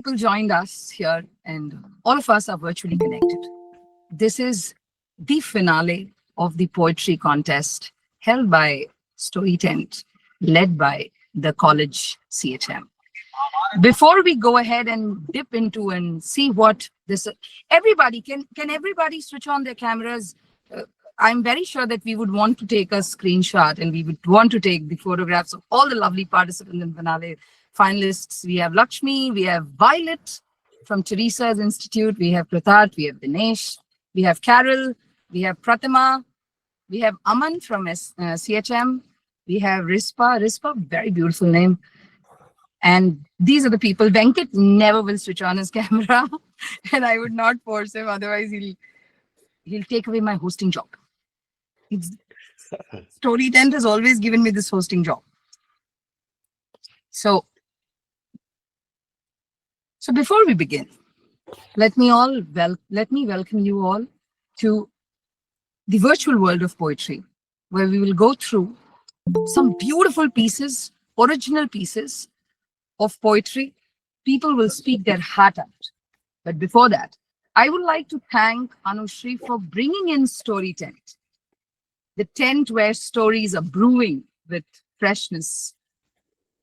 People joined us here, and all of us are virtually connected. This is the finale of the poetry contest held by Story Tent, led by the college CHM. Before we go ahead and dip into and see what this, everybody can everybody switch on their cameras? I'm very sure that we would want to take a screenshot and we would want to take the photographs of all the lovely participants in finale finalists. We have Lakshmi, we have Violet from Teresa's Institute, we have Prathat, we have Dinesh, we have Carol, we have Pratima, we have Aman from CHM, we have Rispa, very beautiful name. And these are the people. Venkat never will switch on his camera, and I would not force him, otherwise he'll take away my hosting job. Story Tent has always given me this hosting job. So before we begin, let me welcome you all to the virtual world of poetry, where we will go through some beautiful pieces, original pieces of poetry. People will speak their heart out. But before that, I would like to thank Anushri for bringing in Story Tent, the tent where stories are brewing with freshness.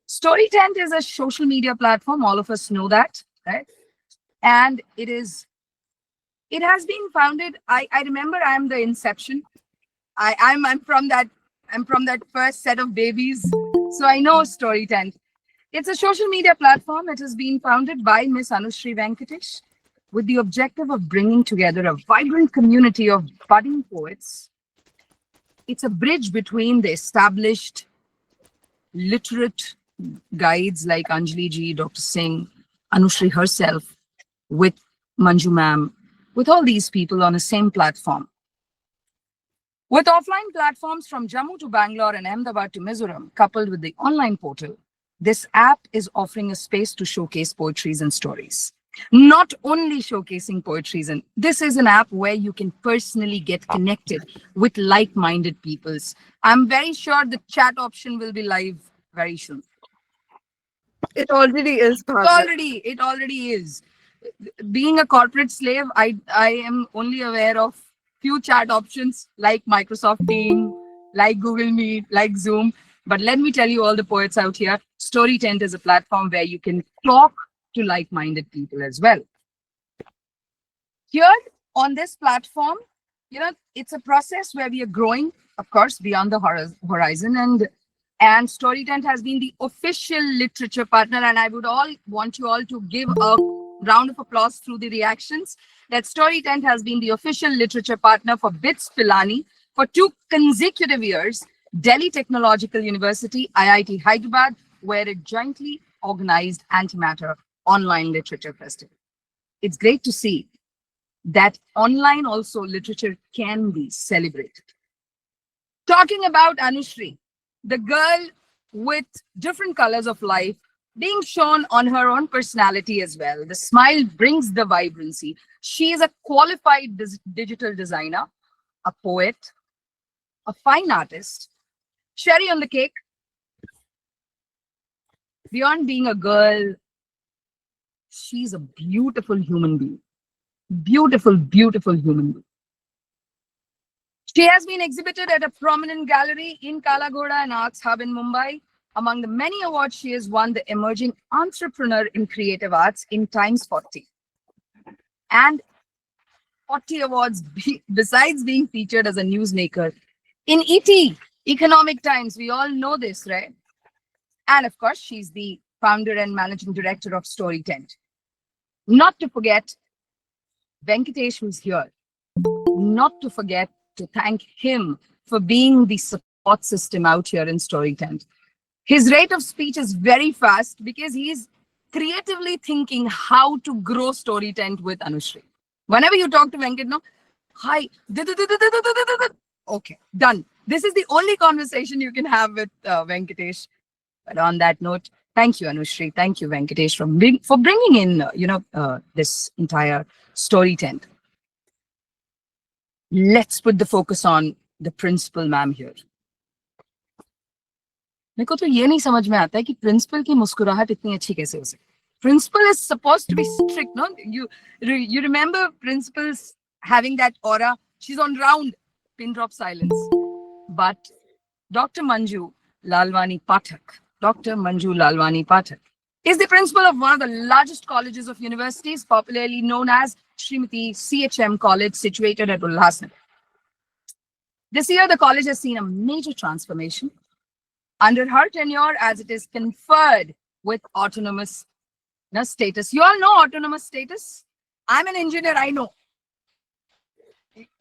Story Tent is a social media platform. All of us know that, right? And it has been founded. I remember I'm the inception. I'm from that first set of babies. So I know Story Tent. It's a social media platform. It has been founded by Miss Anushri Venkatesh with the objective of bringing together a vibrant community of budding poets. It's a bridge between the established literate guides like Anjali ji, Dr. Singh, Anushri herself, with Manju ma'am, with all these people on the same platform. With offline platforms from Jammu to Bangalore and Ahmedabad to Mizoram, coupled with the online portal, this app is offering a space to showcase poetries and stories. Not only showcasing poetries, and this is an app where you can personally get connected with like-minded peoples. I'm very sure the chat option will be live very soon. It already is, Bhavya. It already is. Being a corporate slave, I am only aware of few chat options like Microsoft Teams, like Google Meet, like Zoom. But let me tell you, all the poets out here, Story Tent is a platform where you can talk to like-minded people as well. Here on this platform, it's a process where we are growing, of course, beyond the horizon. And Story Tent has been the official literature partner. And I would want you all to give a round of applause through the reactions that Story Tent has been the official literature partner for BITS Pilani for 2 consecutive years, Delhi Technological University, IIT Hyderabad, where it jointly organized Antimatter Online Literature Festival. It's great to see that online also literature can be celebrated. Talking about Anushri, the girl with different colors of life being shown on her own personality as well. The smile brings the vibrancy. She is a qualified digital designer, a poet, a fine artist. Cherry on the cake, beyond being a girl, she's a beautiful human being. Beautiful, beautiful human being. She has been exhibited at a prominent gallery in Kala Ghoda and Arts Hub in Mumbai. Among the many awards, she has won the Emerging Entrepreneur in Creative Arts in Times 40. And 40 awards besides being featured as a newsmaker in ET, Economic Times. We all know this, right? And of course, she's the founder and managing director of Story Tent. Not to forget, Venkatesh, who's here. Not to forget to thank him for being the support system out here in Story Tent. His rate of speech is very fast because he's creatively thinking how to grow Story Tent with Anushri. Whenever you talk to Venkat, no, hi, okay, done. This is the only conversation you can have with Venkatesh. But on that note, thank you, Anushri. Thank you, Venkatesh, for bringing in, this entire Story Tent. Let's put the focus on the principal ma'am here. मेरे को तो ये नहीं समझ में आता है कि प्रिंसिपल की मुस्कुराहट इतनी अच्छी कैसे हो सकती है. Principal is supposed to be strict, no? You remember principals having that aura. She's on round, pin drop silence. But Dr. Manju Lalwani Pathak, Dr. Manju Lalwani Pathak, is the principal of one of the largest colleges of universities, popularly known as Srimati CHM College, situated at Ulhasnagar. This year, the college has seen a major transformation under her tenure, as it is conferred with autonomous status. You all know autonomous status? I'm an engineer, I know.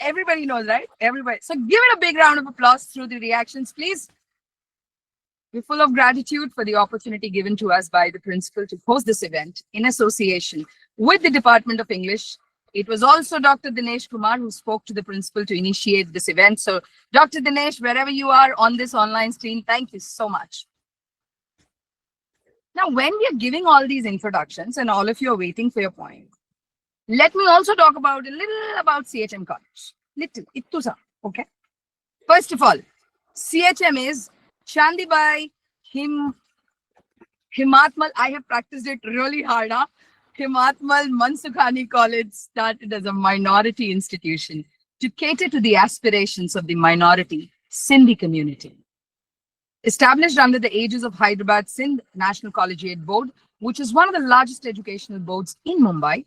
Everybody knows, right? Everybody. So give it a big round of applause through the reactions, please. We're full of gratitude for the opportunity given to us by the principal to host this event in association with the Department of English. It was also Dr. Dinesh Kumar who spoke to the principal to initiate this event. So, Dr. Dinesh, wherever you are on this online screen, thank you so much. Now, when we are giving all these introductions and all of you are waiting for your point, let me also talk about a little about CHM College. Little, ittu sa, okay? First of all, CHM is Chandibai Himatmal. I have practiced it really hard. Huh? Himatmal Mansukhani College started as a minority institution to cater to the aspirations of the minority Sindhi community. Established under the aegis of Hyderabad Sindh National Collegiate Board, which is one of the largest educational boards in Mumbai,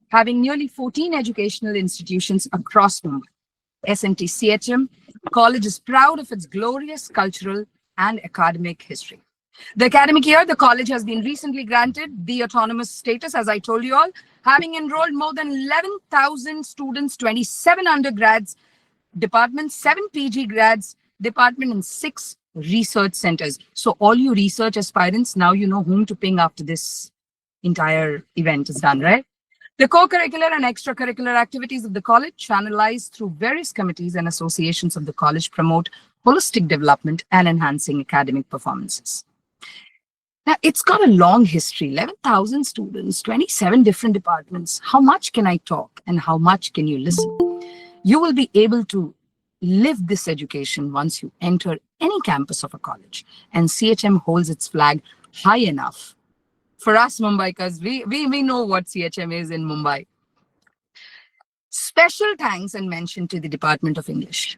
having nearly 14 educational institutions across Mumbai. SNT CHM College is proud of its glorious cultural and academic history. The academic year, the college has been recently granted the autonomous status, as I told you all, having enrolled more than 11,000 students, 27 undergrads, departments, 7 PG grads, department, and 6 research centers. So all you research aspirants, now you know whom to ping after this entire event is done, right? The co-curricular and extracurricular activities of the college, channelized through various committees and associations of the college, promote holistic development and enhancing academic performances. Now, it's got a long history, 11,000 students, 27 different departments. How much can I talk and how much can you listen? You will be able to live this education once you enter any campus of a college. And CHM holds its flag high enough for us Mumbaikas. We know what CHM is in Mumbai. Special thanks and mention to the Department of English.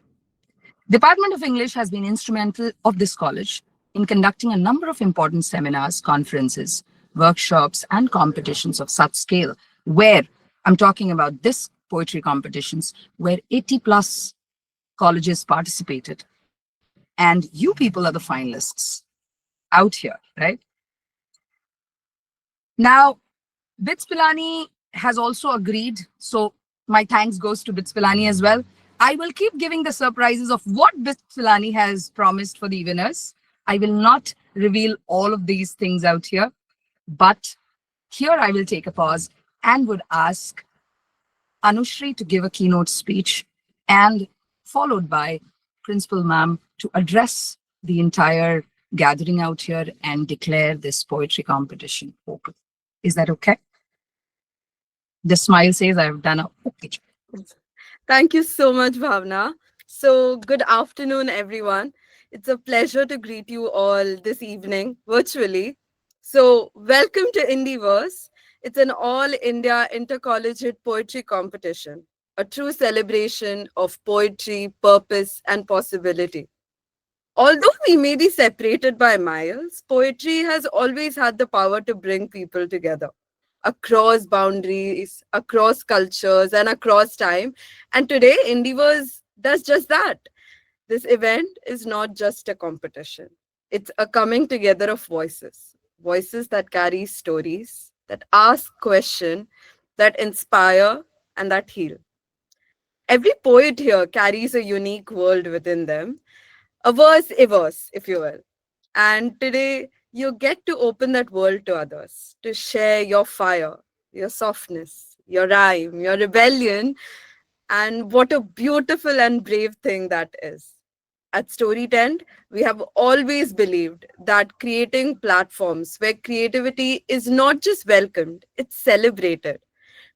Department of English has been instrumental of this college in conducting a number of important seminars, conferences, workshops, and competitions of such scale, where I'm talking about this poetry competitions, where 80 plus colleges participated. And you people are the finalists out here, right? Now, Bits Pilani has also agreed. So my thanks goes to Bits Pilani as well. I will keep giving the surprises of what Bits Pilani has promised for the winners. I will not reveal all of these things out here, but here I will take a pause and would ask Anushri to give a keynote speech and followed by Principal Ma'am to address the entire gathering out here and declare this poetry competition open. Is that okay? The smile says I've done a okay job. Thank you so much, Bhavna. So, good afternoon, everyone. It's a pleasure to greet you all this evening virtually. So, welcome to IndiVerse. It's an all India intercollegiate poetry competition, a true celebration of poetry, purpose, and possibility. Although we may be separated by miles, poetry has always had the power to bring people together across boundaries, across cultures, and across time. And today, IndiVerse does just that. This event is not just a competition, it's a coming together of voices, voices that carry stories, that ask questions, that inspire, and that heal. Every poet here carries a unique world within them, a verse, if you will. And today, you get to open that world to others, to share your fire, your softness, your rhyme, your rebellion, and what a beautiful and brave thing that is. At Story Tent, we have always believed that creating platforms where creativity is not just welcomed, it's celebrated,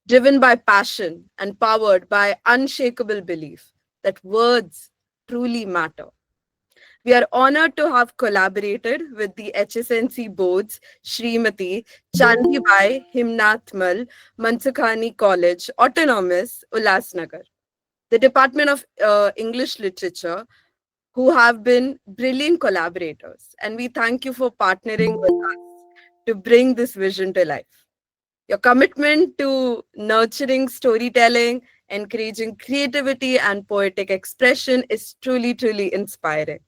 driven by passion and powered by unshakable belief that words truly matter. We are honored to have collaborated with the HSNC boards, Srimati Chandibai Himnathmal, Mansakhani College, Autonomous, Ulhasnagar, the Department of English Literature, who have been brilliant collaborators. And we thank you for partnering with us to bring this vision to life. Your commitment to nurturing storytelling, encouraging creativity and poetic expression is truly, truly inspiring.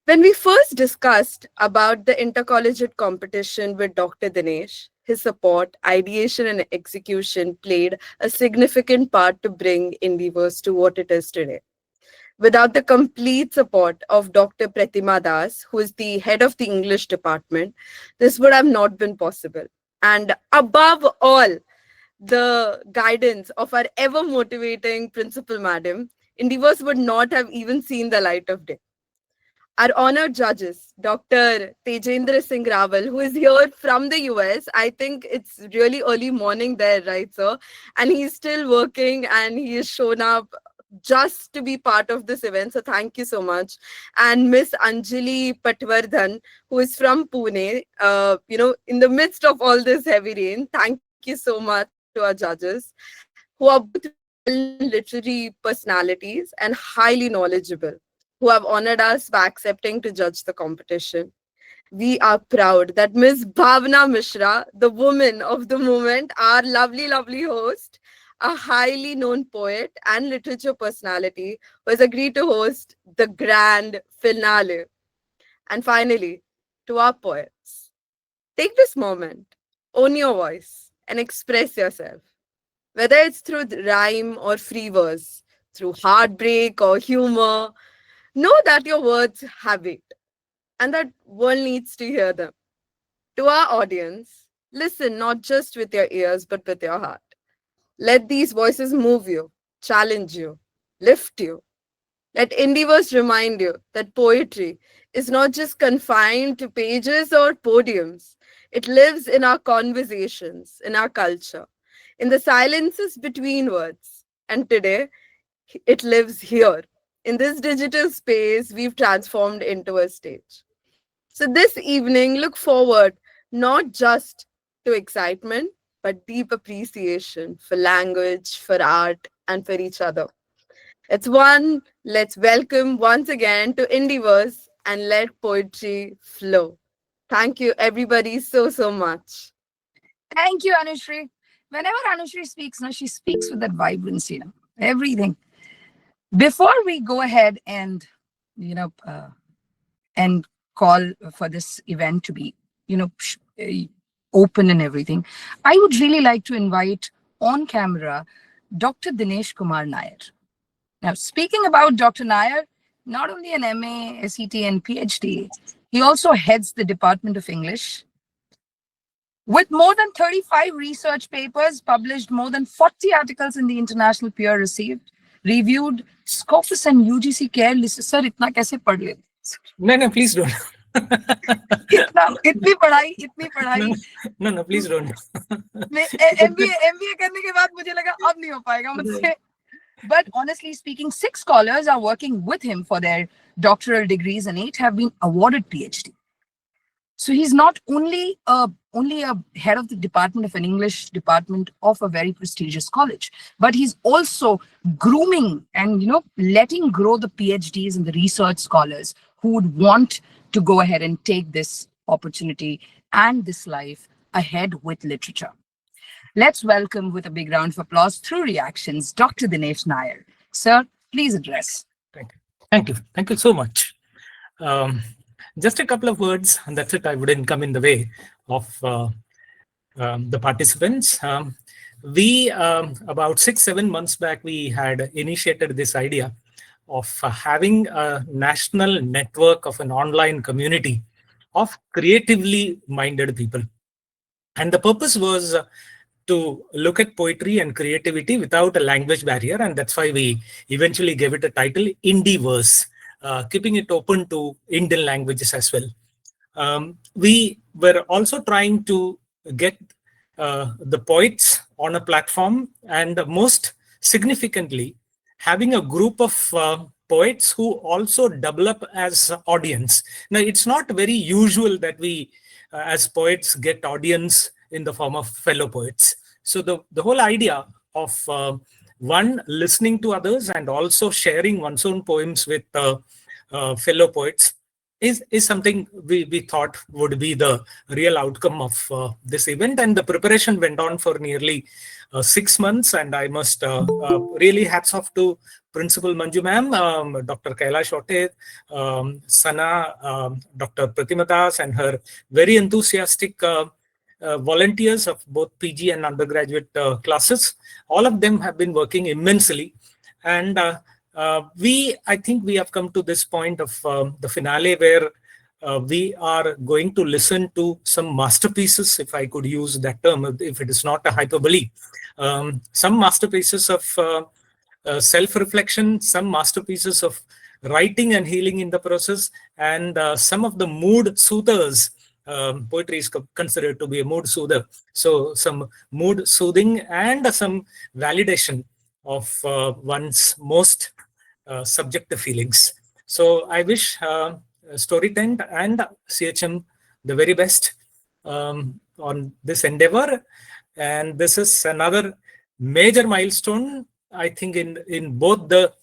When we first discussed about the intercollegiate competition with Dr. Dinesh, his support, ideation, and execution played a significant part to bring IndiVerse to what it is today. Without the complete support of Dr. Pratima Das, who is the head of the English department, this would have not been possible. And above all, the guidance of our ever motivating principal madam, IndiVerse would not have even seen the light of day. Our honored judges, Dr. Tejendra Singh Rawal, who is here from the US. I think it's really early morning there, right, sir? And he's still working and he has shown up just to be part of this event. So thank you so much. And Miss Anjali Patwardhan, who is from Pune, in the midst of all this heavy rain, thank you so much to our judges, who are both well-known literary personalities and highly knowledgeable, who have honored us by accepting to judge the competition. We are proud that Ms. Bhavna Mishra, the woman of the moment, our lovely, lovely host, a highly known poet and literature personality, who has agreed to host the grand finale. And finally, to our poets, take this moment, own your voice, and express yourself. Whether it's through rhyme or free verse, through heartbreak or humor, know that your words have weight and that world needs to hear them. To our audience, listen not just with your ears but with your heart. Let these voices move you, challenge you, lift you. Let IndiVerse remind you that poetry is not just confined to pages or podiums. It lives in our conversations, in our culture, in the silences between words. And today, it lives here. In this digital space, we've transformed into a stage. So this evening, look forward not just to excitement, but deep appreciation for language, for art, and for each other. Let's welcome once again to IndiVerse and let poetry flow. Thank you, everybody, so, so much. Thank you, Anushri. Whenever Anushri speaks, no, she speaks with that vibrancy, everything. Before we go ahead and, you know, and call for this event to be, open and everything, I would really like to invite on camera Dr. Dinesh Kumar Nair. Now, speaking about Dr. Nair, not only an MA, SET, and PhD, he also heads the Department of English with more than 35 research papers, published more than 40 articles in the international peer received, reviewed, Scopus and UGC care list. Sir, इतना कैसे पढ़ ले? No, please don't. इतनी पढ़ाई No, please don't. MBA करने के बाद मुझे लगा अब नहीं हो पाएगा मुझसे. But honestly speaking, 6 scholars are working with him for their doctoral degrees and 8 have been awarded PhD. So he's not only a head of the department of an English department of a very prestigious college, but he's also grooming and letting grow the PhDs and the research scholars who would want to go ahead and take this opportunity and this life ahead with literature. Let's welcome with a big round of applause through reactions, Dr. Dinesh Nair. Sir, please address. Thank you so much. Just a couple of words, and that's it. I wouldn't come in the way of the participants. We, about 6-7 months back, we had initiated this idea of having a national network of an online community of creatively minded people. And the purpose was to look at poetry and creativity without a language barrier. And that's why we eventually gave it a title, IndiVerse, keeping it open to Indian languages as well. We were also trying to get the poets on a platform, and most significantly, having a group of poets who also develop as audience. Now, it's not very usual that we, as poets, get audience in the form of fellow poets. So the whole idea of one listening to others and also sharing one's own poems with fellow poets is something we thought would be the real outcome of this event. And the preparation went on for nearly 6 months. And I must really hats off to Principal Manju ma'am, Dr. Kailash Ote, Sana, Dr. Pratima Das, and her very enthusiastic volunteers of both PG and undergraduate classes. All of them have been working immensely. And I think we have come to this point of the finale where we are going to listen to some masterpieces, if I could use that term, if it is not a hyperbole. Some masterpieces of self-reflection, some masterpieces of writing and healing in the process, and some of the mood soothers. Poetry is considered to be a mood soother. So some mood soothing and some validation of one's most subjective feelings. So I wish Story Tent and CHM the very best on this endeavor. And this is another major milestone, I think, in both the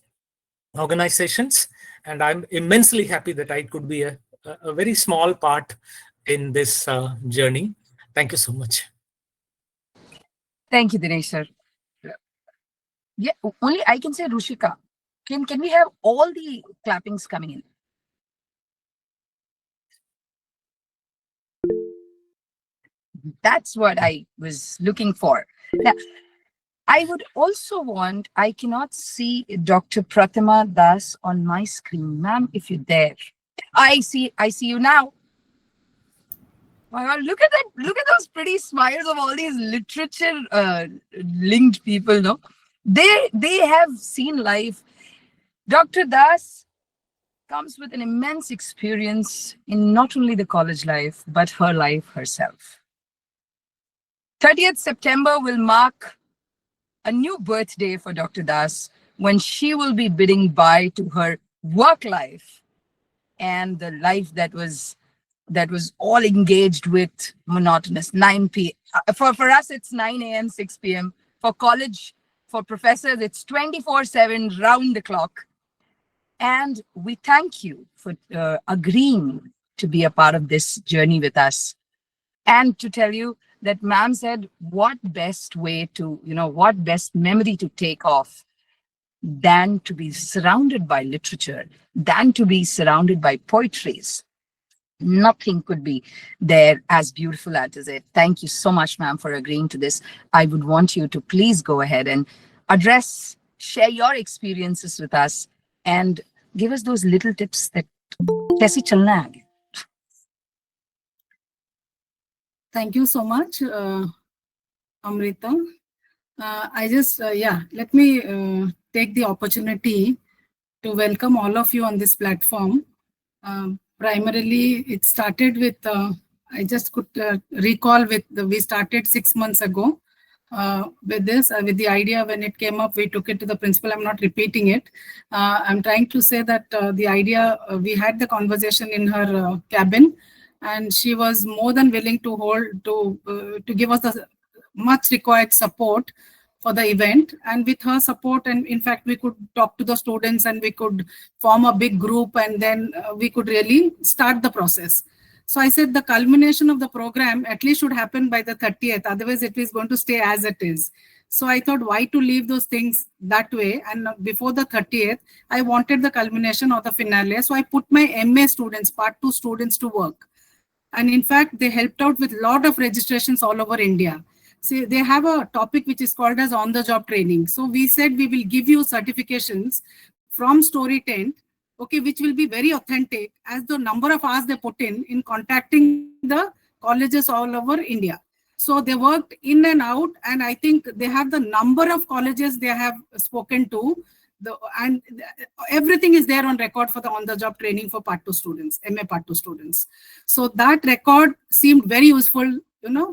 organizations. And I'm immensely happy that I could be a very small part in this journey. Thank you so much. Thank you, Dinesh sir. Yeah, only I can say Rushika. Can we have all the clappings coming in? That's what I was looking for. Now, I would also want, I cannot see Dr. Pratima Das on my screen. Ma'am, if you're there. I see you now. My God, look at that. Look at those pretty smiles of all these literature linked people, no? They have seen life. Dr. Das comes with an immense experience in not only the college life, but her life herself. 30th September will mark a new birthday for Dr. Das when she will be bidding bye to her work life and the life that was all engaged with monotonous 9 p.m. For us, it's 9 a.m., 6 p.m. For college, for professors, it's 24/7, round the clock. And we thank you for agreeing to be a part of this journey with us. And to tell you that ma'am said, what best way to, what best memory to take off than to be surrounded by literature, than to be surrounded by poetries. Nothing could be there as beautiful as it. Thank you so much, ma'am, for agreeing to this. I would want you to please go ahead and share your experiences with us and give us those little tips that kaise chalna hai aage. Thank you so much, Amrita. Let me take the opportunity to welcome all of you on this platform. Primarily, it started with, I just could recall we started 6 months ago with this, with the idea when it came up, we took it to the principal. I'm not repeating it. I'm trying to say that the idea, we had the conversation in her cabin, and she was more than willing to give us the much required support for the event. And with her support, and in fact, we could talk to the students and we could form a big group, and then we could really start the process. So I said the culmination of the program at least should happen by the 30th. Otherwise, it is going to stay as it is. So I thought, why to leave those things that way? And before the 30th, I wanted the culmination or the finale. So I put my MA students, Part 2 students to work. And in fact, they helped out with a lot of registrations all over India. See, they have a topic which is called as on-the-job training. So we said we will give you certifications from Story Tent, okay, which will be very authentic as the number of hours they put in contacting the colleges all over India. So they worked in and out, and I think they have the number of colleges they have spoken to, and everything is there on record for the on-the-job training for Part 2 students, MA Part 2 students. So that record seemed very useful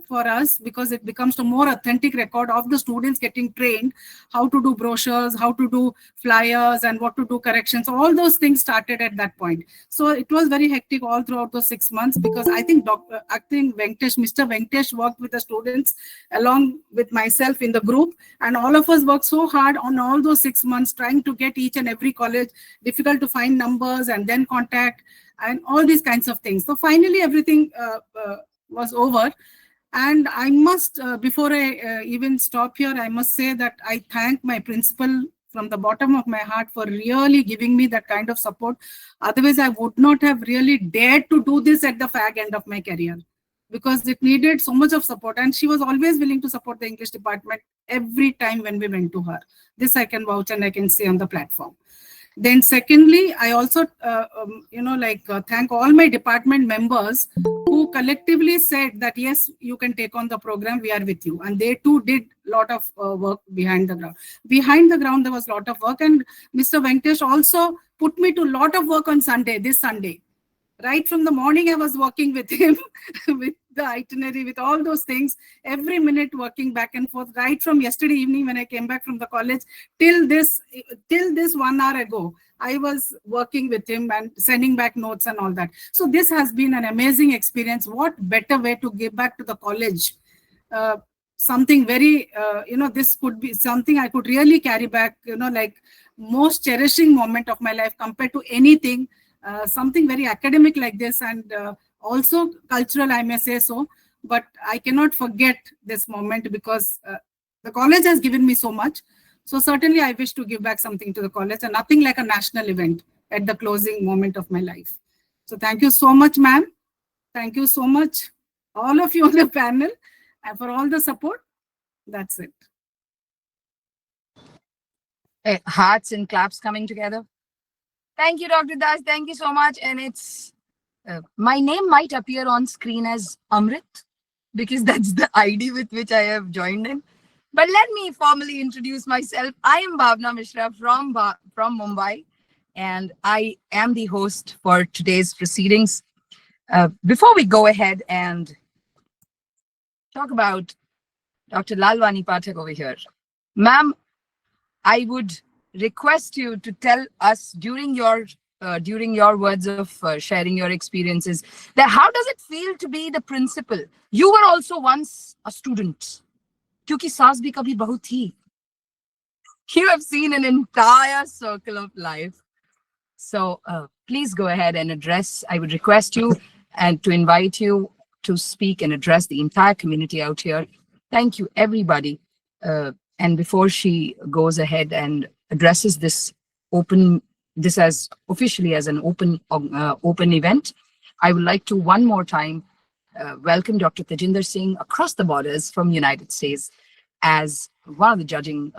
for us, because it becomes a more authentic record of the students getting trained how to do brochures, how to do flyers, and what to do corrections. All those things started at that point. So it was very hectic all throughout those 6 months, because I think Mr. Venkatesh worked with the students along with myself in the group, and all of us worked so hard on all those 6 months trying to get each and every college. Difficult to find numbers and then contact and all these kinds of things. So finally everything was over. And I must, before I even stop here, I must say that I thank my principal from the bottom of my heart for really giving me that kind of support. Otherwise, I would not have really dared to do this at the fag end of my career, because it needed so much of support. And she was always willing to support the English department every time when we went to her. This I can vouch and I can say on the platform. Then secondly, I also, thank all my department members who collectively said that, yes, you can take on the program, we are with you. And they too did a lot of work behind the ground. Behind the ground, there was a lot of work. And Mr. Venkatesh also put me to a lot of work on Sunday, this Sunday. Right from the morning, I was working with him, with the itinerary, with all those things, every minute working back and forth, right from yesterday evening when I came back from the college till this 1 hour ago. I was working with him and sending back notes and all that. So this has been an amazing experience. What better way to give back to the college? Something very, this could be something I could really carry back, like most cherishing moment of my life compared to anything. Something very academic like this, and also cultural, I may say so. But I cannot forget this moment, because the college has given me so much. So certainly I wish to give back something to the college, and nothing like a national event at the closing moment of my life. So thank you so much, ma'am. Thank you so much, all of you on the panel, and for all the support. That's it. Hearts and claps coming together. Thank you, Dr. Das. Thank you so much. And it's my name might appear on screen as Amrit, because that's the ID with which I have joined in. But let me formally introduce myself. I am Bhavna Mishra from Mumbai, and I am the host for today's proceedings. Before we go ahead and talk about Dr. Lalwani Pathak over here, ma'am, I would request you to tell us during your words of sharing your experiences, that how does it feel to be the principal? You were also once a student. Kyunki saas bhi kabhi bahu thi. You have seen an entire circle of life. So please go ahead and address. I would request you and to invite you to speak and address the entire community out here. Thank you, everybody. And before she goes ahead and addresses this as officially as an open event, I would like to one more time welcome Dr. Tejinder Singh across the borders from United States as one of the judging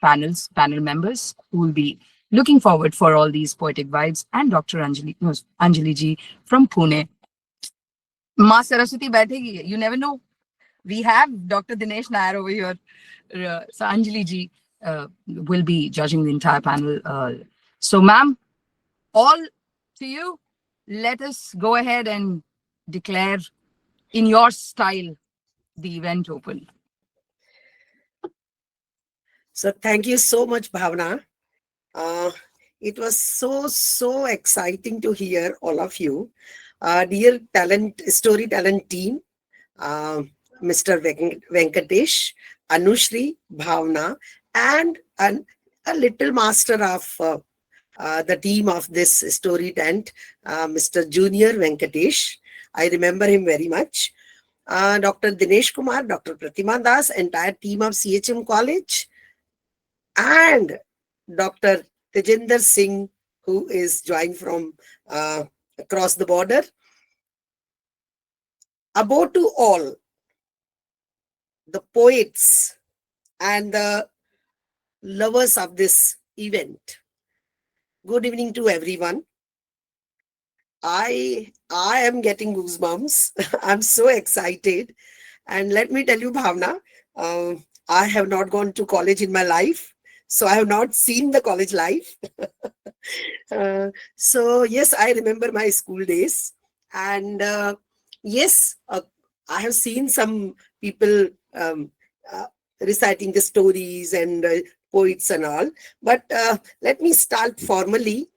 panel members, who will be looking forward for all these poetic vibes, and Dr. Anjali ji from Pune. Ma Saraswati baithegi, you never know. We have Dr. Dinesh Nair over here. So Anjali ji will be judging the entire panel. So ma'am, all to you. Let us go ahead and declare in your style the event open. So thank you so much, Bhavna. It was so exciting to hear all of you. Dear story talent team, Mr. Venkatesh, Anushri, Bhavna, and a little master of the team of this story tent, Mr. Junior Venkatesh. I remember him very much. Dr. Dinesh Kumar, Dr. Pratima Das, entire team of CHM College, and Dr. Tejinder Singh, who is joined from across the border. Above to all, the poets and the lovers of this event, good evening to everyone. I am getting goosebumps. I'm so excited. And let me tell you, Bhavna, I have not gone to college in my life, so I have not seen the college life. So yes, I remember my school days. And yes, I have seen some people reciting the stories and poets and all. But let me start formally.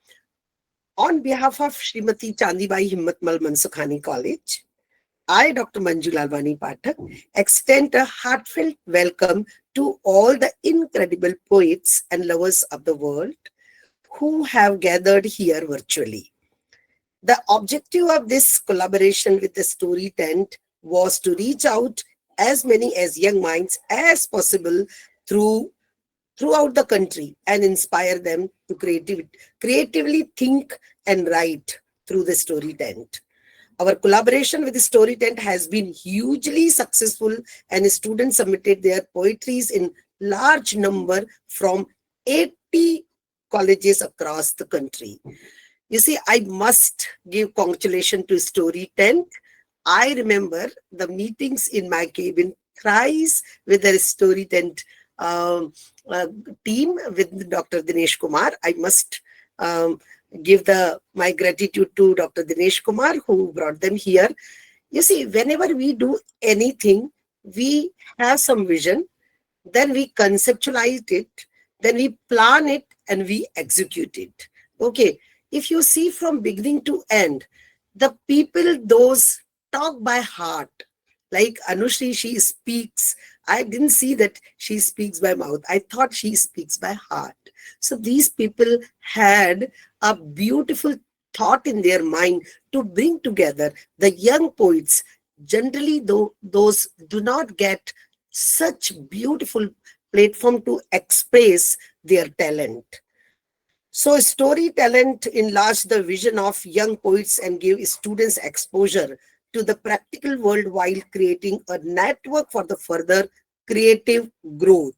On behalf of Srimati Chandibai Himmatmal Mansukhani College, I, Dr. Manju Lalwani Pathak, extend a heartfelt welcome to all the incredible poets and lovers of the world who have gathered here virtually. The objective of this collaboration with the Story Tent was to reach out as many as young minds as possible throughout the country and inspire them to creatively think and write through the Story Tent. Our collaboration with the Story Tent has been hugely successful, and students submitted their poetries in large number from 80 colleges across the country. You see, I must give congratulations to Story Tent. I remember the meetings in my cabin thrice with the Story Tent team with Dr. Dinesh Kumar. I must give my gratitude to Dr. Dinesh Kumar who brought them here. You see, whenever we do anything, we have some vision, then we conceptualize it, then we plan it, and we execute it. Okay, if you see from beginning to end, the people, those talk by heart. Like Anushri, she speaks. I didn't see that she speaks by mouth. I thought she speaks by heart. So these people had a beautiful thought in their mind to bring together the young poets. Generally, though, those do not get such beautiful platform to express their talent. So Story Talent enlarged the vision of young poets and gave students exposure to the practical world while creating a network for the further creative growth.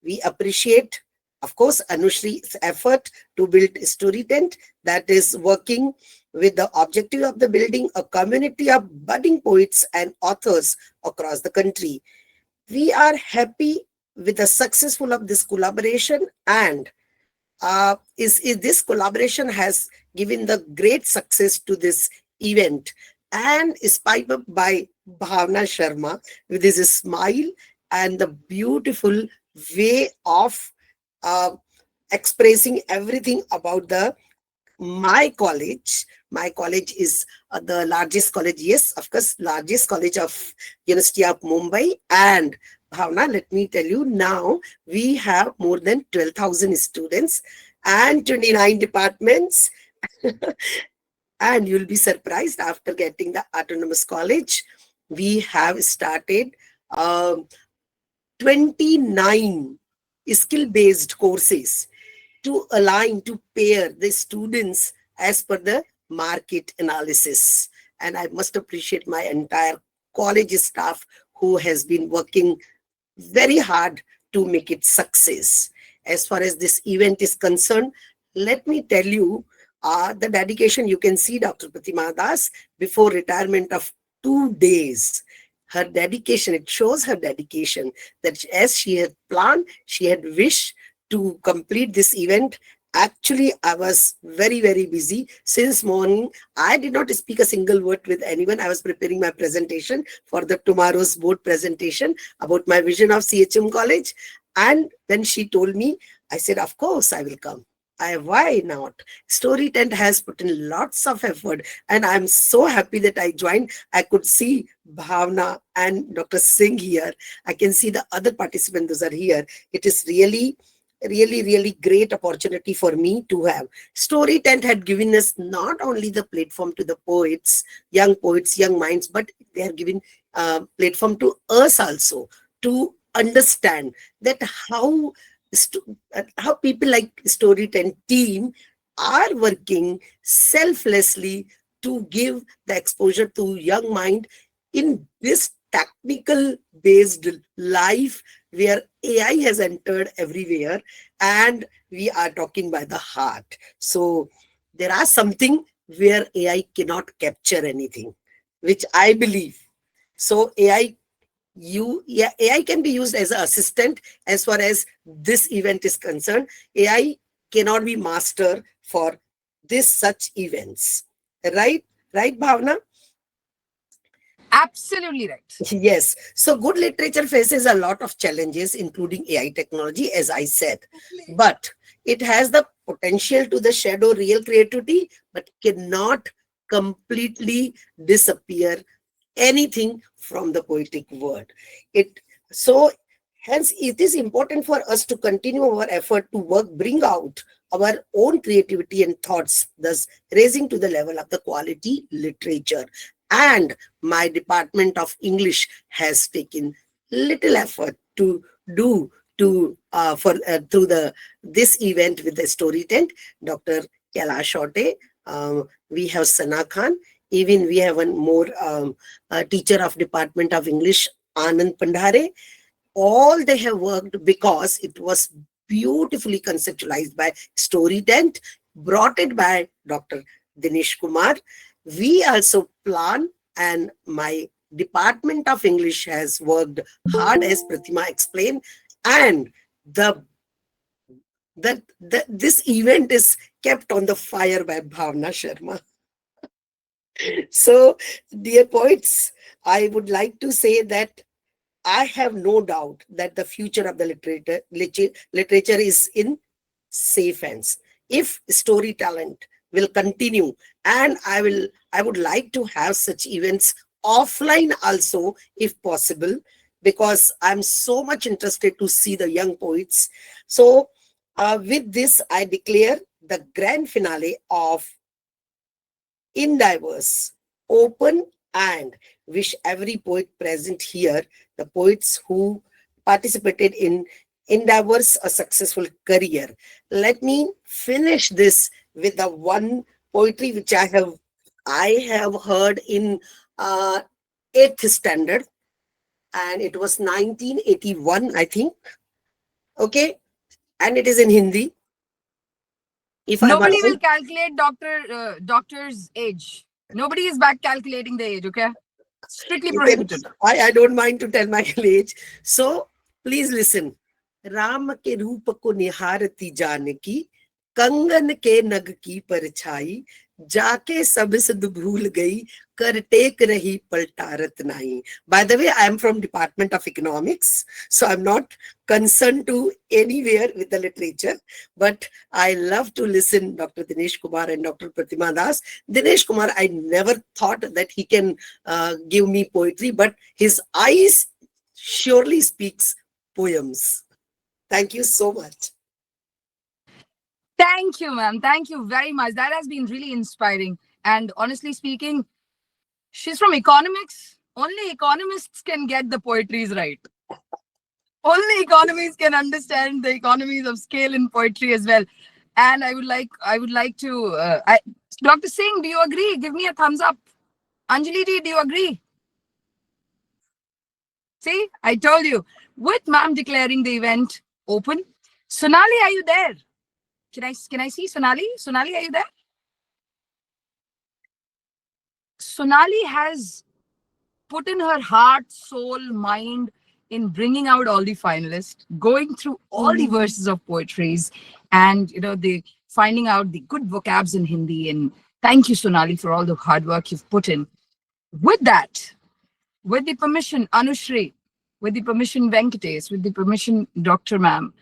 We appreciate, of course, Anushri's effort to build Story Tent that is working with the objective of the building a community of budding poets and authors across the country. We are happy with the successful of this collaboration, and this collaboration has given the great success to this event and is piped up by Bhavna Sharma with his smile and the beautiful way of expressing everything about my college. My college is the largest college, yes, of course, largest college of University of Mumbai. And Bhavna, let me tell you, now we have more than 12,000 students and 29 departments. And you'll be surprised, after getting the autonomous college, we have started 29 skill-based courses to align, to pair the students as per the market analysis. And I must appreciate my entire college staff who has been working very hard to make it success. As far as this event is concerned, let me tell you the dedication. You can see Dr. Pratima Das before retirement of 2 days. Her dedication, it shows her dedication that as she had planned, she had wished to complete this event. Actually, I was very, very busy since morning. I did not speak a single word with anyone. I was preparing my presentation for the tomorrow's board presentation about my vision of CHM College. And when she told me, I said, of course, I will come. Why not? Story Tent has put in lots of effort, and I'm so happy that I joined. I could see Bhavna and Dr. Singh here. I can see the other participants those are here. It is really great opportunity for me to have. Story Tent had given us not only the platform to the poets, young minds, but they are giving platform to us also to understand that how people like Story Tent team are working selflessly to give the exposure to young mind in this technical based life where AI has entered everywhere and we are talking by the heart. So there are something where AI cannot capture anything, which I believe. So AI can be used as an assistant as far as this event is concerned. AI cannot be master for this such events. Right, Bhavna? Absolutely right. Yes. So good literature faces a lot of challenges, including AI technology, as I said. But it has the potential to the shadow real creativity, but cannot completely disappear anything from the poetic word. It so hence it is important for us to continue our effort to bring out our own creativity and thoughts, thus raising to the level of the quality literature. And my department of English has taken little effort to do to for through the this event with the story tent. Dr. Kailash Ote, we have Sana Khan, even we have one more teacher of Department of English, Anand Pandhare. All they have worked because it was beautifully conceptualized by Story Tent, brought it by Dr. Dinesh Kumar. We also plan, and my Department of English has worked hard, as Pratima explained, and this event is kept on the fire by Bhavna Sharma. So, dear poets, I would like to say that I have no doubt that the future of the literature is in safe hands. If story talent will continue, and I would like to have such events offline also, if possible, because I'm so much interested to see the young poets. So, with this, I declare the grand finale of IndiVerse open, and wish every poet present here, the poets who participated in IndiVerse, a successful career. Let me finish this with the one poetry which I have heard in 8th standard, and it was 1981, I think. Okay, and it is in Hindi. If I'm Nobody will audible. calculate doctor's age. Nobody is back calculating the age, okay? Strictly You can, prohibited. I don't mind to tell my age. So please listen. Ram के रूप को निहारती जानकी, कंगन के नग की परछाई, जाके सब सुध भूल गई, कर टेक रही पलटारत नहीं. By the way, I am from Department of Economics, so I'm not concerned to anywhere with the literature, but I love to listen Dr. Dinesh Kumar and Dr. Pratima Das. Dinesh Kumar, I never thought that he can give me poetry, but his eyes surely speaks poems. Thank you so much. Thank you, ma'am. Thank you very much. That has been really inspiring. And honestly speaking, she's from economics. Only economists can get the poetries right. Only economists can understand the economies of scale in poetry as well. And I would like to, Dr. Singh, do you agree? Give me a thumbs up. Anjali ji, do you agree? See, I told you. With ma'am declaring the event open. Sonali, are you there? Can I see Sonali? Sonali, are you there? Sonali has put in her heart, soul, mind in bringing out all the finalists, going through all the verses of poetries, and the finding out the good vocabs in Hindi. And thank you, Sonali, for all the hard work you've put in. With that, with the permission, Anushri, with the permission, Venkatesh, with the permission, Dr. Ma'am,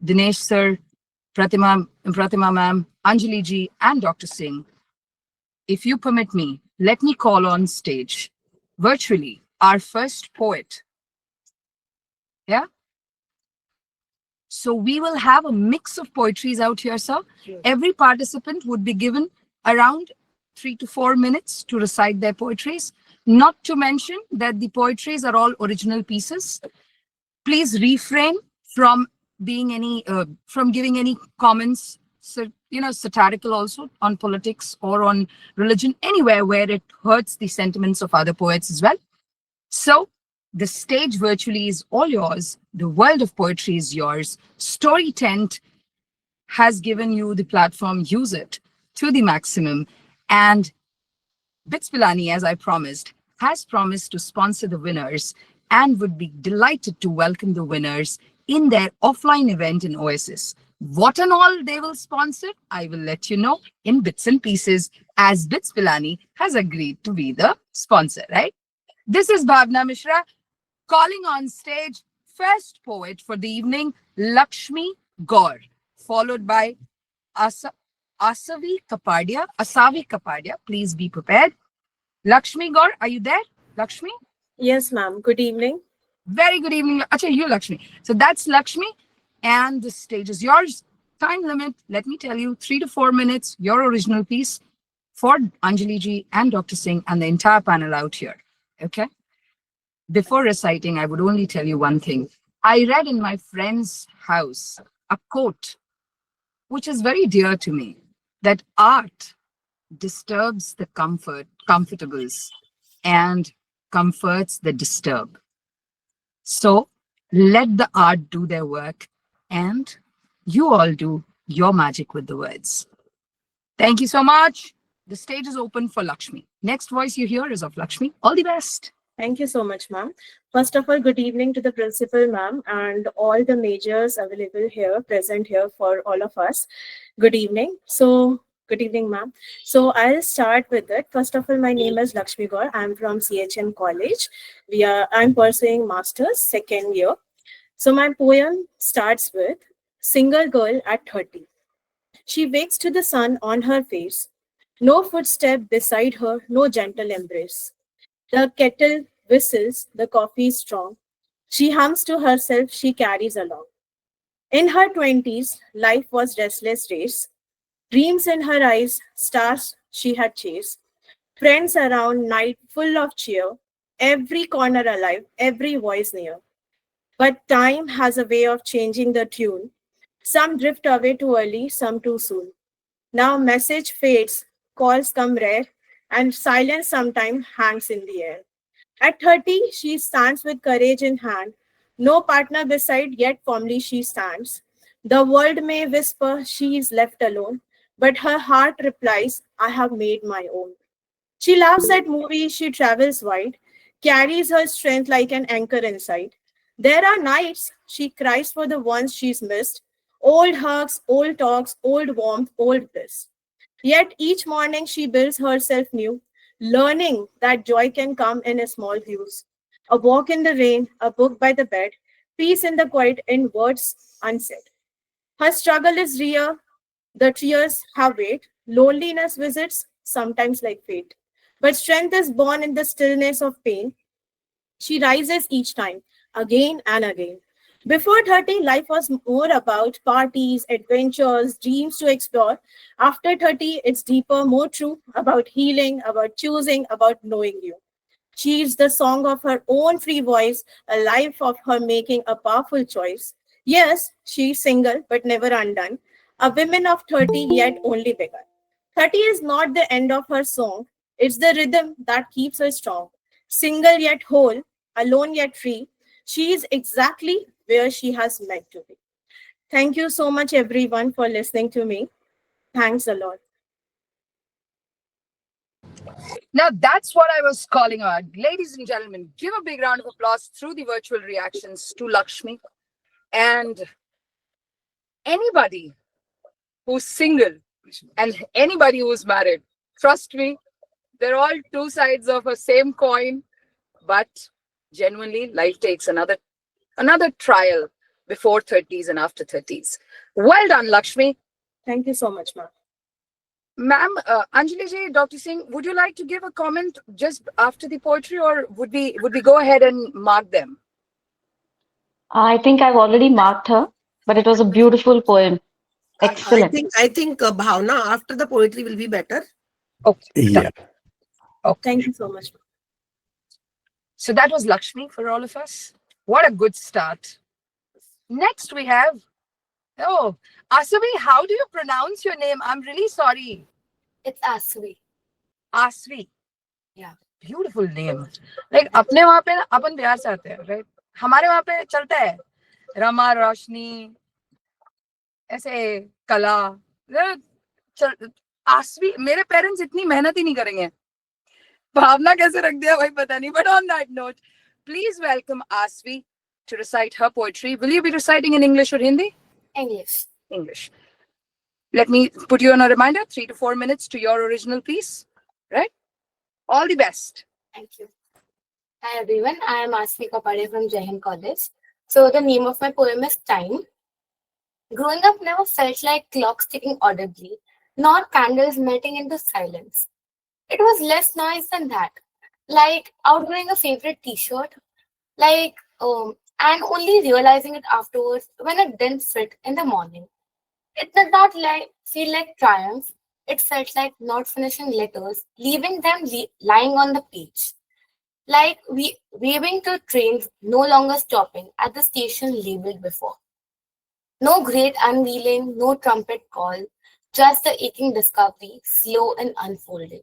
Dinesh sir, Pratima ma'am, Anjali ji, and Dr. Singh, if you permit me, let me call on stage virtually our first poet. Yeah. So we will have a mix of poetries out here, sir. Sure. Every participant would be given around 3 to 4 minutes to recite their poetries. Not to mention that the poetries are all original pieces. Please refrain from being from giving any comments, satirical also on politics or on religion, anywhere where it hurts the sentiments of other poets as well. So the stage virtually is all yours. The world of poetry is yours. Story Tent has given you the platform. Use it to the maximum. And Bits Pilani, as I promised, has promised to sponsor the winners and would be delighted to welcome the winners in their offline event in Oasis. What and all they will sponsor, I will let you know in bits and pieces, as Bits Pilani has agreed to be the sponsor, right? This is Bhavna Mishra calling on stage first poet for the evening, Lakshmi Gaur, followed by Asa- Asavi Kapadia. Please be prepared. Lakshmi Gaur, are you there? Lakshmi? Yes, ma'am. Good evening. Very good evening. Acha, you Lakshmi. So that's Lakshmi, and the stage is yours. Time limit, let me tell you, 3 to 4 minutes, your original piece for Anjali ji and Dr. Singh and the entire panel out here. Okay? Before reciting, I would only tell you one thing. I read in my friend's house a quote, which is very dear to me, that art disturbs the comfortables, and comforts the disturbed. So let the art do their work, and you all do your magic with the words. Thank you so much. The stage is open for Lakshmi. Next voice you hear is of Lakshmi. All the best. Thank you so much, ma'am. First of all, good evening to the principal, ma'am, and all the majors available here, present here for all of us. Good evening. Good evening, ma'am. So, I'll start with it. First of all, my name is Lakshmi Gaur. I'm from CHM College. I'm pursuing master's second year. So, my poem starts with Single Girl at 30. She wakes to the sun on her face. No footstep beside her, no gentle embrace. The kettle whistles, the coffee is strong. She hums to herself, she carries along. In her 20s, life was restless race. Dreams in her eyes, stars she had chased. Friends around, night full of cheer. Every corner alive, every voice near. But time has a way of changing the tune. Some drift away too early, some too soon. Now message fades, calls come rare, and silence sometimes hangs in the air. At 30, she stands with courage in hand. No partner beside, yet firmly she stands. The world may whisper she is left alone, but her heart replies, I have made my own. She laughs at movies, she travels wide, carries her strength like an anchor inside. There are nights she cries for the ones she's missed. Old hugs, old talks, old warmth, old bliss. Yet each morning she builds herself new, learning that joy can come in a small hues. A walk in the rain, a book by the bed, peace in the quiet, in words unsaid. Her struggle is real, the tears have weight, loneliness visits, sometimes like fate. But strength is born in the stillness of pain. She rises each time, again and again. Before 30, life was more about parties, adventures, dreams to explore. After 30, it's deeper, more true, about healing, about choosing, about knowing you. She is the song of her own free voice, a life of her making a powerful choice. Yes, she's single, but never undone. A woman of 30, yet only begun. 30 is not the end of her song, it's the rhythm that keeps her strong. Single yet whole, alone yet free, she is exactly where she has meant to be. Thank you so much, everyone, for listening to me. Thanks a lot. Now that's what I was calling out. Ladies and gentlemen, give a big round of applause through the virtual reactions to Lakshmi. And anybody who's single and anybody who's married, trust me, they're all two sides of a same coin. But genuinely, life takes another trial before 30s and after 30s. Well done, Lakshmi. Thank you so much, ma'am. Ma'am, Anjali ji, Dr. Singh, would you like to give a comment just after the poetry, or would we go ahead and mark them? I think I've already marked her, but it was a beautiful poem. Excellent. I think Bhavna after the poetry will be better. Okay. Yeah. Okay. Thank you so much. So that was Lakshmi for all of us. What a good start. Next we have, Asavi, how do you pronounce your name? I'm really sorry. It's Asvi. Asvi. Yeah. Beautiful name. Like अपने वहाँ पे अपन प्यार से आते हैं, right? हमारे वहाँ पे चलता है रमा रोशनी ऐसे कला आसवी मेरे पेरेंट्स इतनी मेहनत ही नहीं करेंगे भावना कैसे रख दिया भाई पता नहीं but on that note please welcome Asvi to recite her poetry. Will you be reciting in English or Hindi? English. Let me put you on a reminder, 3 to 4 minutes to your original piece, right? All the best. Thank you. Hi everyone, I am Asmi Kapade from Jain College. So the name of my poem is Time. Growing up never felt like clocks ticking audibly, nor candles melting into silence. It was less noise than that, like outgrowing a favorite T-shirt, and only realizing it afterwards when it didn't fit in the morning. It did not feel like triumph. It felt like not finishing letters, leaving them lying on the page. Like we waving to trains no longer stopping at the station labeled before. No great unveiling, no trumpet call, just the aching discovery, slow and unfolding.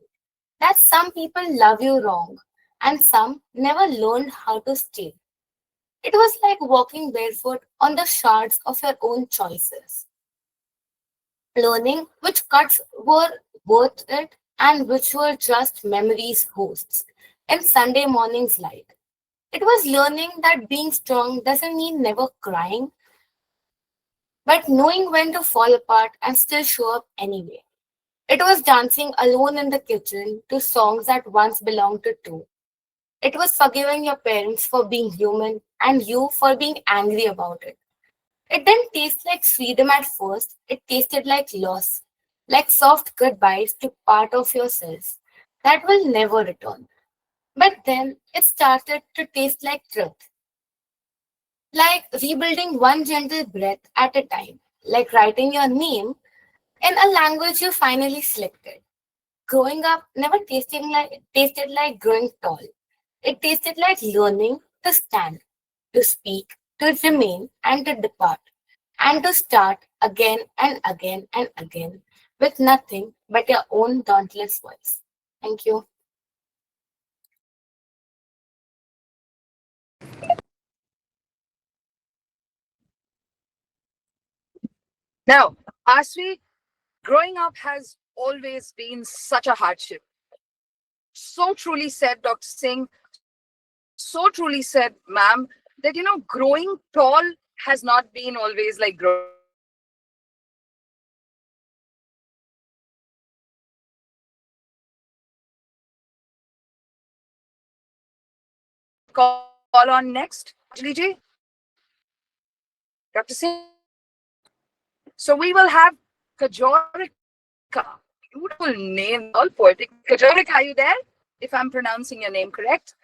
That some people love you wrong, and some never learned how to stay. It was like walking barefoot on the shards of your own choices, learning which cuts were worth it and which were just memories hosts in Sunday morning's light. It was learning that being strong doesn't mean never crying, but knowing when to fall apart and still show up anyway. It was dancing alone in the kitchen to songs that once belonged to two. It was forgiving your parents for being human and you for being angry about it. It didn't taste like freedom at first, it tasted like loss, like soft goodbyes to part of yourself that will never return. But then it started to taste like truth, like rebuilding one gentle breath at a time, like writing your name in a language you finally selected. Growing up never tasted like growing tall. It tasted like learning to stand, to speak, to remain, and to depart, and to start again and again and again with nothing but your own dauntless voice. Thank you. Now, Asri, growing up has always been such a hardship. So truly said, Dr. Singh, so truly said, ma'am, that growing tall has not been always like growing up. Call on next, Anjali ji, Dr. Singh. So we will have Kajorika. Beautiful name, all poetic. Kajorika, are you there? If I'm pronouncing your name correct.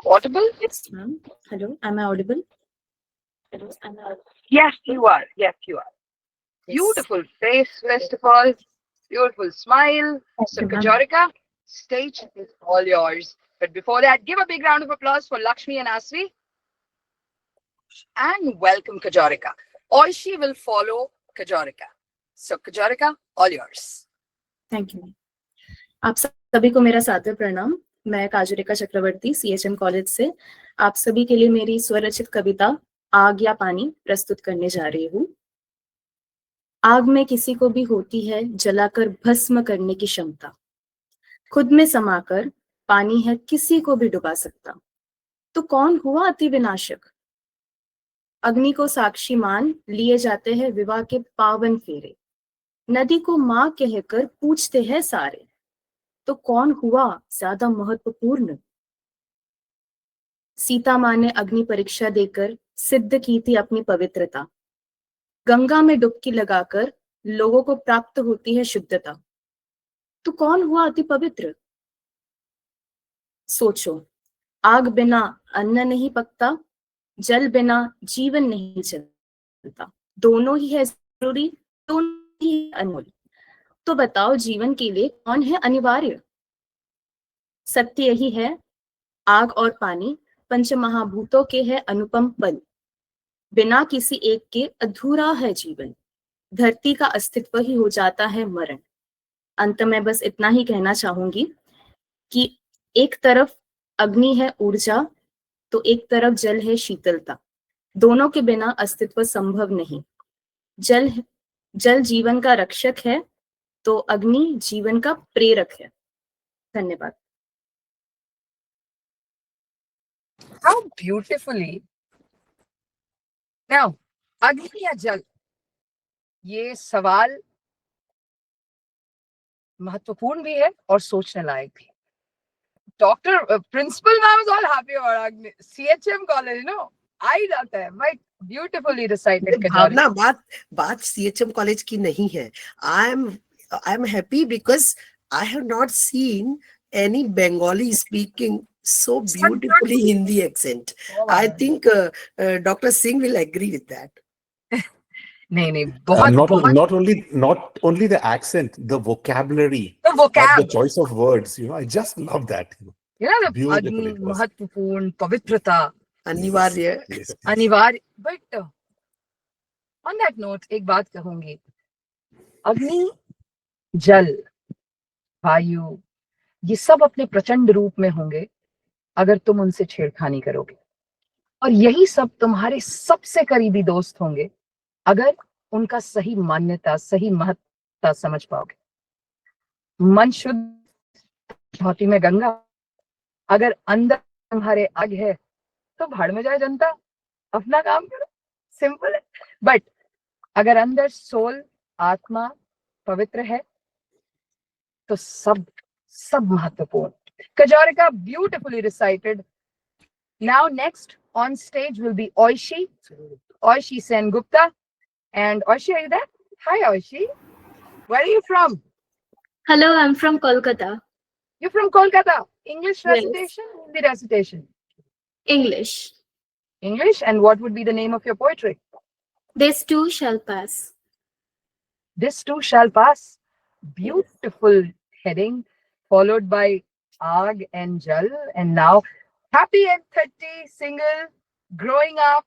Audible? Yes, ma'am. Hello, am I audible? Hello, am I audible? Yes, you are. Yes, you are. Yes. Beautiful face, first of all. Beautiful smile. Thank So, you, ma'am. Kajorika, stage is all yours. But before that, give a big round of applause for Lakshmi and Asvi. And welcome Kajorika. Oishi will follow Kajorika. So, Kajorika, all yours. Thank you ma'am आप सभी को मेरा सादर प्रणाम मैं काजुरिका चक्रवर्ती CHM college से आप सभी के लिए मेरी स्वरचित कविता आग या पानी प्रस्तुत करने जा रही हूँ आग में किसी को भी होती है जलाकर भस्म करने की क्षमता खुद में समाकर पानी है किसी को भी डुबा सकता तो कौन हुआ अति विनाशक अग्नि को साक्षी मान लिए जाते हैं विवाह के पावन फेरे नदी को मां कहकर पूछते हैं सारे तो कौन हुआ ज्यादा महत्वपूर्ण सीता मां ने अग्नि परीक्षा देकर सिद्ध की थी अपनी पवित्रता गंगा में डुबकी लगाकर लोगों को प्राप्त होती है शुद्धता तो कौन हुआ अति पवित्र सोचो आग बिना अन्न नहीं पकता जल बिना जीवन नहीं चलता दोनों ही है जरूरी दोनों ही अनमोल तो बताओ जीवन के लिए कौन है अनिवार्य सत्य यही है आग और पानी पंच महाभूतों के है अनुपम पल बिना किसी एक के अधूरा है जीवन धरती का अस्तित्व ही हो जाता है मरण अंत में बस इतना ही कहना चाहूंगी कि एक तरफ अग्नि है ऊर्जा तो एक तरफ जल है शीतलता दोनों के बिना अस्तित्व संभव नहीं जल जल जीवन का रक्षक है तो अग्नि जीवन का प्रेरक है धन्यवाद How beautifully. Now, Agni या जल, ये सवाल महत्वपूर्ण भी है और सोचने लायक भी. Doctor, principal ma'am is all happy about Agni. CHM college, you know. I जाता है, right? Beautifully recited Kajari. भावना बात CHM कॉलेज की नहीं है. I am happy because I have not seen any Bengali speaking so beautifully Hindi accent. I think Dr. Singh will agree with that. नहीं, बहुत not only the accent, the vocabulary, the vocab, the choice of words. I just love that. you know, the Beautiful Agni, it was. महत्वपूर्ण, पवित्रता, अनिवार्य. Yes. अनिवार्य. But on that note, एक बात कहूंगी. अग्नि, जल, वायु, ये सब अपने प्रचंड रूप में होंगे अगर तुम उनसे छेड़खानी करोगे. और यही सब तुम्हारे सबसे करीबी दोस्त होंगे अगर उनका सही मान्यता, सही महत्ता समझ पाओगे. मन शुद्ध, धौती में गंगा. अगर अंदर तुम्हारे आग है तो भाड़ में जाए जनता, अपना काम करो. सिंपल है. बट अगर अंदर सोल, आत्मा पवित्र है तो सब महत्वपूर्ण. Kajarika beautifully recited. Now next on stage will be Oishi Sengupta. And Oishi, are you there? Hi Oishi. Where are you from? Hello, I'm from Kolkata. You're from Kolkata. English Yes. recitation, Hindi recitation? English. English. And what would be the name of your poetry? This too shall pass. This too shall pass. Beautiful heading, followed by Aag and Jal. And now, happy at 30, single, growing up.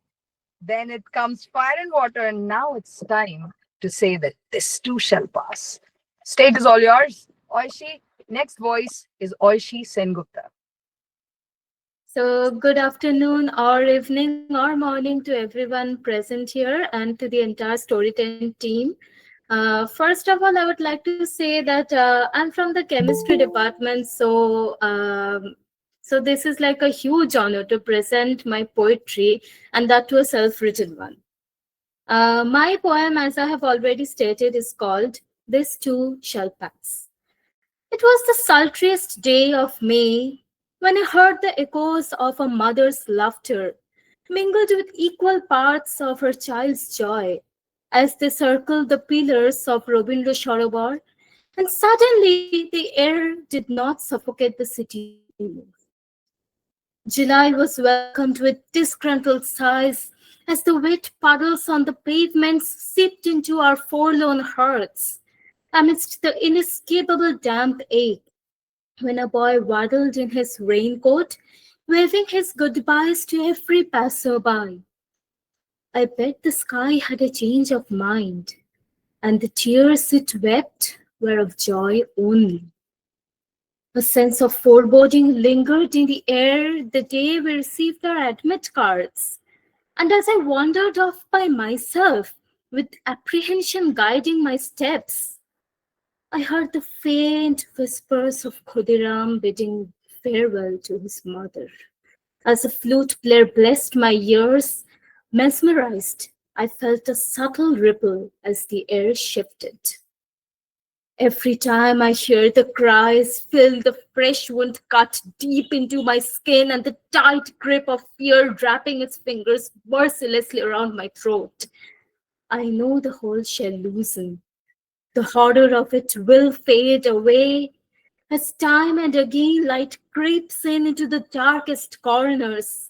Then it comes fire and water. And now it's time to say that this too shall pass. Stage is all yours, Oishi. Next voice is Oishi Sengupta. So, good afternoon, or evening, or morning to everyone present here and to the entire Storytelling team. First of all, I would like to say that I'm from the chemistry department, so this is like a huge honor to present my poetry, and that to a self-written one. My poem, as I have already stated, is called This Too Shall Pass. It was the sultriest day of May when I heard the echoes of a mother's laughter mingled with equal parts of her child's joy as they circled the pillars of Rabindra Sarovar, and suddenly the air did not suffocate the city anymore. July was welcomed with disgruntled sighs as the wet puddles on the pavements seeped into our forlorn hearts amidst the inescapable damp ache when a boy waddled in his raincoat, waving his goodbyes to every passerby. I bet the sky had a change of mind, and the tears it wept were of joy only. A sense of foreboding lingered in the air the day we received our admit cards, and as I wandered off by myself, with apprehension guiding my steps, I heard the faint whispers of Khudiram bidding farewell to his mother. As a flute player blessed my ears, mesmerized, I felt a subtle ripple as the air shifted. Every time I hear the cries, feel the fresh wound cut deep into my skin and the tight grip of fear wrapping its fingers mercilessly around my throat, I know the hold shall loosen. The horror of it will fade away as time and again light creeps in into the darkest corners,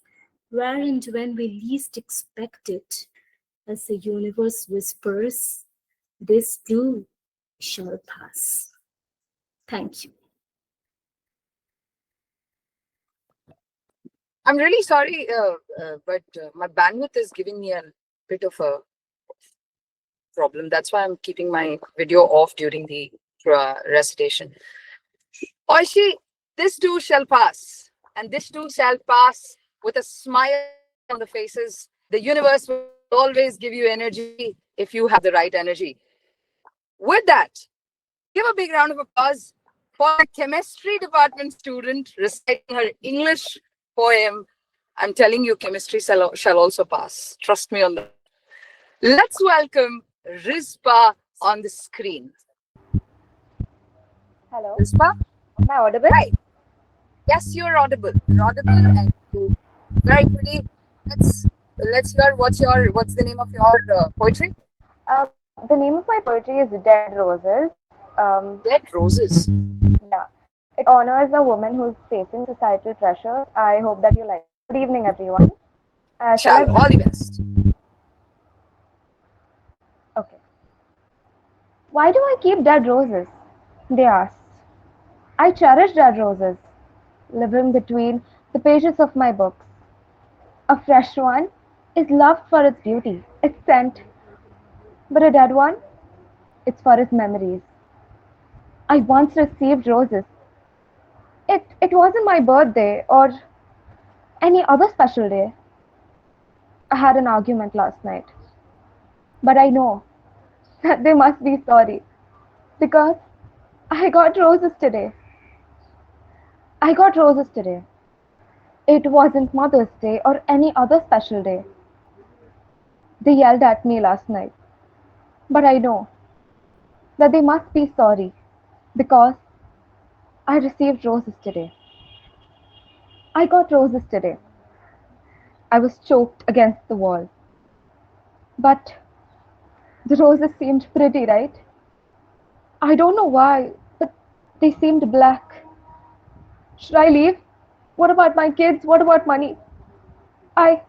where and when we least expect it, as the universe whispers, this too shall pass. Thank you. I'm really sorry, but my bandwidth is giving me a bit of a problem. That's why I'm keeping my video off during the recitation. Oishi, this too shall pass, and this too shall pass with a smile on the faces. The universe will always give you energy if you have the right energy. With that, give a big round of applause for a chemistry department student reciting her English poem. I'm telling you, chemistry shall also pass. Trust me on that. Let's welcome Rizpa on the screen. Hello, Rispa? am I audible? Hi. Yes, you're audible. You're audible and you very pretty. Let's hear what's the name of your poetry? The name of my poetry is Dead Roses. Dead Roses. Yeah, it honors a woman who's facing societal pressures. I hope that you like. Good evening, everyone. Shall I? Shall all the best. Okay. Why do I keep dead roses? They asked. I cherish dead roses, living between the pages of my books. A fresh one is loved for its beauty, its scent, but a dead one, it's for its memories. I once received roses. It wasn't my birthday or any other special day. I had an argument last night, but I know that they must be sorry because I got roses today. I got roses today. It wasn't Mother's Day or any other special day. They yelled at me last night, but I know that they must be sorry because I received roses today. I got roses today. I was choked against the wall, but the roses seemed pretty, right? I don't know why, but they seemed black. Should I leave? What about my kids? What about money? I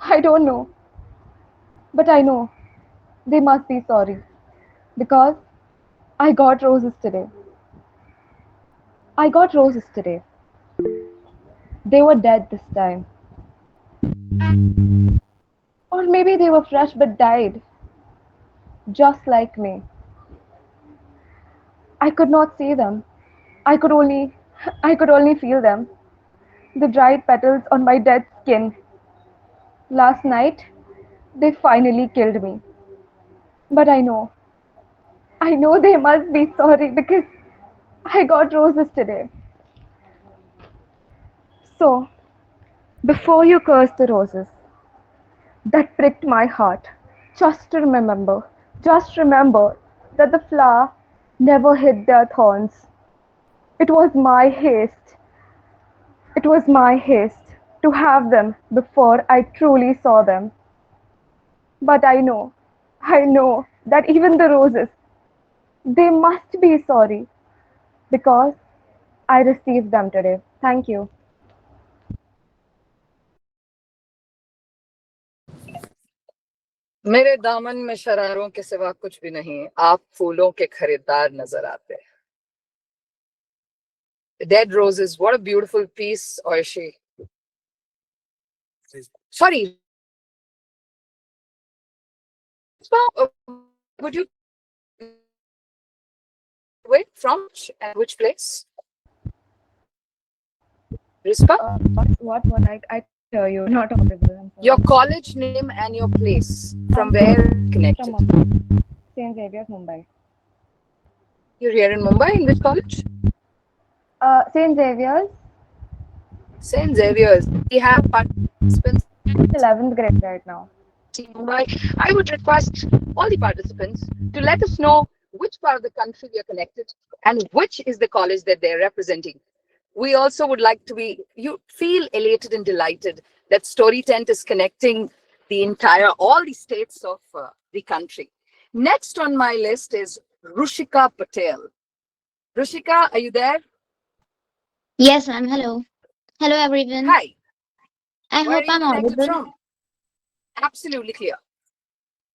I don't know. But I know they must be sorry because I got roses today. I got roses today. They were dead this time. Or maybe they were fresh but died, just like me. I could not see them. I could only I could only feel them. The dried petals on my dead skin. Last night they finally killed me. But I know they must be sorry because I got roses today. So, before you curse the roses, that pricked my heart. Just remember that the flower never hid their thorns. It was my haste, it was my haste to have them before I truly saw them. But I know that even the roses, they must be sorry because I received them today. Thank you. मेरे दामन में शरारों के सिवा कुछ भी नहीं, आप फूलों के खरीदार नजर आते. Dead Roses, what a beautiful piece, Oishi. Sorry. Would you wait from and which place? Rispa? What? I hear you. Not audible. Your college name and your place. From where connected? From Mumbai. St. Xavier's, Mumbai. You're here in Mumbai. In which college? St. Xavier's. St. Xavier's. We have participants 11th grade right now. in Mumbai. I would request all the participants to let us know which part of the country we are connected and which is the college that they're representing. We also would like to you feel elated and delighted that Story Tent is connecting all the states of the country. Next on my list is Rushika Patel. Rushika, are you there? Yes, ma'am. Hello. Hello, everyone. Hi. I Where hope are you I'm connected audible. from? Absolutely clear.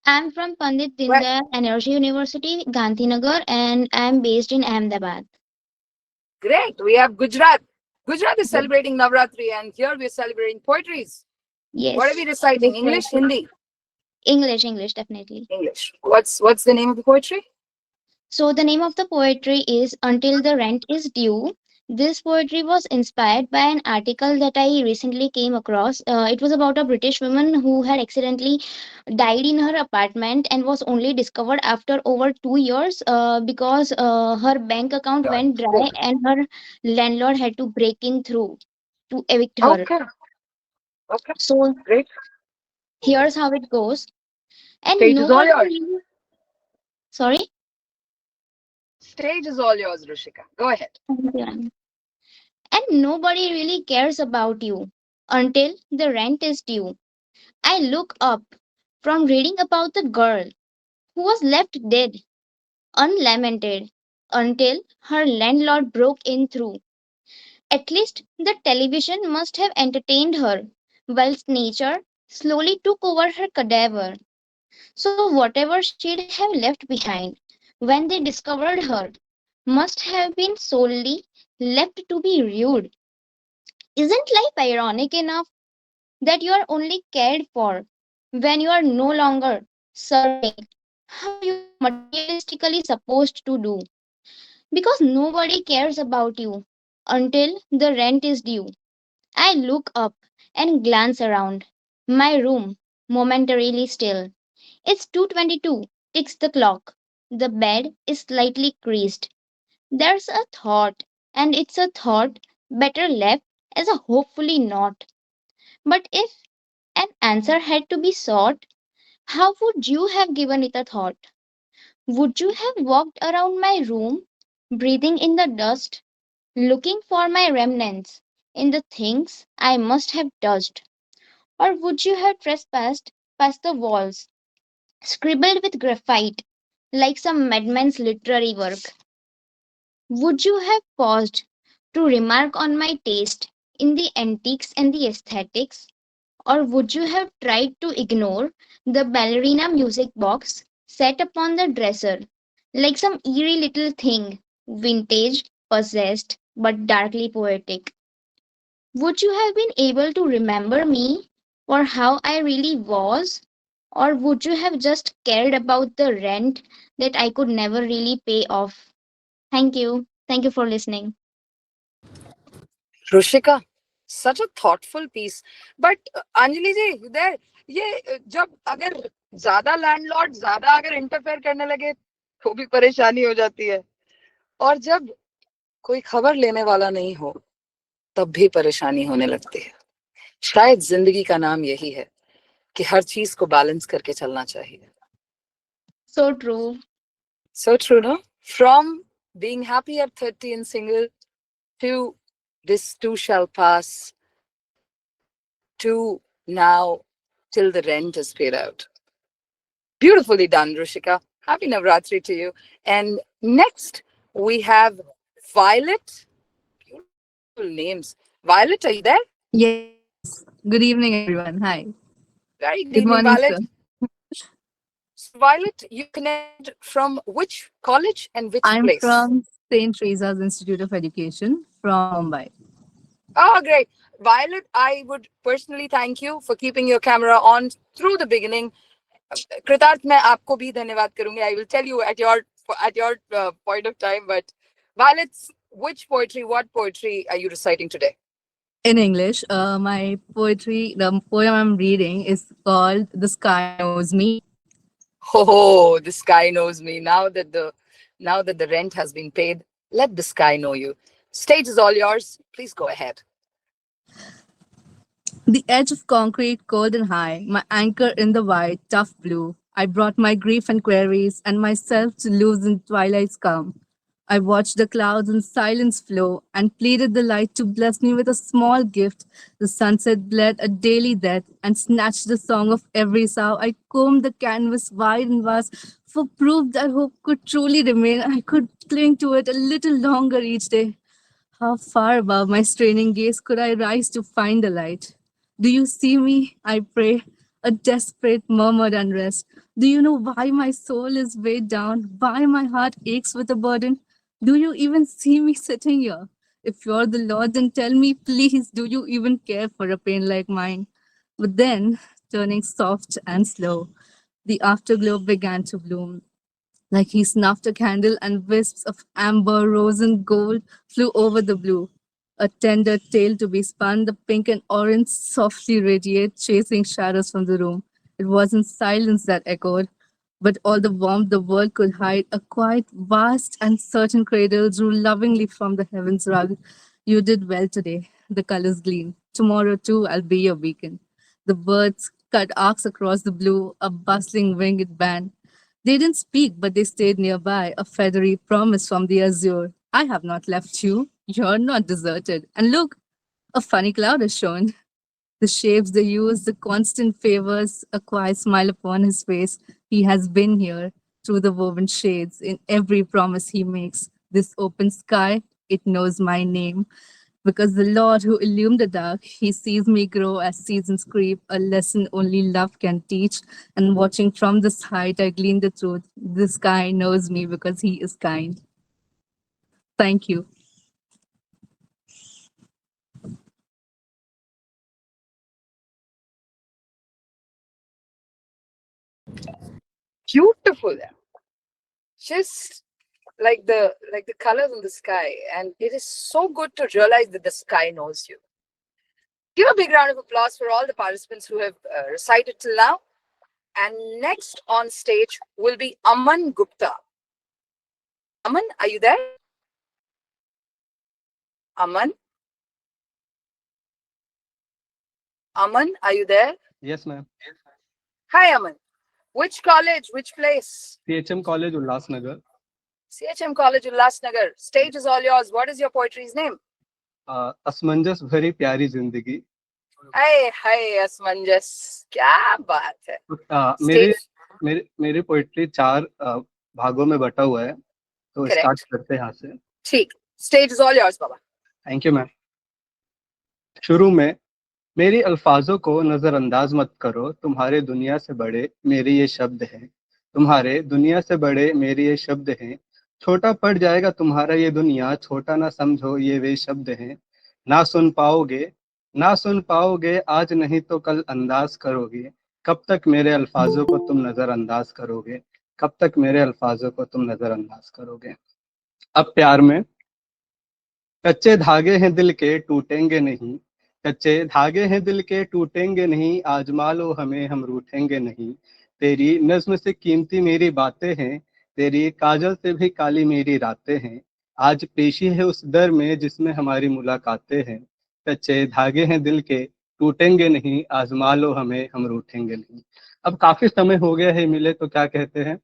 I'm from Pandit Where? Dindayal Energy University, Gandhinagar, and I'm based in Ahmedabad. Great. We have Gujarat. Gujarat is celebrating Navratri, and here we're celebrating poetries. Yes. What are we reciting? English, Hindi? English, definitely. English. What's the name of the poetry? So the name of the poetry is Until the Rent is Due. This poetry was inspired by an article that I recently came across. It was about a British woman who had accidentally died in her apartment and was only discovered after over 2 years because her bank account went dry and her landlord had to break in through to evict her. Okay. So Great. here's how it goes. And Stage no is all one yours. Sorry? Stage is all yours, Rushika. Go ahead. And nobody really cares about you until the rent is due. I look up from reading about the girl who was left dead, unlamented, until her landlord broke in through. At least the television must have entertained her, whilst nature slowly took over her cadaver. So, whatever she'd have left behind when they discovered her must have been solely left to be rude. Isn't life ironic enough that you are only cared for when you are no longer serving how you are materialistically supposed to do? Because nobody cares about you until the rent is due. I look up and glance around. My room, momentarily still. It's 2:22, ticks the clock. The bed is slightly creased. There's a thought, and it's a thought better left as a hopefully not. But if an answer had to be sought, how would you have given it a thought? Would you have walked around my room, breathing in the dust, looking for my remnants in the things I must have touched? Or would you have trespassed past the walls, scribbled with graphite like some madman's literary work? Would you have paused to remark on my taste in the antiques and the aesthetics? Or would you have tried to ignore the ballerina music box set upon the dresser like some eerie little thing, vintage, possessed, but darkly poetic? Would you have been able to remember me for how I really was? Or would you have just cared about the rent that I could never really pay off? Thank you. Thank you for listening. Rushika, such a thoughtful piece. But Anjali ji, there ये जब अगर ज्यादा landlord ज्यादा अगर interfere करने लगे तो भी परेशानी हो जाती है, और जब कोई खबर लेने वाला नहीं हो तब भी परेशानी होने लगती है. शायद जिंदगी का नाम यही है कि हर चीज को बैलेंस करके चलना चाहिए. So true. So true, no? From being happy at 30 and single to this too shall pass to now till the rent is paid out. Beautifully done, Rushika. Happy Navratri to you. And next we have Violet. Beautiful names. Violet, are you there? Yes. Good evening, everyone. Hi. Very good Good evening, morning, Violet. sir. So, Violet, you connected from which college and which I'm place? from St. Teresa's Institute of Education from Mumbai. Oh, great. Violet, I would personally thank you for keeping your camera on through the beginning. कृतार्थ मैं आपको भी धन्यवाद करूंगी. I will tell you at your point of time. But Violet, which poetry, what poetry are you reciting today? In English, my poetry, the poem I'm reading is called The Sky Knows Me. Oh, the sky knows me. Now that the rent has been paid, let the sky know you. Stage is all yours. Please go ahead. The edge of concrete, cold and high, my anchor in the white, tough blue. I brought my grief and queries and myself to lose in twilight's calm. I watched the clouds in silence flow and pleaded the light to bless me with a small gift. The sunset bled a daily death and snatched the song of every sow. I combed the canvas wide and vast for proof that hope could truly remain. I could cling to it a little longer each day. How far above my straining gaze could I rise to find the light? Do you see me? I pray, a desperate murmured unrest. Do you know why my soul is weighed down? Why my heart aches with a burden? Do you even see me sitting here? If you're the Lord, then tell me, please, do you even care for a pain like mine? But then, turning soft and slow, the afterglow began to bloom. Like he snuffed a candle, and wisps of amber, rose, and gold flew over the blue. A tender tale to be spun, the pink and orange softly radiate, chasing shadows from the room. It wasn't silence that echoed, but all the warmth the world could hide. A quiet, vast, and certain cradle drew lovingly from the heavens rug. You did well today. The colors gleam. Tomorrow, too, I'll be your beacon. The birds cut arcs across the blue, a bustling winged band. They didn't speak, but they stayed nearby, a feathery promise from the azure. I have not left you. You're not deserted. And look, a funny cloud is shown. The shapes they use, the constant favors, a quiet smile upon his face. He has been here through the woven shades in every promise he makes. This open sky, it knows my name. Because the Lord who illumined the dark, he sees me grow as seasons creep, a lesson only love can teach. And watching from this height, I glean the truth. The sky knows me because he is kind. Thank you. Beautiful. Just like the colors in the sky. And it is so good to realize that the sky knows you. Give a big round of applause for all the participants who have recited till now. And next on stage will be Aman Gupta. Aman, are you there? Aman? Aman, are you there? Yes, ma'am. Hi, Aman. Which college, which place? CHM College, Ulhasnagar. CHM College, Ulhasnagar. Stage is all yours. What is your poetry's name? असमंजस भरी प्यारी जिंदगी. Hi, hi, Asmanjas. क्या बात है? मेरे Stage, मेरे मेरे पोइट्री 4 भागों में बटा हुआ है, तो स्टार्ट correct. करते हैं यहाँ से. ठीक. Stage is all yours, Baba. Thank you ma'am. शुरू में मेरी अल्फाजों को नजरअंदाज मत करो, तुम्हारे दुनिया से बड़े मेरे ये शब्द हैं. तुम्हारे दुनिया से बड़े मेरे ये शब्द हैं. छोटा पड़ जाएगा तुम्हारा ये दुनिया, छोटा ना समझो ये वे शब्द हैं. ना सुन पाओगे, ना सुन पाओगे, आज नहीं तो कल अंदाज करोगे. कब तक मेरे अल्फाजों को तुम नजरअंदाज करोगे, कब तक मेरे अल्फाजों को तुम नजरअंदाज करोगे. अब प्यार में कच्चे धागे हैं दिल के टूटेंगे नहीं, कच्चे धागे हैं दिल के टूटेंगे नहीं, आजमा लो हमें हम रूठेंगे नहीं. तेरी नज्म से कीमती मेरी बातें हैं, तेरी काजल से भी काली मेरी रातें हैं. आज पेशी है उस दर में जिसमें हमारी मुलाकातें हैं. कच्चे धागे हैं दिल के टूटेंगे नहीं, आजमा लो हमें हम रूठेंगे नहीं. अब काफी समय हो गया है मिले तो क्या कहते हैं.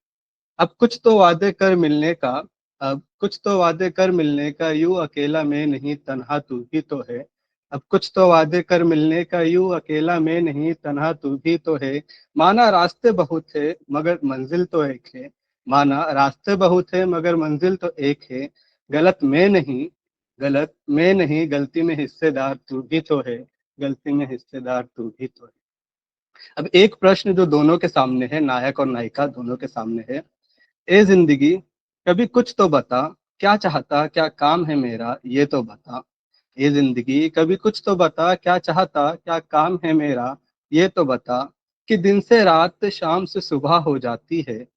अब कुछ तो वादे कर मिलने का, अब कुछ तो वादे कर मिलने का, यूं अकेला मैं नहीं तन्हा तू ही तो है. अब कुछ तो वादे कर मिलने का, यूं अकेला मैं नहीं तन्हा तू ही तो है. माना रास्ते बहुत है मगर मंजिल तो एक है, माना रास्ते बहुत है मगर मंजिल तो एक है. गलत मैं नहीं, गलत मैं नहीं, गलती में हिस्सेदार तू भी तो है, गलती में हिस्सेदार तू भी तो है. अब एक प्रश्न जो दोनों के सामने है, नायक और नायिका दोनों के सामने है. ए जिंदगी कभी कुछ तो बता, क्या चाहता क्या काम है मेरा ये तो बता. ए जिंदगी कभी कुछ तो बता, क्या चाहता क्या काम है मेरा ये तो बता. कि दिन से रात शाम से सुबह हो जाती है,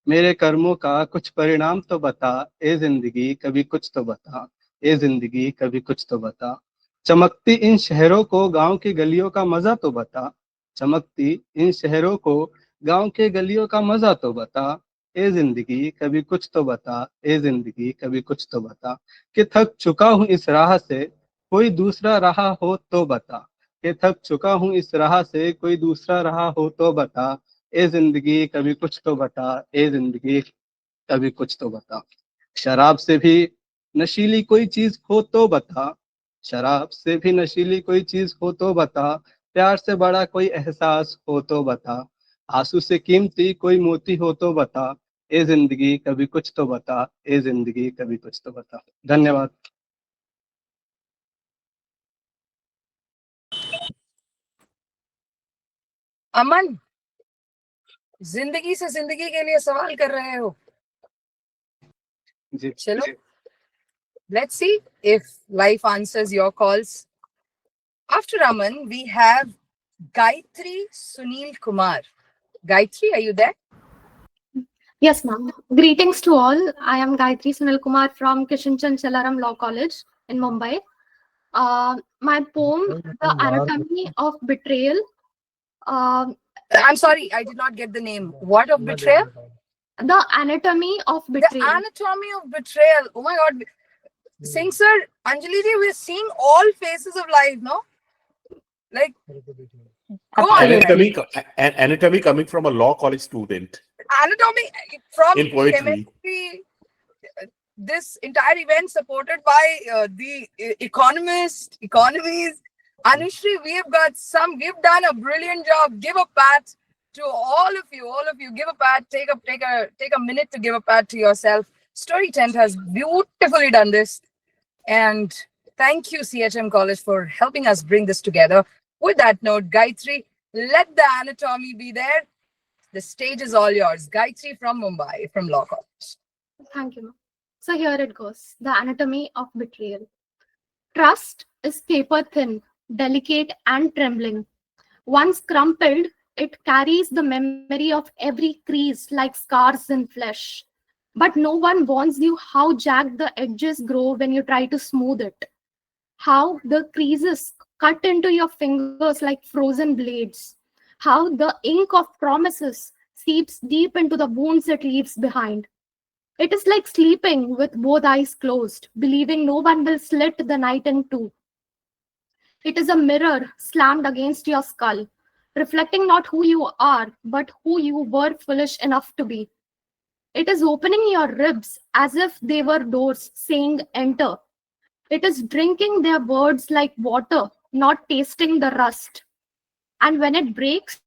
मेरे कर्मों का कुछ परिणाम तो बता. ए जिंदगी कभी कुछ तो बता, ए जिंदगी कभी कुछ तो बता. चमकती इन शहरों को गांव की गलियों का मजा तो बता, चमकती इन शहरों को गांव के गलियों का मजा तो बता. ए जिंदगी कभी कुछ तो बता, ए जिंदगी कभी कुछ तो बता. कि थक चुका हूँ इस राह से, कोई दूसरा राह हो तो बता. कि थक चुका हूँ इस राह से, कोई दूसरा राह हो तो बता. ए जिंदगी कभी कुछ तो बता, ए जिंदगी कभी कुछ तो बता. शराब से भी नशीली कोई चीज हो तो बता, शराब से भी नशीली कोई चीज हो तो बता. प्यार से बड़ा कोई एहसास हो तो बता, आंसू से कीमती कोई मोती हो तो बता. ए जिंदगी कभी कुछ तो बता, ए जिंदगी कभी कुछ तो बता. धन्यवाद. अमन, जिंदगी से जिंदगी के लिए सवाल कर रहे हो. जी. चलो, let's see if life answers your calls. After Aman, we have Gayatri Sunil Kumar. Gayatri, are you there? Yes, ma'am. Greetings to all. I am Gayatri Sunil Kumar from Kishanchand Chalaram Law College in Mumbai. My poem, The Anatomy of Betrayal. I'm sorry, I did not get the name. What of betrayal? The Anatomy of Betrayal. The Anatomy of Betrayal. Oh my God. Singh sir, Anjali ji, we're seeing all phases of life, no? Like, Go on. Anatomy, anatomy coming from a law college student Anatomy from in poetry. chemistry. This entire event supported by the economies. Anushri, we've done a brilliant job. Give a pat to all of you. Give a pat. Take a minute to give a pat to yourself. Story Tent has beautifully done this. And thank you, CHM College, for helping us bring this together. With that note, Gayatri, let the anatomy be there. The stage is all yours. Gayatri from Mumbai, from Law College. Thank you, ma'am. So here it goes. The anatomy of betrayal. Trust is paper thin, delicate and trembling. Once crumpled, it carries the memory of every crease like scars in flesh. But no one warns you how jagged the edges grow when you try to smooth it. How the creases cut into your fingers like frozen blades. How the ink of promises seeps deep into the wounds it leaves behind. It is like sleeping with both eyes closed, believing no one will slit the night in two. It is a mirror slammed against your skull, reflecting not who you are, but who you were foolish enough to be. It is opening your ribs as if they were doors, saying, "Enter." It is drinking their words like water, not tasting the rust. And when it breaks,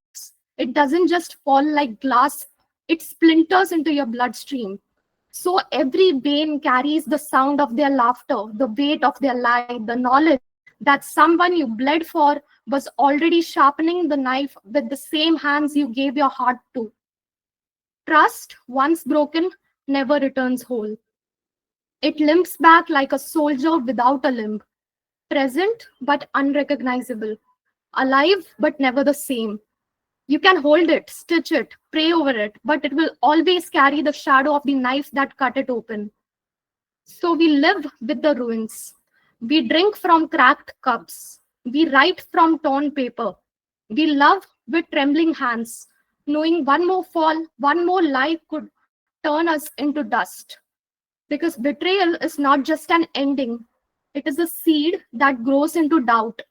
it doesn't just fall like glass, it splinters into your bloodstream. So every vein carries the sound of their laughter, the weight of their lie, the knowledge that someone you bled for was already sharpening the knife with the same hands you gave your heart to. Trust, once broken, never returns whole. It limps back like a soldier without a limb, present but unrecognizable, alive but never the same. You can hold it, stitch it, pray over it, but it will always carry the shadow of the knife that cut it open. So we live with the ruins. We drink from cracked cups. We write from torn paper. We love with trembling hands, knowing one more fall, one more lie could turn us into dust. Because betrayal is not just an ending, it is a seed that grows into doubt.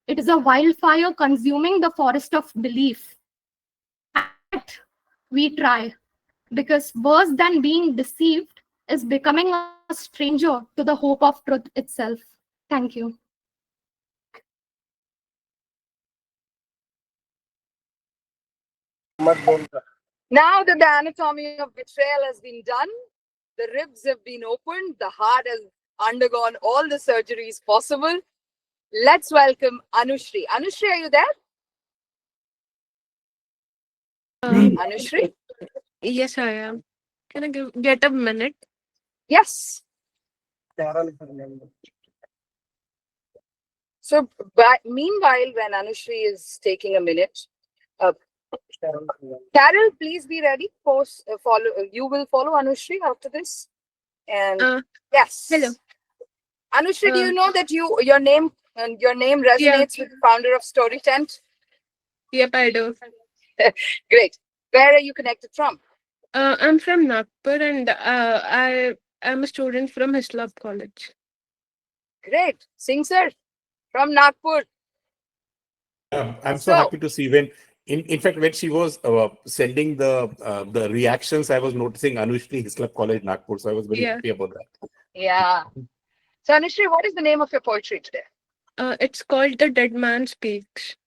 It is a wildfire consuming the forest of belief. And yet, we try, because worse than being deceived is becoming a stranger to the hope of truth itself. Thank you. Now that the anatomy of betrayal has been done, the ribs have been opened, the heart has undergone all the surgeries possible. Let's welcome Anushri. Anushri, are you there? Anushri? Yes, I am. Can I get a minute? Yes. So, meanwhile, when Anushri is taking a minute, Carol, please be ready. You will follow Anushri after this. And yes. Hello. Anushri, do you know that your name resonates with the founder of Story Tent? Yep, I do. Great. Where are you connected from? I'm from Nagpur and I am a student from Hislop College. Great. Singh sir from Nagpur. I'm so happy to see when, in fact, when she was sending the reactions, I was noticing Anushri Hislop College Nagpur, so I was very happy about that. Yeah. So Anushri, what is the name of your poetry today? It's called The Dead Man Speaks.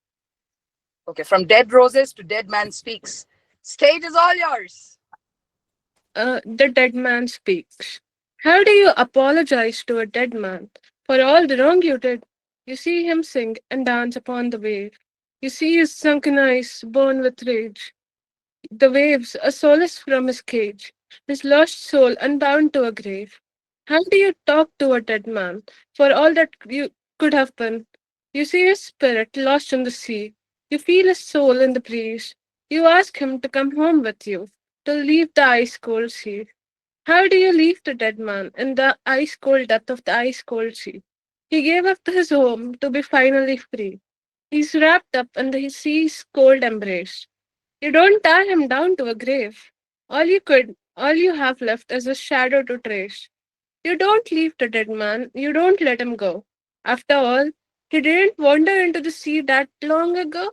Okay, from Dead Roses to Dead Man Speaks. Stage is all yours. The Dead Man Speaks. How do you apologize to a dead man for all the wrong you did? You see him sing and dance upon the wave. You see his sunken eyes burn with rage. The waves, a solace from his cage, his lost soul unbound to a grave. How do you talk to a dead man for all that you could have been? You see his spirit lost in the sea. You feel his soul in the breeze. You ask him to come home with you, to leave the ice cold sea. How do you leave the dead man in the ice cold depth of the ice cold sea? He gave up his home to be finally free. He's wrapped up in the sea's cold embrace. You don't tie him down to a grave. All you have left is a shadow to trace. You don't leave the dead man, you don't let him go. After all, he didn't wander into the sea that long ago.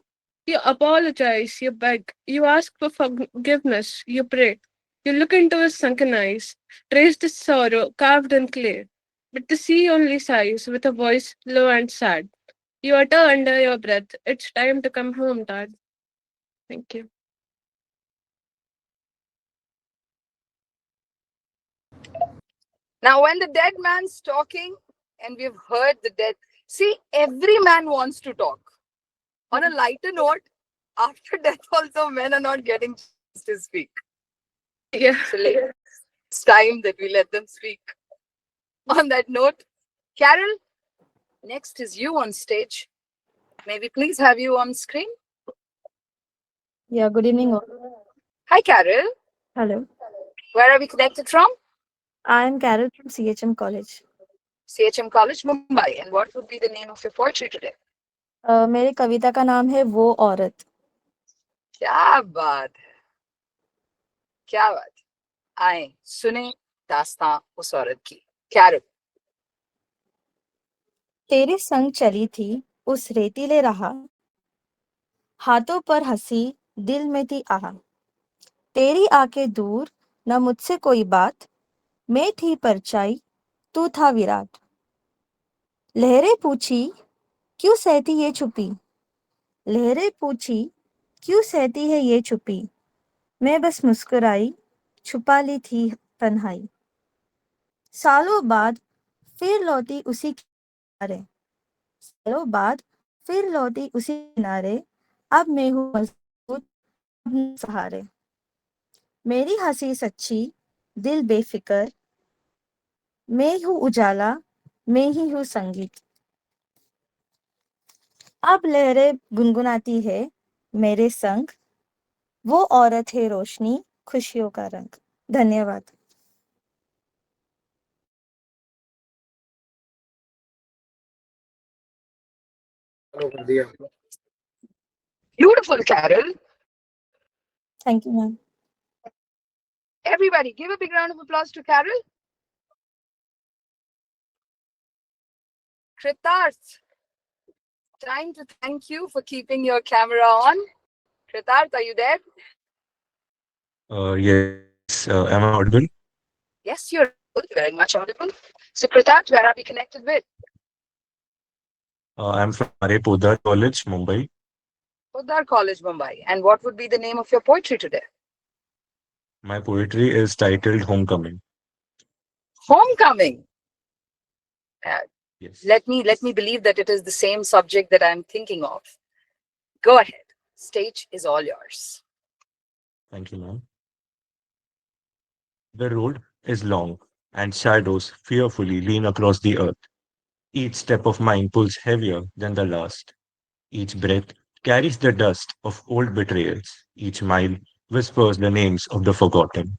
You apologize, you beg, you ask for forgiveness, you pray. You look into his sunken eyes, trace the sorrow carved in clay. But the sea only sighs with a voice low and sad. You utter under your breath, "It's time to come home, Dad." Thank you. Now, when the dead man's talking, and we've heard the dead, see, every man wants to talk. On a lighter note, after death, also men are not getting chance to speak. Yeah. So it's time that we let them speak. On that note, Carol, next is you on stage. May we please have you on screen? Yeah, good evening. All. Hi, Carol. Hello. Where are we connected from? I am Carol from CHM College. CHM College, Mumbai. And what would be the name of your poetry today? मेरी कविता का नाम है वो औरत. क्या बात है, क्या बात. आए सुने दास्तां उस औरत की. Carol. तेरे संग चली थी उस रेतीले राह, हाथों पर हंसी दिल में थी आह. तेरी आंखें दूर न मुझसे कोई बात, मैं थी परछाई तू था विराट. लहरें पूछी क्यों सहती ये चुपी, लहरें पूछी क्यों सहती है ये चुपी. मैं बस मुस्कुराई छुपा ली थी तन्हाई. सालों बाद फिर लौटी उसी किनारे, सालों बाद फिर लौटी उसी किनारे. अब मैं हूँ मजबूत अपने सहारे. मेरी हंसी सच्ची दिल बेफिक्र, मैं हूँ उजाला मैं ही हूँ संगीत. अब लहरें गुनगुनाती है मेरे संग, वो औरत है रोशनी खुशियों का रंग. धन्यवाद. Beautiful, Carol. Thank you, ma'am. Everybody, give a big round of applause to Carol. Kritarth, time to thank you for keeping your camera on. Kritarth, are you there? Yes. Am I audible? Yes, you're very much audible. So, Kritarth, where are we connected with? I'm from R.A. Podar College, Mumbai. Podar College, Mumbai. And what would be the name of your poetry today? My poetry is titled Homecoming. Homecoming. Yes. Let me believe that it is the same subject that I'm thinking of. Go ahead. Stage is all yours. Thank you, ma'am. The road is long, and shadows fearfully lean across the earth. Each step of mine pulls heavier than the last. Each breath carries the dust of old betrayals. Each mile whispers the names of the forgotten.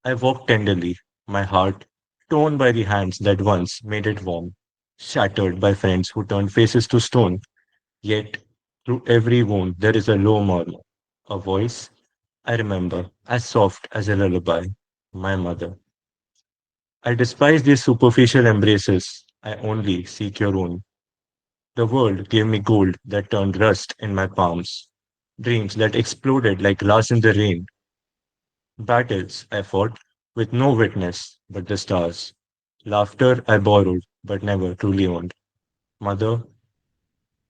I walk tenderly, my heart torn by the hands that once made it warm, shattered by friends who turned faces to stone. Yet, through every wound, there is a low murmur, a voice I remember as soft as a lullaby, my mother. I despise these superficial embraces. I only seek your own. The world gave me gold that turned rust in my palms, dreams that exploded like glass in the rain, battles I fought with no witness but the stars, laughter I borrowed but never truly owned. Mother,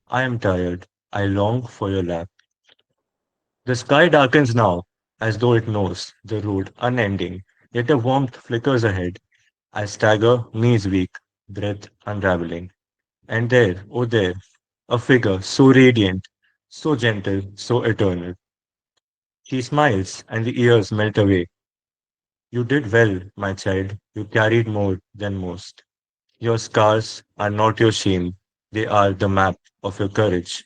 I am tired. I long for your lap. The sky darkens now, as though it knows the road unending, yet a warmth flickers ahead. I stagger, knees weak, breath unraveling. And there, oh there, a figure so radiant, so gentle, so eternal. She smiles, and the years melt away. You did well, my child. You carried more than most. Your scars are not your shame, they are the map of your courage.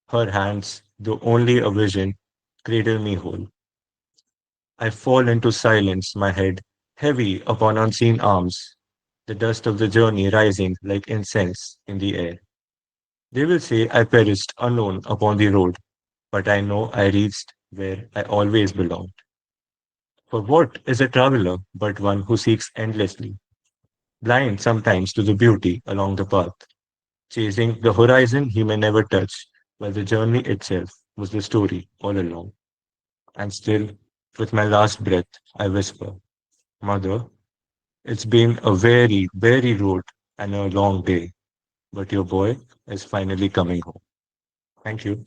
Her hands, though only a vision, cradle me whole. I fall into silence, my head heavy upon unseen arms, the dust of the journey rising like incense in the air. They will say I perished alone upon the road, but I know I reached where I always belonged. For what is a traveler but one who seeks endlessly, blind sometimes to the beauty along the path, chasing the horizon he may never touch, while the journey itself was the story all along. And still, with my last breath, I whisper, Mother, it's been a very, very road and a long day, but your boy is finally coming home. Thank you.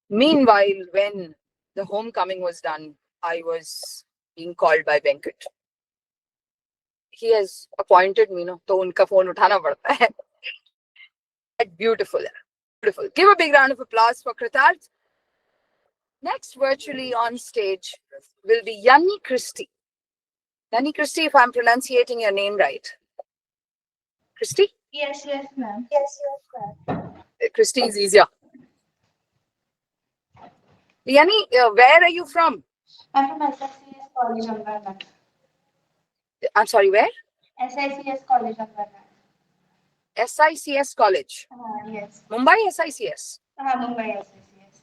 Meanwhile, when the homecoming was done, I was being called by Venkat. He has appointed me, no, तो उनका phone उठाना पड़ता है. Beautiful, beautiful. Give a big round of applause for Kritarth. Next, virtually on stage, will be Yanni Christie. Yanni Christie, if I'm pronunciating your name right. Christie? Yes, ma'am. Christie is easier. Yanni, where are you from? I'm from SICS College, Ambernath. I'm sorry, where? SICS College, Ambernath. SICS College. Yes. Mumbai SICS. Mumbai SICS.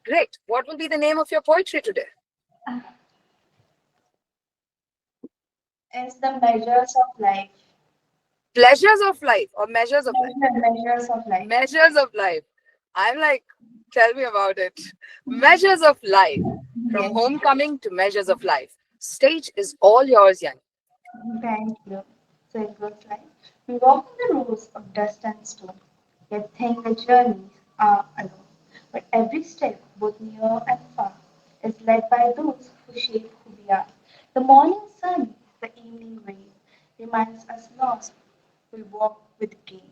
Great. What will be the name of your poetry today? It's the measures of life. Pleasures of life or measures of life? Measures of life. Measures of life. I'm like, tell me about it. Measures of life. From homecoming to measures of life. Stage is all yours, Yanni. Thank you. So it goes like, we walk on the roads of dust and stone, yet think the journeys are alone. But every step, both near and far, is led by those who shape who we are. The morning sun, the evening rain, reminds us lost will walk with gain.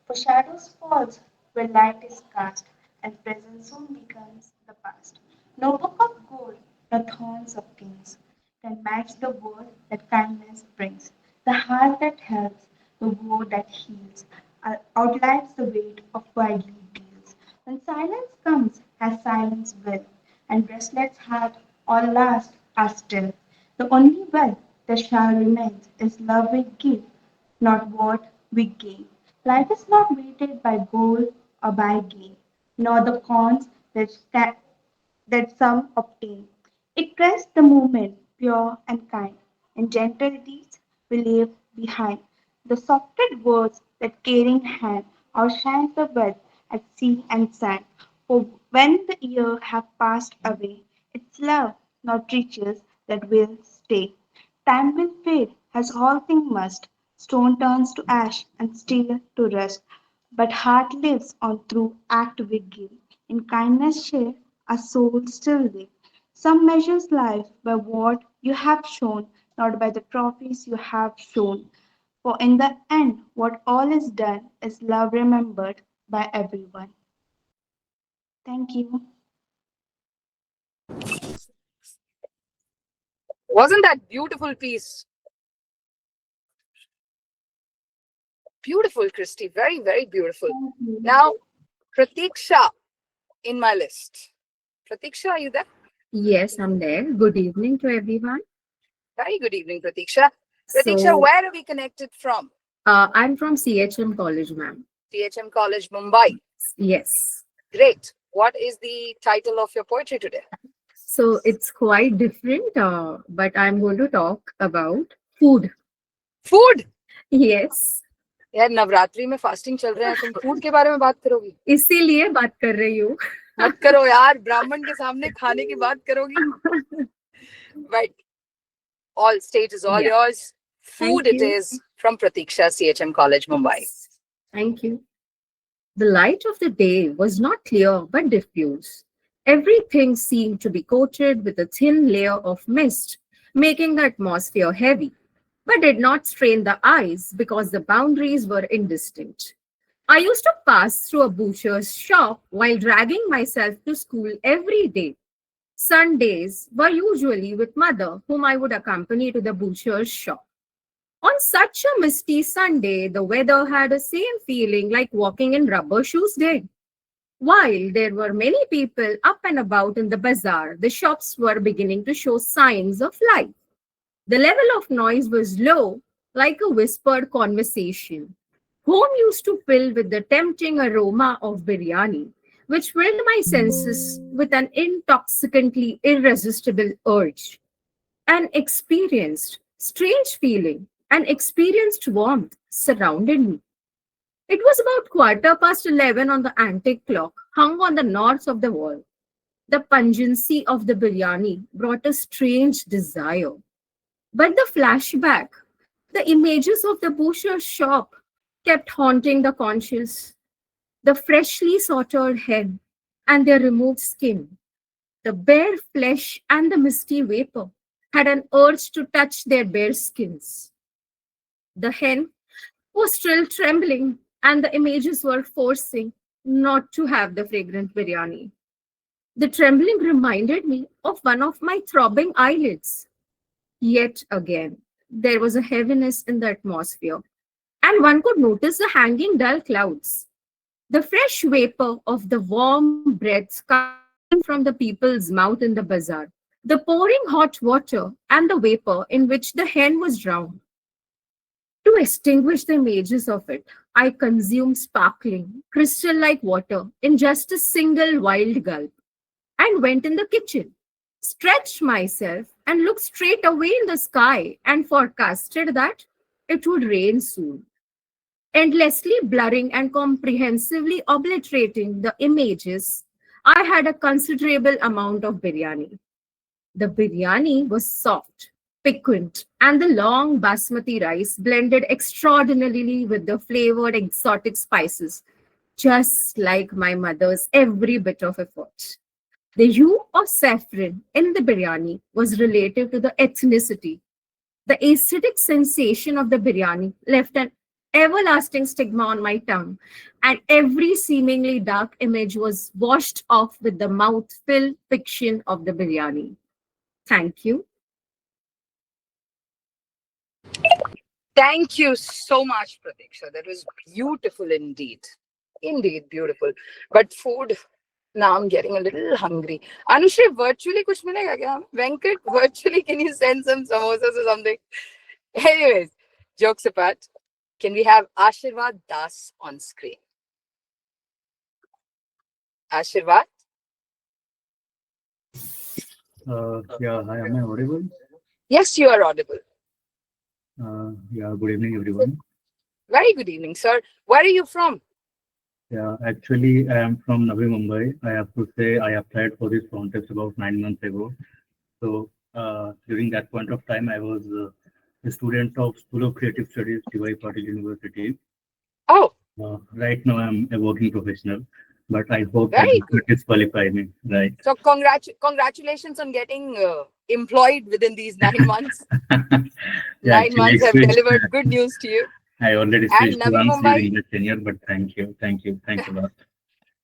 For shadows falls where light is cast, and present soon becomes the past. No book of gold, no thorns of kings can match the word that kindness brings. The heart that helps, the word that heals, outlives the weight of widely deals. When silence comes, as silence will, and restless heart or last are still. The only wealth that shall remain is love we give, not what we gain. Life is not weighted by gold or by gain, nor the cons that some obtain. It rests the moment, pure and kind, and gentle deeds we leave behind. The softed words that caring hand outshines the wealth at sea and sand. For when the year have passed away, it's love, not riches, that will stay. Time will fade, as all things must. Stone turns to ash and steel to rust. But heart lives on through act we give. In kindness share, our soul still live. Some measures life by what you have shown, not by the trophies you have shown. For in the end, what all is done is love remembered by everyone. Thank you. Wasn't that beautiful piece? Beautiful, Christy. Very, very beautiful. Now, Pratiksha in my list. Pratiksha, are you there? Yes, I'm there. Good evening to everyone. Very good evening, Pratiksha. Pratiksha, So, where are we connected from? I'm from CHM College, ma'am. CHM College, Mumbai. Yes. Great. What is the title of your poetry today? So it's quite different, but I'm going to talk about food. Food? Yes. यार नवरात्रि में fasting चल रहे हैं तुम food के बारे में बात करोगी इसीलिए बात कर रही हूँ मत करो यार ब्राह्मण के सामने खाने की बात करोगी right all stage is all yours food it is from Pratiksha CHM College Mumbai. Thank you. The light of the day was not clear but diffuse. Everything seemed to be coated with a thin layer of mist, making the atmosphere heavy, but did not strain the eyes because the boundaries were indistinct. I used to pass through a butcher's shop while dragging myself to school every day. Sundays were usually with mother, whom I would accompany to the butcher's shop. On such a misty Sunday, the weather had the same feeling like walking in rubber shoes did. While there were many people up and about in the bazaar, the shops were beginning to show signs of life. The level of noise was low, like a whispered conversation. Home used to fill with the tempting aroma of biryani, which filled my senses with an intoxicantly irresistible urge. An experienced, strange feeling, an experienced warmth surrounded me. It was about 11:15 on the antique clock hung on the north of the wall. The pungency of the biryani brought a strange desire. But the flashback, the images of the butcher's shop kept haunting the conscious. The freshly slaughtered hen and their removed skin, the bare flesh and the misty vapor had an urge to touch their bare skins. The hen was still trembling, and the images were forcing not to have the fragrant biryani. The trembling reminded me of one of my throbbing eyelids. Yet again, there was a heaviness in the atmosphere, and one could notice the hanging dull clouds. The fresh vapor of the warm breath coming from the people's mouth in the bazaar, the pouring hot water, and the vapor in which the hen was drowned. To extinguish the images of it, I consumed sparkling, crystal like water in just a single wild gulp and went in the kitchen, stretched myself, and looked straight away in the sky and forecasted that it would rain soon, endlessly blurring and comprehensively obliterating the images. I had a considerable amount of biryani. The biryani was soft, piquant, and the long basmati rice blended extraordinarily with the flavored exotic spices, just like my mother's every bit of effort. The hue of saffron in the biryani was relative to the ethnicity. The acidic sensation of the biryani left an everlasting stigma on my tongue, and every seemingly dark image was washed off with the mouth-filled fiction of the biryani. Thank you. Thank you so much, Pratiksha. That was beautiful indeed. Indeed, beautiful. But food, now I'm getting a little hungry. Anushri, virtually kuch milega kya? Venkat, virtually, can you send some samosas or something? Anyways, jokes apart, can we have Ashirvad Das on screen? Ashirvad? Yeah, hi, am I audible? Yes, you are audible. Yeah, good evening, everyone. Very good evening, sir. Where are you from? Yeah, actually, I am from Navi Mumbai. I have to say, I applied for this contest about 9 months ago. So, during that point of time, I was a student of School of Creative Studies, T.Y. Patil University. Oh. Right now, I'm a working professional, but I hope that Very this will disqualify me, right? So congratulations on getting employed within these 9 months. Yeah, 9 months have switched. delivered good news to you. I already And switched Navi once Mumbai? during the tenure, but thank you a lot.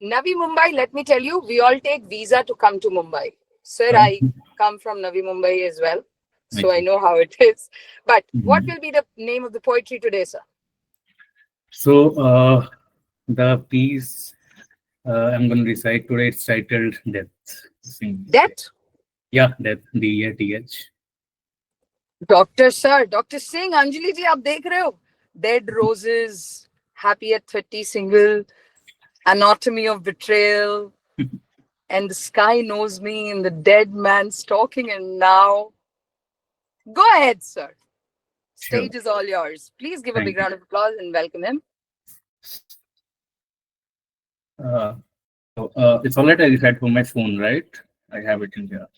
Navi Mumbai, let me tell you, we all take visa to come to Mumbai. Sir, Oh. I come from Navi Mumbai as well, so I know how it is. But what will be the name of the poetry today, sir? So, the piece I'm going to recite today, it's titled Death. Death? Yeah, Death, D-A-T-H. Dr. Sir, Dr. Singh, Anjali ji, aap dekh rahe ho? Dead Roses, Happy at 30 single, Anatomy of Betrayal, and The Sky Knows Me, and The Dead Man Stalking, and now. Go ahead, sir. Stage Sure. is all yours. Please give a Thank big round of applause and welcome him. It's all right, I recite from my phone, right? I have it in here.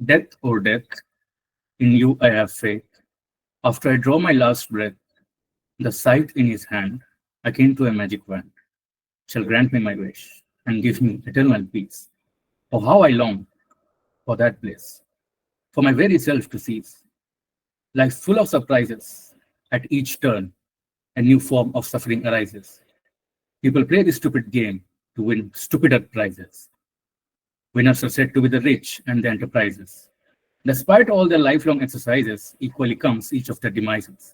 Death or death, in you I have faith. After I draw my last breath, the scythe in his hand, akin to a magic wand, shall grant me my wish and give me eternal peace. Oh, how I long for that bliss, for my very self to seize. Life full of surprises, at each turn, a new form of suffering arises. People play this stupid game to win stupider prizes. Winners are said to be the rich and the enterprises. Despite all their lifelong exercises, equally comes each of their demises.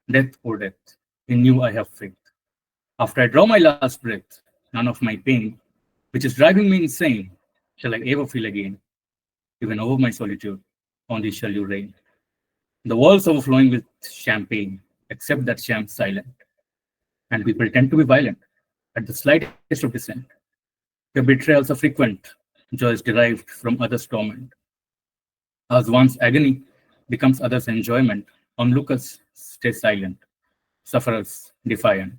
Death or death, in you I have faith. After I draw my last breath, none of my pain, which is driving me insane, shall I ever feel again. Even over my solitude, on thee shall you reign. The walls overflowing with champagne, except that she am silent. And people tend to be violent at the slightest of dissent. Your betrayals are frequent, joy is derived from others' torment. As one's agony becomes others' enjoyment, onlookers stay silent, sufferers defiant.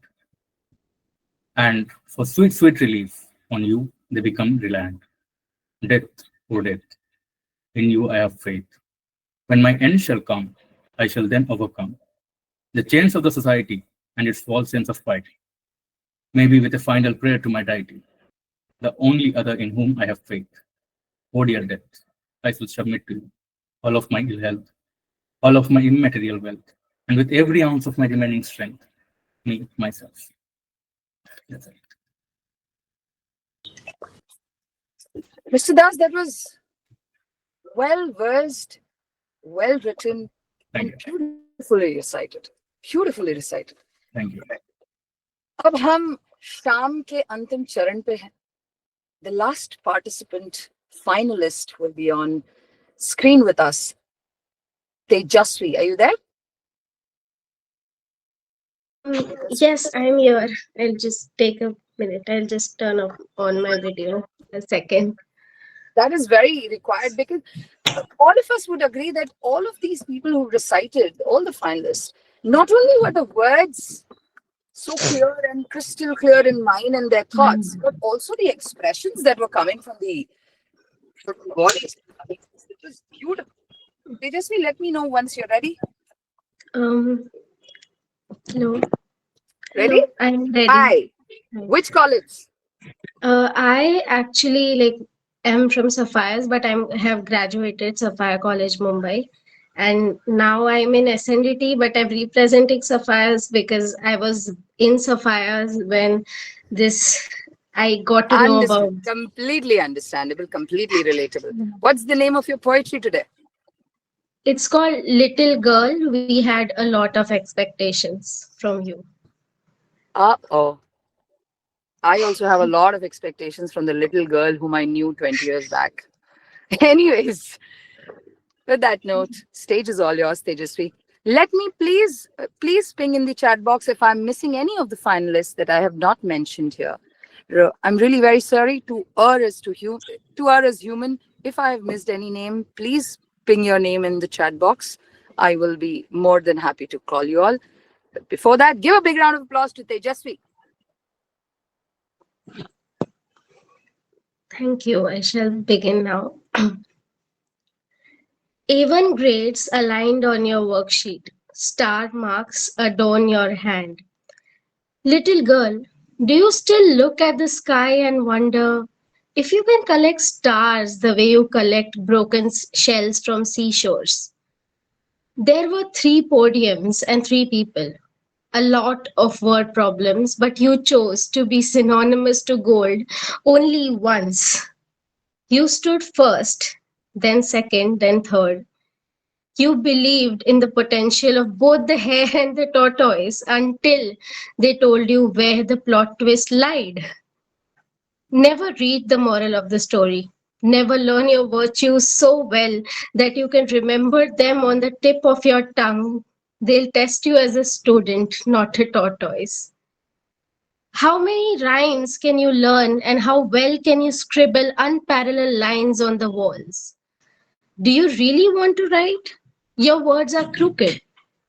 And for sweet, sweet relief, on you they become reliant. Death, O death, in you I have faith. When my end shall come, I shall then overcome the chains of the society and its false sense of piety. Maybe with a final prayer to my deity, the only other in whom I have faith. O dear death, I shall submit to you all of my ill health, all of my immaterial wealth, and with every ounce of my remaining strength, me, myself. That's it. Mr. Das, that was well versed, well written, Thank and you. beautifully recited. Beautifully recited. Thank you. अब हम शाम के अंतिम चरण पे हैं. The last participant finalist will be on screen with us. Tejasvi, are you there? Yes, I'm here. I'll just take a minute. I'll just turn on my video a second. That is very required because all of us would agree that all of these people who recited, all the finalists, not only were the words so clear and crystal clear in mind and their thoughts, but also the expressions that were coming from the bodies. It was beautiful. Tejasvi, let me know once you're ready. Hello. Ready? Hello, I'm ready. Hi. Which college? I actually am from Sapphires, but I have graduated Sapphire College, Mumbai. And now I'm in SNDT, but I'm representing Sapphires because I was in Sapphires when I got to know about. Understood. Completely understandable, completely relatable. What's the name of your poetry today? It's called Little Girl. We had a lot of expectations from you. Uh-oh. I also have a lot of expectations from the little girl whom I knew 20 years back. Anyways, with that note, stage is all yours, Tejasvi. Let me please ping in the chat box if I'm missing any of the finalists that I have not mentioned here. I'm really very sorry to err as human. If I have missed any name, please ping your name in the chat box. I will be more than happy to call you all. But before that, give a big round of applause to Tejasvi. Thank you. I shall begin now. A1 grades aligned on your worksheet. Star marks adorn your hand. Little girl, do you still look at the sky and wonder if you can collect stars the way you collect broken shells from seashores? There were 3 podiums and 3 people. A lot of word problems, but you chose to be synonymous to gold only once. You stood first, then second, then third. You believed in the potential of both the hare and the tortoise until they told you where the plot twist lied. Never read the moral of the story. Never learn your virtues so well that you can remember them on the tip of your tongue. They'll test you as a student, not a tortoise. How many rhymes can you learn and how well can you scribble unparalleled lines on the walls? Do you really want to write? Your words are crooked.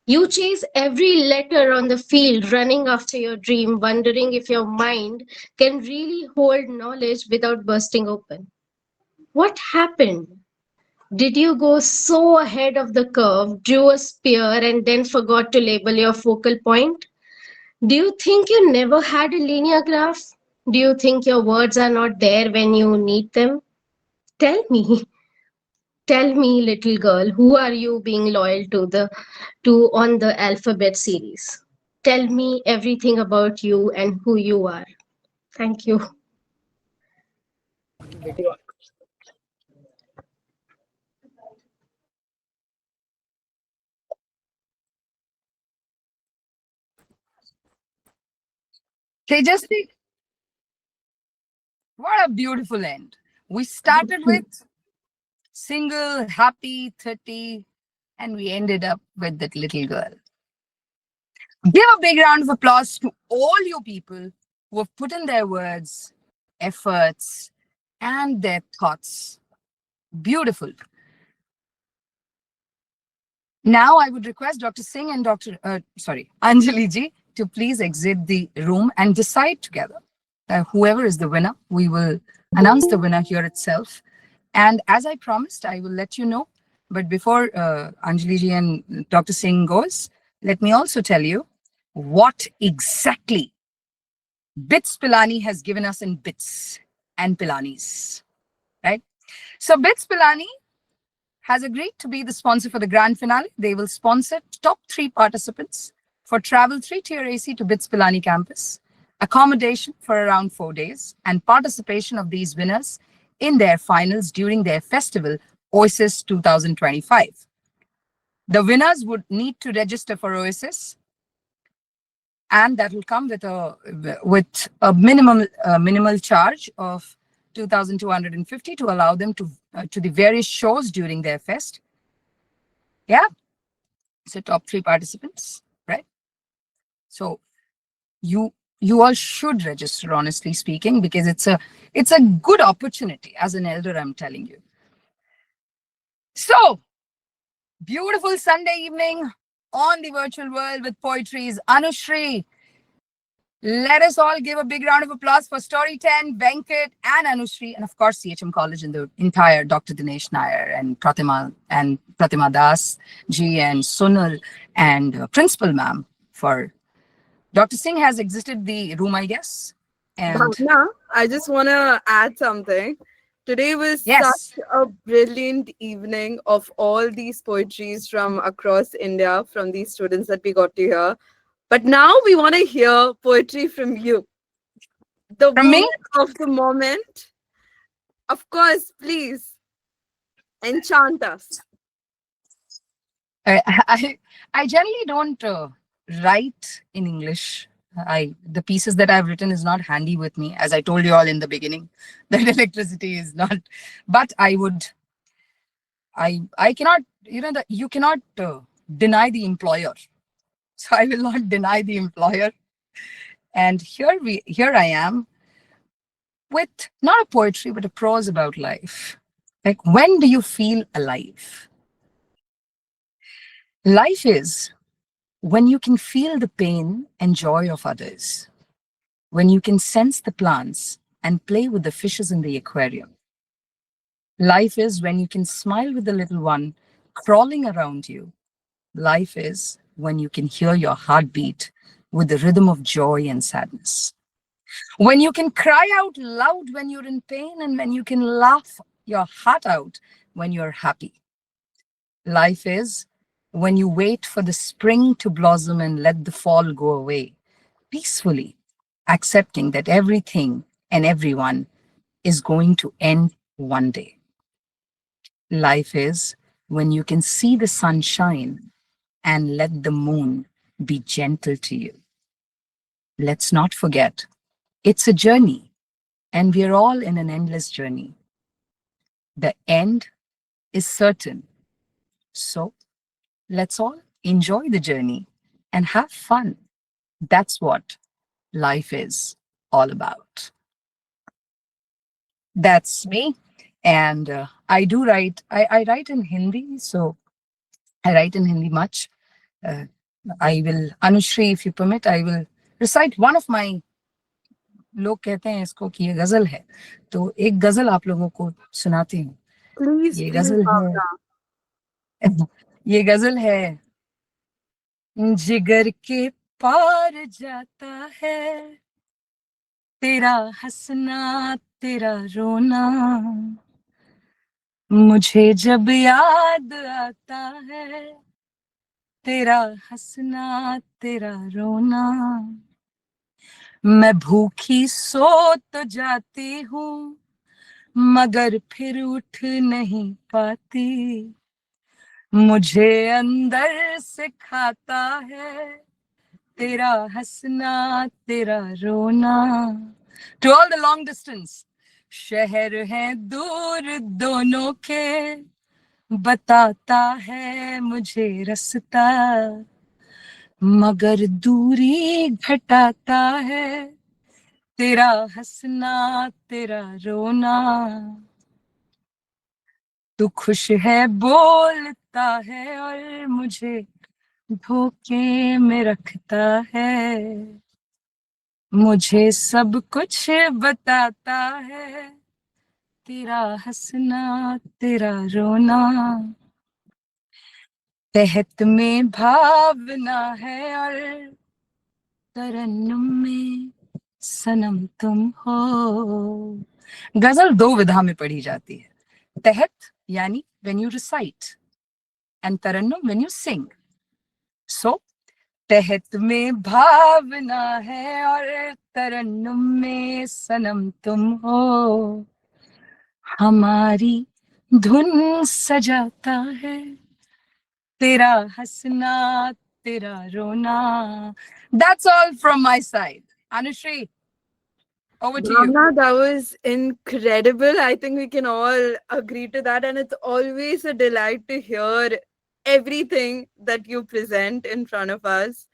You chase every letter on the field, running after your dream, wondering if your mind can really hold knowledge without bursting open. What happened? Did you go so ahead of the curve, drew a spear, and then forgot to label your focal point? Do you think you never had a linear graph? Do you think your words are not there when you need them? Tell me. Tell me, little girl, who are you being loyal to on the alphabet series? Tell me everything about you and who you are. Thank you. Tejasvi, what a beautiful end. We started with single, happy, 30, and we ended up with that little girl. Give a big round of applause to all you people who have put in their words, efforts, and their thoughts. Beautiful. Now I would request Dr. Singh and Anjali ji to please exit the room and decide together. Whoever is the winner, we will announce the winner here itself. And as I promised, I will let you know. But before Anjali ji and Dr. Singh goes, let me also tell you what exactly Bits Pilani has given us in bits and Pilanis, right? So Bits Pilani has agreed to be the sponsor for the grand finale. They will sponsor top 3 participants for travel 3-tier AC to Bits Pilani campus, accommodation for around 4 days, and participation of these winners in their finals during their festival, Oasis 2025. The winners would need to register for Oasis, and that will come with a minimal charge of 2,250 to allow them to the various shows during their fest. Yeah. So top 3 participants, right? So you all should register, honestly speaking, because it's a good opportunity. As an elder, I'm telling you. So beautiful Sunday evening on the virtual world with poetry's Anushri. Let us all give a big round of applause for Story 10, Venkat, and Anushri, and of course CHM College and the entire Dr. Dinesh Nair and Pratima Das ji and Sunil and Principal Ma'am for Dr. Singh has exited the room, I guess. And Bhavna, I just want to add something. Today was such a brilliant evening of all these poetries from across India, from these students that we got to hear. But now we want to hear poetry from you. The woman of the moment. Of course, please enchant us. I generally don't write in English. The pieces that I've written is not handy with me, as I told you all in the beginning. That electricity is not. But I cannot. You cannot deny the employer. So I will not deny the employer. And here I am with not a poetry but a prose about life. Like, when do you feel alive? Life is when you can feel the pain and joy of others, when you can sense the plants and play with the fishes in the aquarium. Life is when you can smile with the little one crawling around you. Life is when you can hear your heartbeat with the rhythm of joy and sadness. When you can cry out loud when you're in pain, and when you can laugh your heart out when you're happy. Life is when you wait for the spring to blossom and let the fall go away, peacefully, accepting that everything and everyone is going to end one day. Life is when you can see the sun shine and let the moon be gentle to you. Let's not forget, it's a journey, and we're all in an endless journey. The end is certain. So let's all enjoy the journey and have fun. That's what life is all about. That's me. And I do write, I write in Hindi, so I write in Hindi much. I will, Anushri, if you permit, I will recite one of my, लोग कहते हैं इसको कि ये गजल है, तो एक गजल आप लोगों को सुनाती हूँ. Please, ये please, गजल Bhavna. है, ये गजल है. जिगर के पार जाता है तेरा हंसना तेरा रोना, मुझे जब याद आता है तेरा हंसना तेरा रोना, मैं भूखी सो तो जाती हूँ मगर फिर उठ नहीं पाती, मुझे अंदर से खाता है तेरा हंसना तेरा रोना. To all the long distance, शहर हैं दूर दोनों के, बताता है मुझे रास्ता, मगर दूरी घटाता है तेरा हंसना तेरा रोना। तू खुश है बोलता है और मुझे धोखे में रखता है। मुझे सब कुछ बताता है तेरा हंसना तेरा रोना। तहत में भावना है और तरन्नुम में सनम तुम हो। गजल दो विधा में पढ़ी जाती है, तहत यानी when you recite and Tarannum when you sing. So तहत में भावना है और तरन्नुम में सनम तुम हो। हमारी धुन सजाता है तेरा हंसना तेरा रोना. That's all from my side. Anushri, over to you. Bhavna, that was incredible. I think we can all agree to that. And it's always a delight to hear everything that you present in front of us.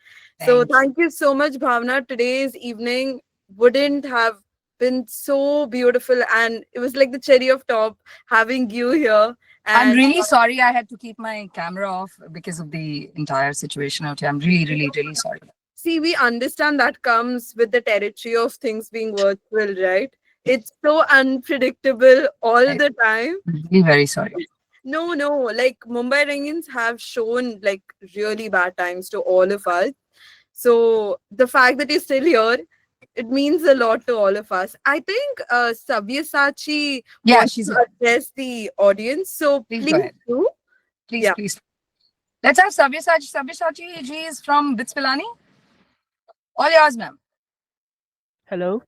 So thank you so much, Bhavna. Today's evening wouldn't have been so beautiful. And it was like the cherry of top having you here. I'm And really sorry I had to keep my camera off because of the entire situation out here. I'm really, really, really sorry. see, we understand that comes with the territory of things being virtual, right? It's so unpredictable all the time. I'm really very sorry. No, no, like Mumbai Indians have shown like really bad times to all of us. So the fact that you're still here, it means a lot to all of us. I think Sabyasachi wants she's to here. address the audience. So Please please go ahead. do. Please, Yeah. please. Let's have Sabyasachi. Sabyasachi ji is from Bits Pilani. All yours, ma'am. Hello.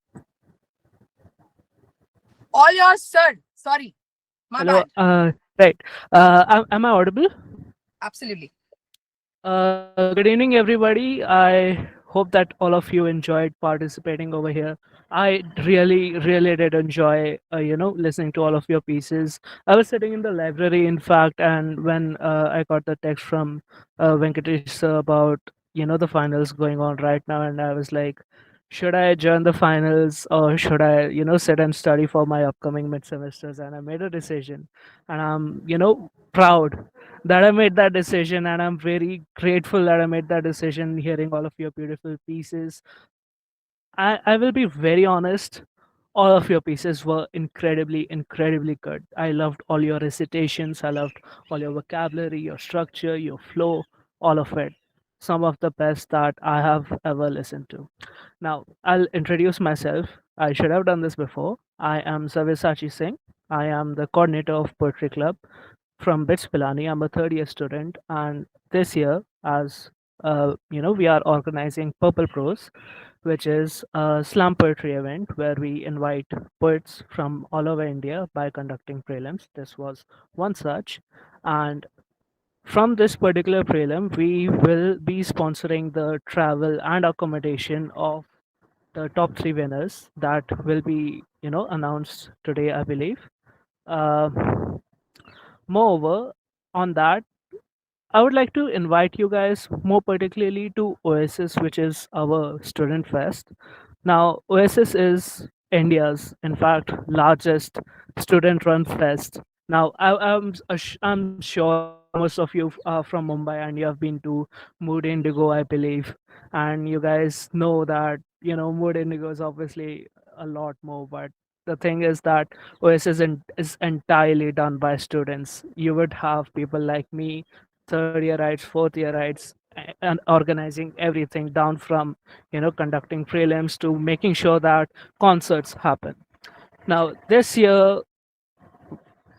All yours, sir. Sorry. My Hello. bad. Right. Am I audible? Absolutely. Good evening, everybody. I hope that all of you enjoyed participating over here. I really, really did enjoy, listening to all of your pieces. I was sitting in the library, in fact, and when I got the text from Venkatesh sir about, the finals going on right now, and I was like, should I join the finals or should I, sit and study for my upcoming mid semesters? And I made a decision, and I'm, proud that I made that decision, and I'm very grateful that I made that decision. Hearing all of your beautiful pieces, I will be very honest. All of your pieces were incredibly, incredibly good. I loved all your recitations. I loved all your vocabulary, your structure, your flow, all of it. Some of the best that I have ever listened to. Now, I'll introduce myself. I should have done this before. I am Savisachi Singh. I am the coordinator of Poetry Club from BITS Pilani. I'm a third year student, and this year, as we are organizing Purple Prose, which is a slam poetry event where we invite poets from all over India by conducting prelims. This was one such, and from this particular prelim, we will be sponsoring the travel and accommodation of the top three winners that will be, announced today, I believe. Uh, Moreover, on that, I would like to invite you guys more particularly to Oasis, which is our student fest. Now, Oasis is India's, in fact, largest student-run fest. Now, I'm sure most of you are from Mumbai and you have been to Mood Indigo, I believe, and you guys know that Mood Indigo is obviously a lot more, but the thing is that is entirely done by students. You would have people like me, third yearites, fourth yearites, and organizing everything down from conducting prelims to making sure that concerts happen. Now this year,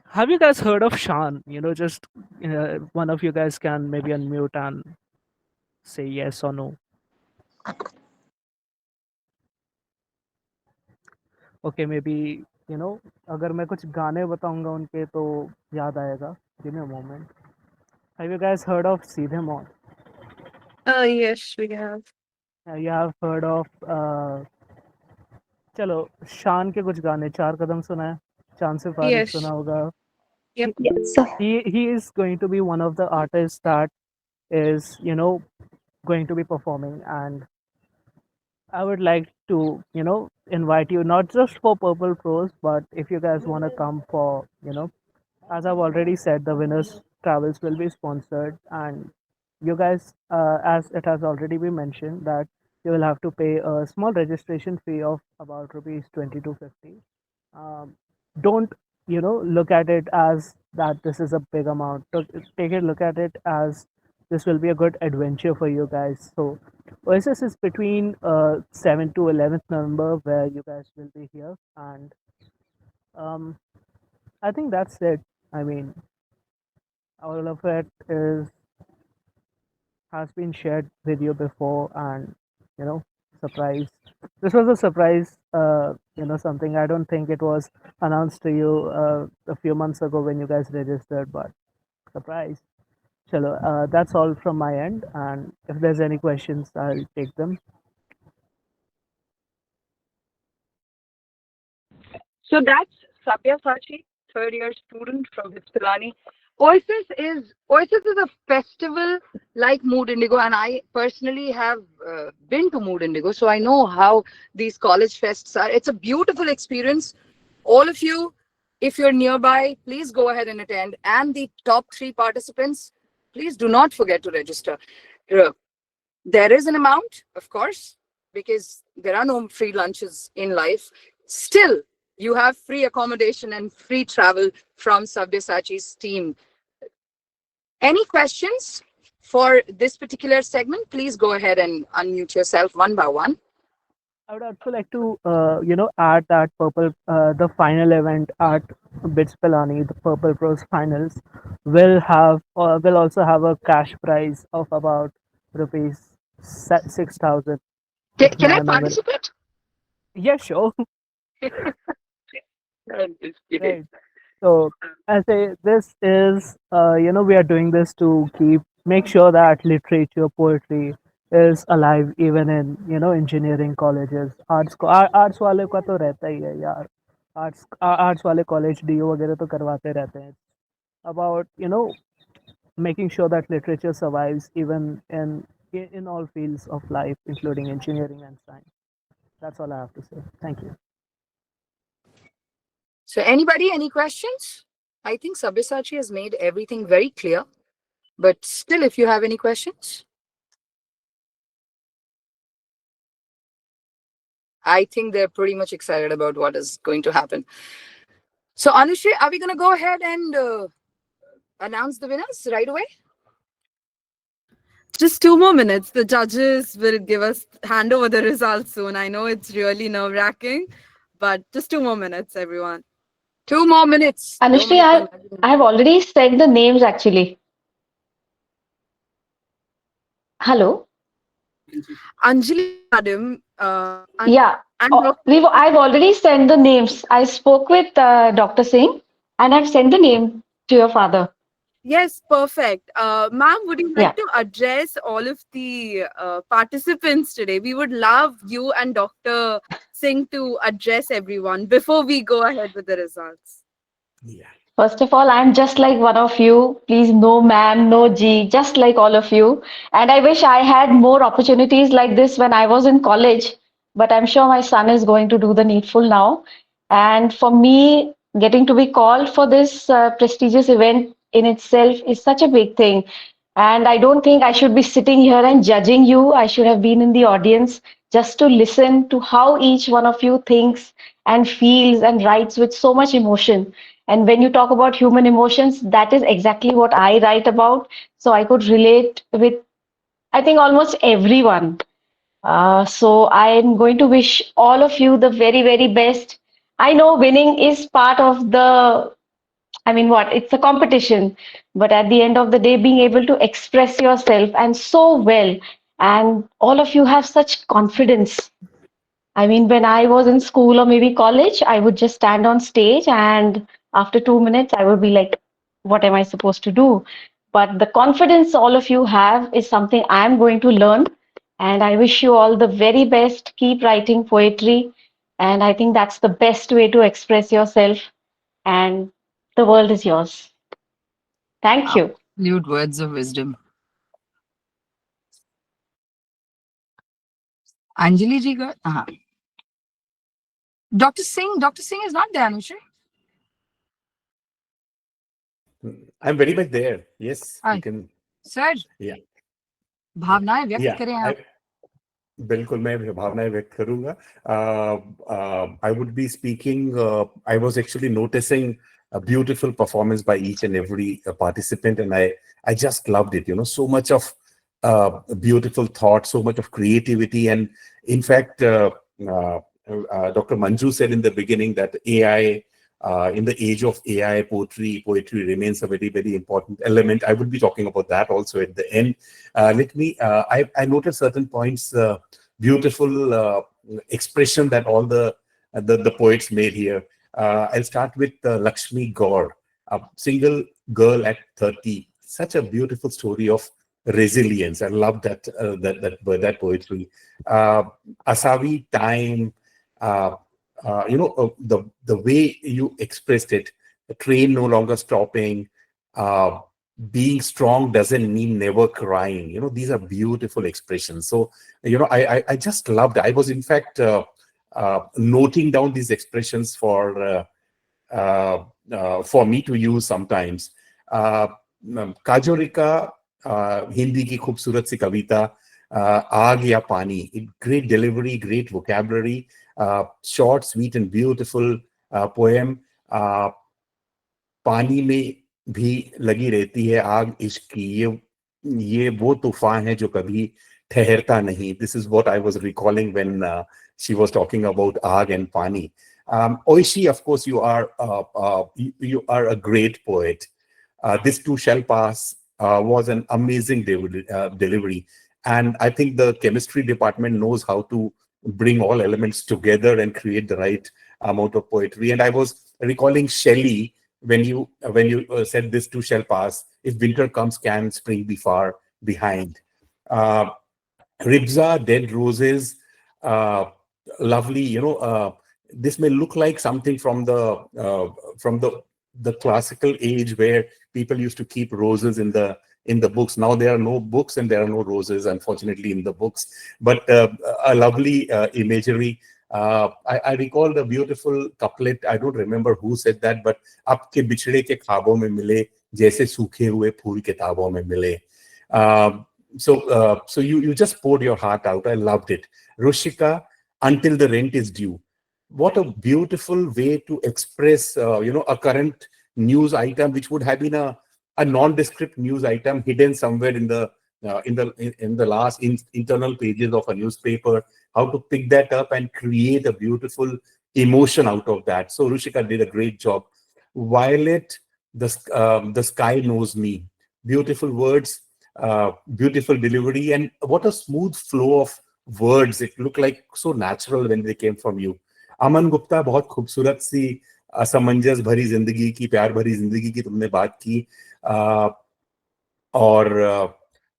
have you guys heard of Shan? Just one of you guys can maybe unmute and say yes or no. Okay, maybe अगर मैं कुछ गाने बताऊंगा उनके तो याद आएगा. Give me a moment. Have you guys heard of Seedhe Maut? Yes, we have. You have heard of चलो शान के कुछ गाने चार कदम सुना है चांद से फारिग सुना Yes. होगा Yep. he is going to be one of the artists that is going to be performing, and I would like to, invite you not just for Purple Pros, but if you guys want to come for, as I've already said, the winners' travels will be sponsored, and you guys, as it has already been mentioned, that you will have to pay a small registration fee of about rupees 20 to 50. Don't look at it as that this is a big amount. Take it, look at it as this will be a good adventure for you guys. So Oasis is between 7 to 11th November, where you guys will be here, and um, I think that's it. I mean, all of it is has been shared with you before, and you know surprise, this was a surprise, something I don't think it was announced to you a few months ago when you guys registered, but surprise. Chalo, that's all from my end, and if there's any questions, I'll take them. So that's Sabyasachi, third year student from Hispilani. Oasis is a festival like Mood Indigo, and I personally have been to Mood Indigo, so I know how these college fests are. It's a beautiful experience. All of you, if you're nearby, please go ahead and attend. And the top three participants, please do not forget to register. Uh, There is an amount, of course, because there are no free lunches in life. Still, you have free accommodation and free travel from Sabyasachi's team. Any questions for this particular segment? Please go ahead and unmute yourself one by one. I would also like to, add that the final event at Bits Pilani, the Purple Pros finals, will also have a cash prize of about rupees 6,000. If Can I my memory, participate? yeah, sure. I'm just kidding. Right. So I say this is, we are doing this to make sure that literature, poetry is alive even in, engineering colleges. Arts वाले का तो रहता ही है यार. Arts वाले college do वगैरह तो करवाते रहते हैं. About, making sure that literature survives even in all fields of life, including engineering and science. That's all I have to say. Thank you. So, anybody, any questions? I think Sabyasachi has made everything very clear. But still, if you have any questions, I think they're pretty much excited about what is going to happen. So, Anushri, are we going to go ahead and announce the winners right away? Just 2 more minutes. The judges will hand over the results soon. I know it's really nerve-wracking, but just 2 more minutes, everyone. 2 more minutes. Anushri, I have already said the names actually. Hello. Anjali Madam, Yeah, I've already sent the names. I spoke with Dr. Singh and I've sent the name to your father. Yes, perfect. Ma'am, would you Yeah. like to address all of the participants today? We would love you and Dr. Singh to address everyone before we go ahead with the results. First of all, I'm just like one of you. Please, no ma'am, no G, just like all of you. And I wish I had more opportunities like this when I was in college. But I'm sure my son is going to do the needful now. And for me, getting to be called for this prestigious event in itself is such a big thing. And I don't think I should be sitting here and judging you. I should have been in the audience just to listen to how each one of you thinks and feels and writes with so much emotion. And when you talk about human emotions, that is exactly what I write about. So I could relate with, I think, almost everyone. So I'm going to wish all of you the very, very best. I know winning is part of the, I mean, what? It's a competition. But at the end of the day, being able to express yourself and so well, and all of you have such confidence. I mean, when I was in school or maybe college, I would just stand on stage and after 2 minutes, I would be like, what am I supposed to do? But the confidence all of you have is something I'm going to learn. And I wish you all the very best. Keep writing poetry. And I think that's the best way to express yourself. And the world is yours. Thank you. Absolute words of wisdom. Anjali ji got. Dr. Singh is not there, Anushri. I'm very much there. Yes, you can. Sir. Yeah. भावनाएं व्यक्त Yeah. करें आप. बिल्कुल मैं भावनाएं व्यक्त करूंगा. I would be speaking. I was actually noticing a beautiful performance by each and every participant, and I just loved it. You know, so much of beautiful thought, so much of creativity, and in fact, Dr. Manju said in the beginning that AI. In the age of AI, poetry remains a very, very important element. I would be talking about that also at the end. I noted certain points, beautiful expression that all the poets made here. I'll start with Lakshmi Gaur, a single girl at 30. Such a beautiful story of resilience. I love that poetry. Asavi Time. The way you expressed it, the train no longer stopping, being strong doesn't mean never crying. You know, these are beautiful expressions. So, I just loved it. I was in fact noting down these expressions for me to use sometimes. Kajorika, Hindi की खूबसूरत सी कविता, आग या पानी. Great delivery, great vocabulary, short, sweet and beautiful poem. पानी में भी लगी रहती है आग इश्क की, ये वो तूफान है जो कभी ठहरता नहीं. This is what I was recalling when she was talking about aag and pani. Oishi, of course, you are a great poet. This too shall pass was an amazing delivery, and I think the chemistry department knows how to bring all elements together and create the right amount of poetry. And I was recalling Shelley when you said this too shall pass. If winter comes, can spring be far behind? Ribza, Dead Roses, lovely. This may look like something from the classical age where people used to keep roses in the books. Now there are no books and there are no roses, unfortunately, in the books. But a lovely imagery. I recall the beautiful couplet. I don't remember who said that, but "Ab ke bichde ke khwabon mein mile, jaise सूखे हुए फूल किताबों में मिले." So you just poured your heart out. I loved it. Rushika, Until the Rent is Due. What a beautiful way to express, a current news item, which would have been a nondescript news item hidden somewhere in the last internal pages of a newspaper. How to pick that up and create a beautiful emotion out of that. So Rushika did a great job. Violet, the sky knows me. Beautiful words, beautiful delivery, and what a smooth flow of words. It looked like so natural when they came from you. Aman Gupta, बहुत खूबसूरत सी असमंजस भरी जिंदगी की, प्यार भरी जिंदगी की तुमने बात की, और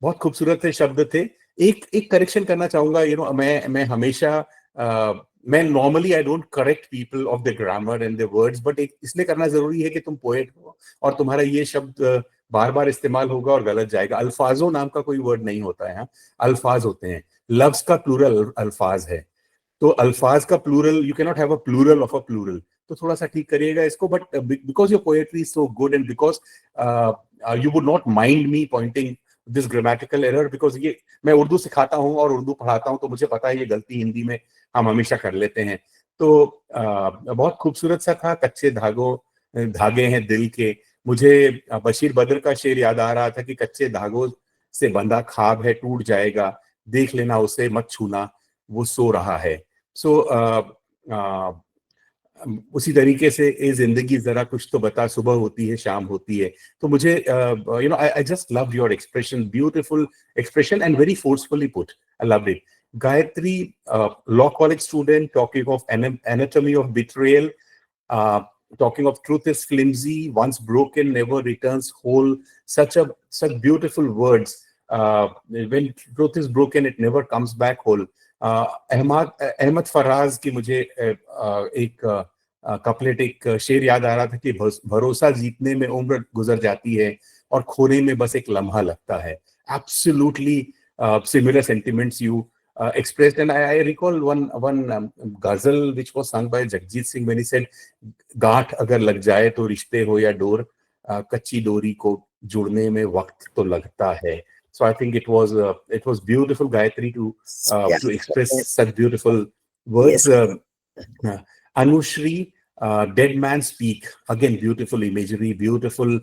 बहुत खूबसूरत से शब्द थे. एक करेक्शन करना चाहूंगा. मैं हमेशा मैं normally I don't correct people of the grammar and the words, but इसलिए करना जरूरी है कि तुम पोएट हो और तुम्हारा ये शब्द बार बार इस्तेमाल होगा और गलत जाएगा. अल्फाजों नाम का कोई वर्ड नहीं होता है, अल्फाज होते हैं. लफ्ज का प्लूरल अल्फाज है, तो अल्फाज का plural, you can not have a plural of a plural. तो थोड़ा सा ठीक करिएगा इसको. But because your poetry is so good and because you would not mind me pointing this grammatical error, because ये मैं उर्दू सिखाता हूँ और उर्दू पढ़ाता हूँ, तो मुझे पता है ये गलती हिंदी में हम हमेशा कर लेते हैं. तो बहुत खूबसूरत सा था. कच्चे धागे हैं दिल के. मुझे बशीर बद्र का शेर याद आ रहा था कि कच्चे धागों से बंधा ख्वाब है, टूट जाएगा, देख लेना उसे, मत छूना, वो सो रहा है. सो उसी तरीके से ये जिंदगी जरा कुछ तो बता, सुबह होती है शाम होती है. तो मुझे I just loved your expression, beautiful expression and very forcefully put. I loved it. Gayatri, law college student, talking of anatomy of betrayal, talking of truth is flimsy, once broken never returns whole. Such beautiful words. When truth is broken it never comes back whole. Ahmad Faraz की मुझे एक couplet, एक शेर याद आ रहा था कि भरोसा जीतने में उम्र गुजर जाती है और खोने में बस एक लम्हा लगता है. Absolutely similar sentiments you expressed. And I recall one ghazal which was sung by Jagjit Singh when he said, "गांठ अगर लग जाए तो रिश्ते हो या डोर, कच्ची डोरी को जुड़ने में वक्त तो लगता है." So I think it was beautiful, Gayatri, to express such beautiful words. Anushri, Dead Man Speak, again beautiful imagery, beautiful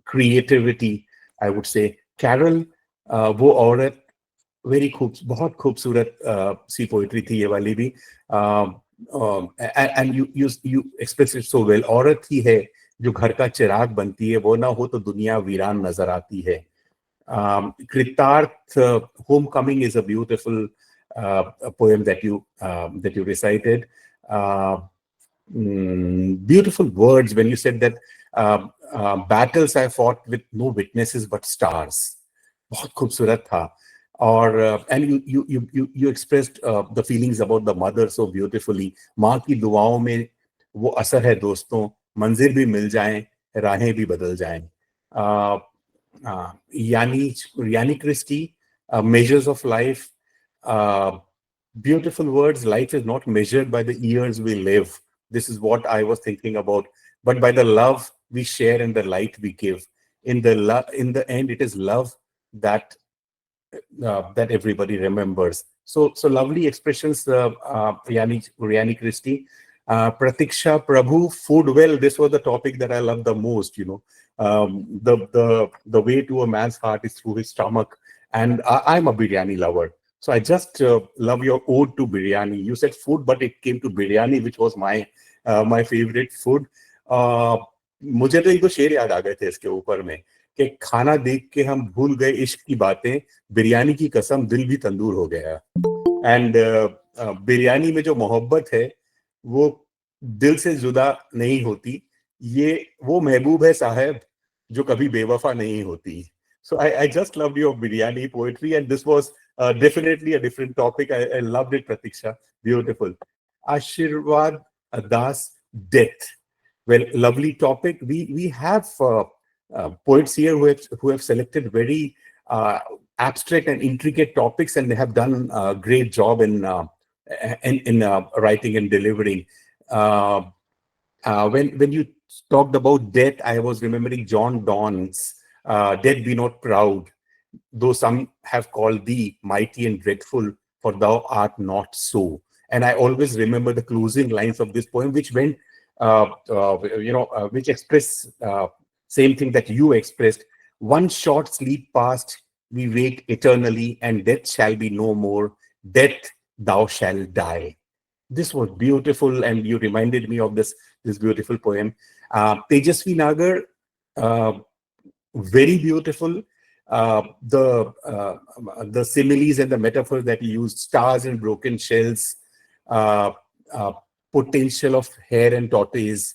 creativity, I would say. Carol, वो औरत वेरी बहुत खूबसूरत सी पोइट्री थी ये वाली भी, and you express it so well. औरत ही है जो घर का चिराग बनती है, वो ना हो तो दुनिया वीरान नजर आती है. Kritarth, Homecoming is a beautiful poem that you recited. Beautiful words when you said that battles I fought with no witnesses but stars. बहुत खूबसूरत था. और and you expressed the feelings about the mother so beautifully. माँ की दुआओं में वो असर है दोस्तों, मंजिल भी मिल जाएं, राहें भी बदल जाएं. Yanni Christie, Measures of Life. Beautiful words. Life is not measured by the years we live. This is what I was thinking about. But by the love we share and the light we give. In the end, it is love that everybody remembers. So lovely expressions, Yanni Christie. Pratiksha Prabhu, food well. This was the topic that I love the most. The way to a man's heart is through his stomach, and I'm a biryani lover. So I just love your ode to biryani. You said food, but it came to biryani, which was my favorite food. मुझे तो एक दो शेर याद आ गए थे इसके ऊपर में, कि खाना देख के हम भूल गए इश्क की बातें, बिरयानी की कसम दिल भी तंदूर हो गया. एंड बिरयानी में जो मोहब्बत है वो दिल से जुदा नहीं होती. ये वो महबूब है साहब जो कभी बेवफा नहीं होती. So I just loved your biryani poetry, and this was definitely a different topic. I loved it, Pratiksha. Beautiful. Ashirwad Das, death. Well, lovely topic. We have poets here who have selected very abstract and intricate topics, and they have done a great job in writing and delivering. When you talked about death, I was remembering John Donne's "Death Be Not Proud, though some have called thee mighty and dreadful, for thou art not so." And I always remember the closing lines of this poem, which went, which express same thing that you expressed. One short sleep past, we wake eternally, and death shall be no more. Death, thou shalt die. This was beautiful, and you reminded me of this beautiful poem. Tejasvi Nagar, very beautiful. The similes and the metaphors that you used, stars and broken shells, potential of hare and tortoise,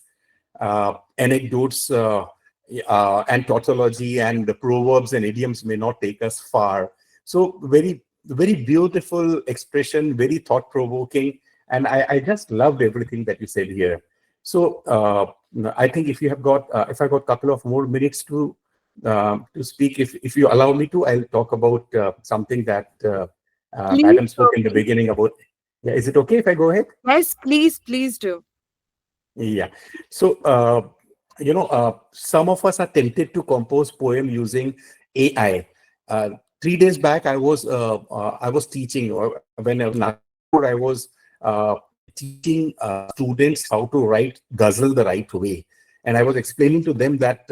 anecdotes and tautology, and the proverbs and idioms may not take us far. So very, very beautiful expression, very thought-provoking, and I just loved everything that you said here. So I think if I got a couple of more minutes to speak, if you allow me to, I'll talk about something that Madam spoke in the beginning about. Yeah, is it okay if I go ahead? Yes, please do. Yeah. So some of us are tempted to compose poem using AI. 3 days back, I was teaching, or when I was in Nagpur, I was teaching students how to write ghazal the right way, and I was explaining to them that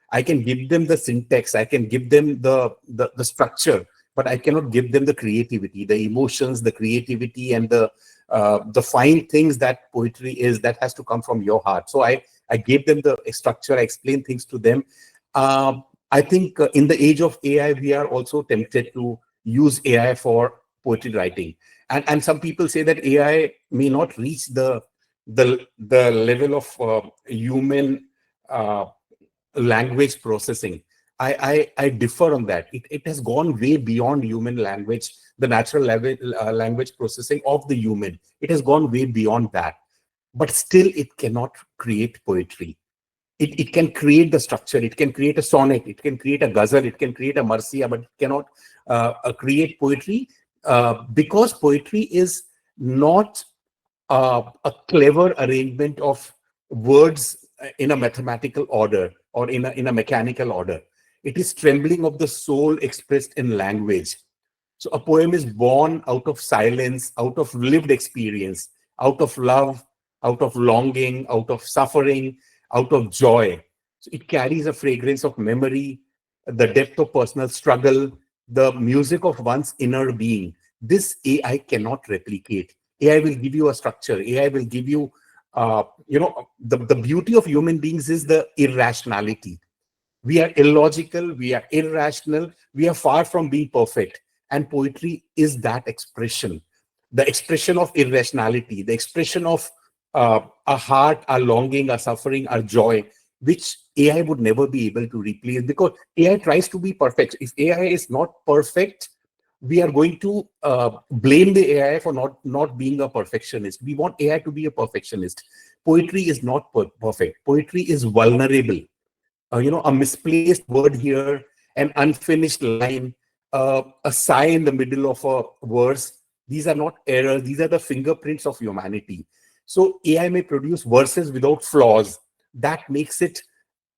I can give them the syntax, I can give them the structure, but I cannot give them the creativity, the emotions, the creativity, and the fine things that poetry is, that has to come from your heart. So I gave them the structure, I explained things to them. I think in the age of AI, we are also tempted to use AI for poetry writing. And some people say that AI may not reach the level of human language processing. I differ on that. It has gone way beyond human language, the natural level language processing of the human. It has gone way beyond that. But still, it cannot create poetry. it can create the structure, it can create a sonnet, it can create a ghazal, it can create a marsiya, but it cannot create poetry, because poetry is not a clever arrangement of words in a mathematical order or in a mechanical order. It is trembling of the soul expressed in language. So a poem is born out of silence, out of lived experience, out of love, out of longing, out of suffering, out of joy. So it carries a fragrance of memory, the depth of personal struggle, the music of one's inner being. This AI cannot replicate. AI will give you a structure. AI will give you, the beauty of human beings is the irrationality. We are illogical, we are irrational, we are far from being perfect. And poetry is that expression, the expression of irrationality, the expression of our heart, our longing, our suffering, our joy, which AI would never be able to replace, because AI tries to be perfect. If AI is not perfect, we are going to blame the AI for not being a perfectionist. We want AI to be a perfectionist. Poetry is not perfect. Poetry is vulnerable. A misplaced word here, an unfinished line, a sigh in the middle of a verse. These are not errors. These are the fingerprints of humanity. So AI may produce verses without flaws. That makes it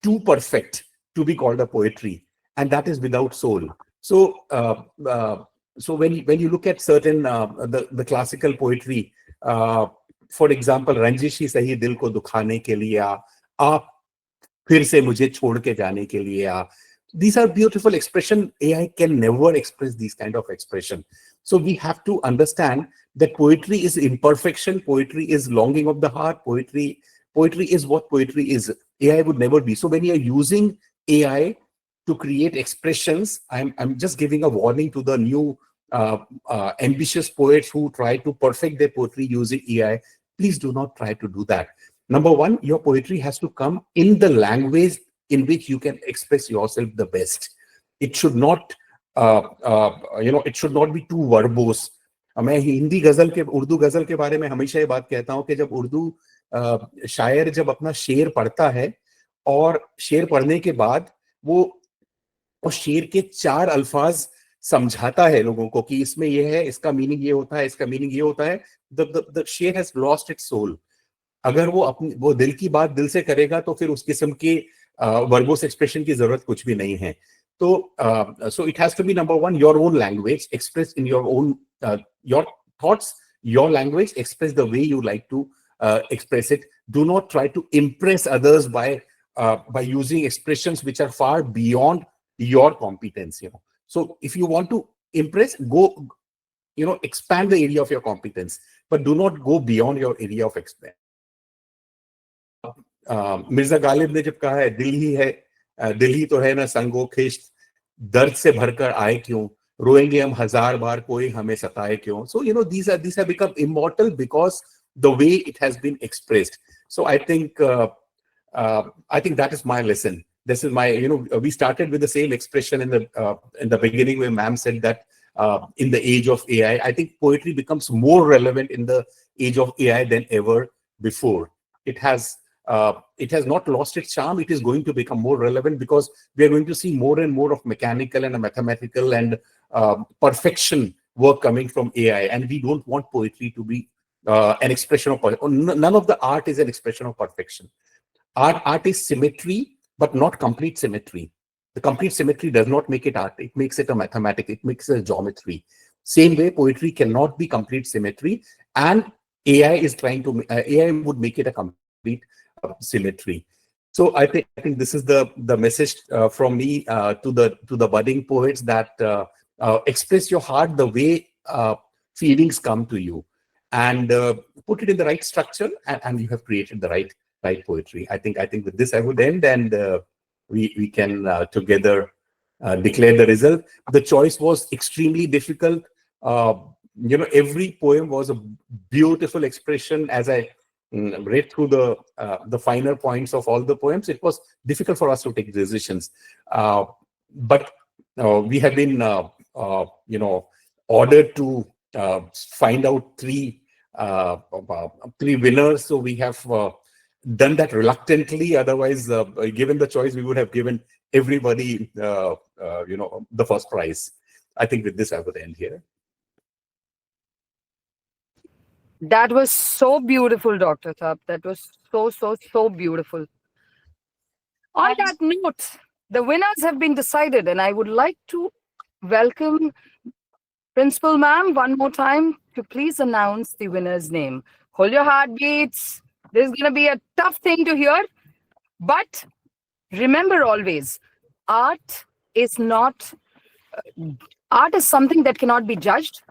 too perfect to be called a poetry, and that is without soul. So, so when you look at certain the classical poetry, for example, रंजिशी सही दिल को दुखाने के लिए आप फिर से मुझे छोड़ के जाने के लिए these are beautiful expression. AI can never express these kind of expression. So we have to understand that poetry is imperfection. Poetry is longing of the heart. Poetry is what poetry is. AI would never be. So when you are using AI to create expressions, I'm just giving a warning to the new ambitious poets who try to perfect their poetry using AI. Please do not try to do that. Number one, your poetry has to come in the language in which you can express yourself the best. It should not, it should not be too verbose. मैं हिंदी गजल के उर्दू गजल के बारे में हमेशा ये बात कहता हूँ कि जब उर्दू शायर जब अपना शेर पढ़ता है और शेर पढ़ने के बाद वो उस शेर के 4 अल्फाज समझाता है लोगों को कि इसमें ये है, इसका मीनिंग ये होता है, इसका मीनिंग ये होता है, the शेर has lost its soul. अगर वो दिल की बात दिल से करेगा तो फिर उस किस्म के वर्बोस एक्सप्रेशन की जरूरत कुछ भी नहीं है. तो so it has to be number one, your own language, express in your own your thoughts, your language, express the way you like to express it. Do not try to impress others by using expressions which are far beyond your competence. So if you want to impress, go, expand the area of your competence, but do not go beyond your area of expression. Mirza Ghalib ने जब कहा है दिल ही है, दिल ही तो है ना संगो खिश्त, दर्द से भरकर आए क्यों, रोएंगे हम 1000 बार कोई हमें सताए क्यों. So these have become immortal because the way it has been expressed. So I think that is my lesson. This is my, we started with the same expression in the beginning where ma'am said that in the age of AI, I think poetry becomes more relevant in the age of AI than ever before. It has not lost its charm. It is going to become more relevant because we are going to see more and more of mechanical and mathematical and perfection work coming from AI. And we don't want poetry to be an expression of none of the art is an expression of perfection. Art is symmetry, but not complete symmetry. The complete symmetry does not make it art. It makes it a mathematics. It makes it a geometry. Same way, poetry cannot be complete symmetry, and AI would make it a complete symmetry. So I think this is the message from me to the budding poets, that express your heart the way feelings come to you, and put it in the right structure, and you have created the right poetry. I think with this I would end, and we can together declare the result. The choice was extremely difficult. Every poem was a beautiful expression. As I read through the finer points of all the poems, it was difficult for us to take decisions. But we have been, ordered to find out three winners. So we have done that reluctantly. Otherwise, given the choice, we would have given everybody, the first prize. I think with this, I would end here. That was so beautiful, Dr. Thap. That was so beautiful. On that note, the winners have been decided, and I would like to welcome Principal Ma'am one more time to please announce the winner's name. Hold your heartbeats. This is going to be a tough thing to hear, but remember always, art is not, art is something that cannot be judged,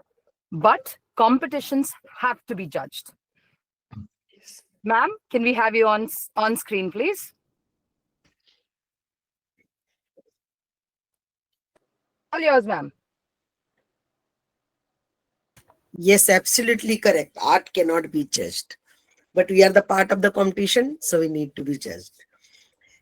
but competitions have to be judged. Ma'am, can we have you on screen, please? All yours, ma'am. Yes, absolutely correct. Art cannot be judged. But we are the part of the competition, so we need to be judged.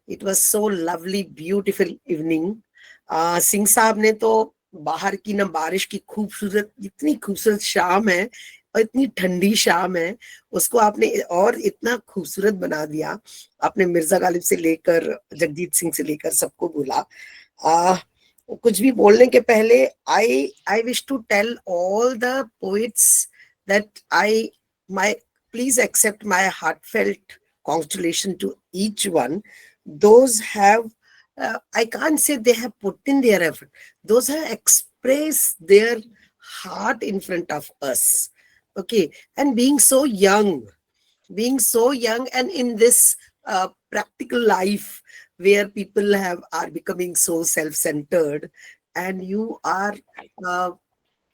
It was so lovely, beautiful evening. Singh साहब ने तो बाहर की ना बारिश की खूबसूरत, इतनी खूबसूरत शाम है और इतनी ठंडी शाम है, उसको आपने और इतना खूबसूरत बना दिया. आपने मिर्जा गालिब से लेकर जगजीत सिंह से लेकर सबको बोला. कुछ भी बोलने के पहले I wish to tell all the poets that please accept my heartfelt congratulations to each one. Those have, I can't say they have put in their effort. Those have expressed their heart in front of us. Okay. And being so young and in this practical life where people are becoming so self-centered, and you are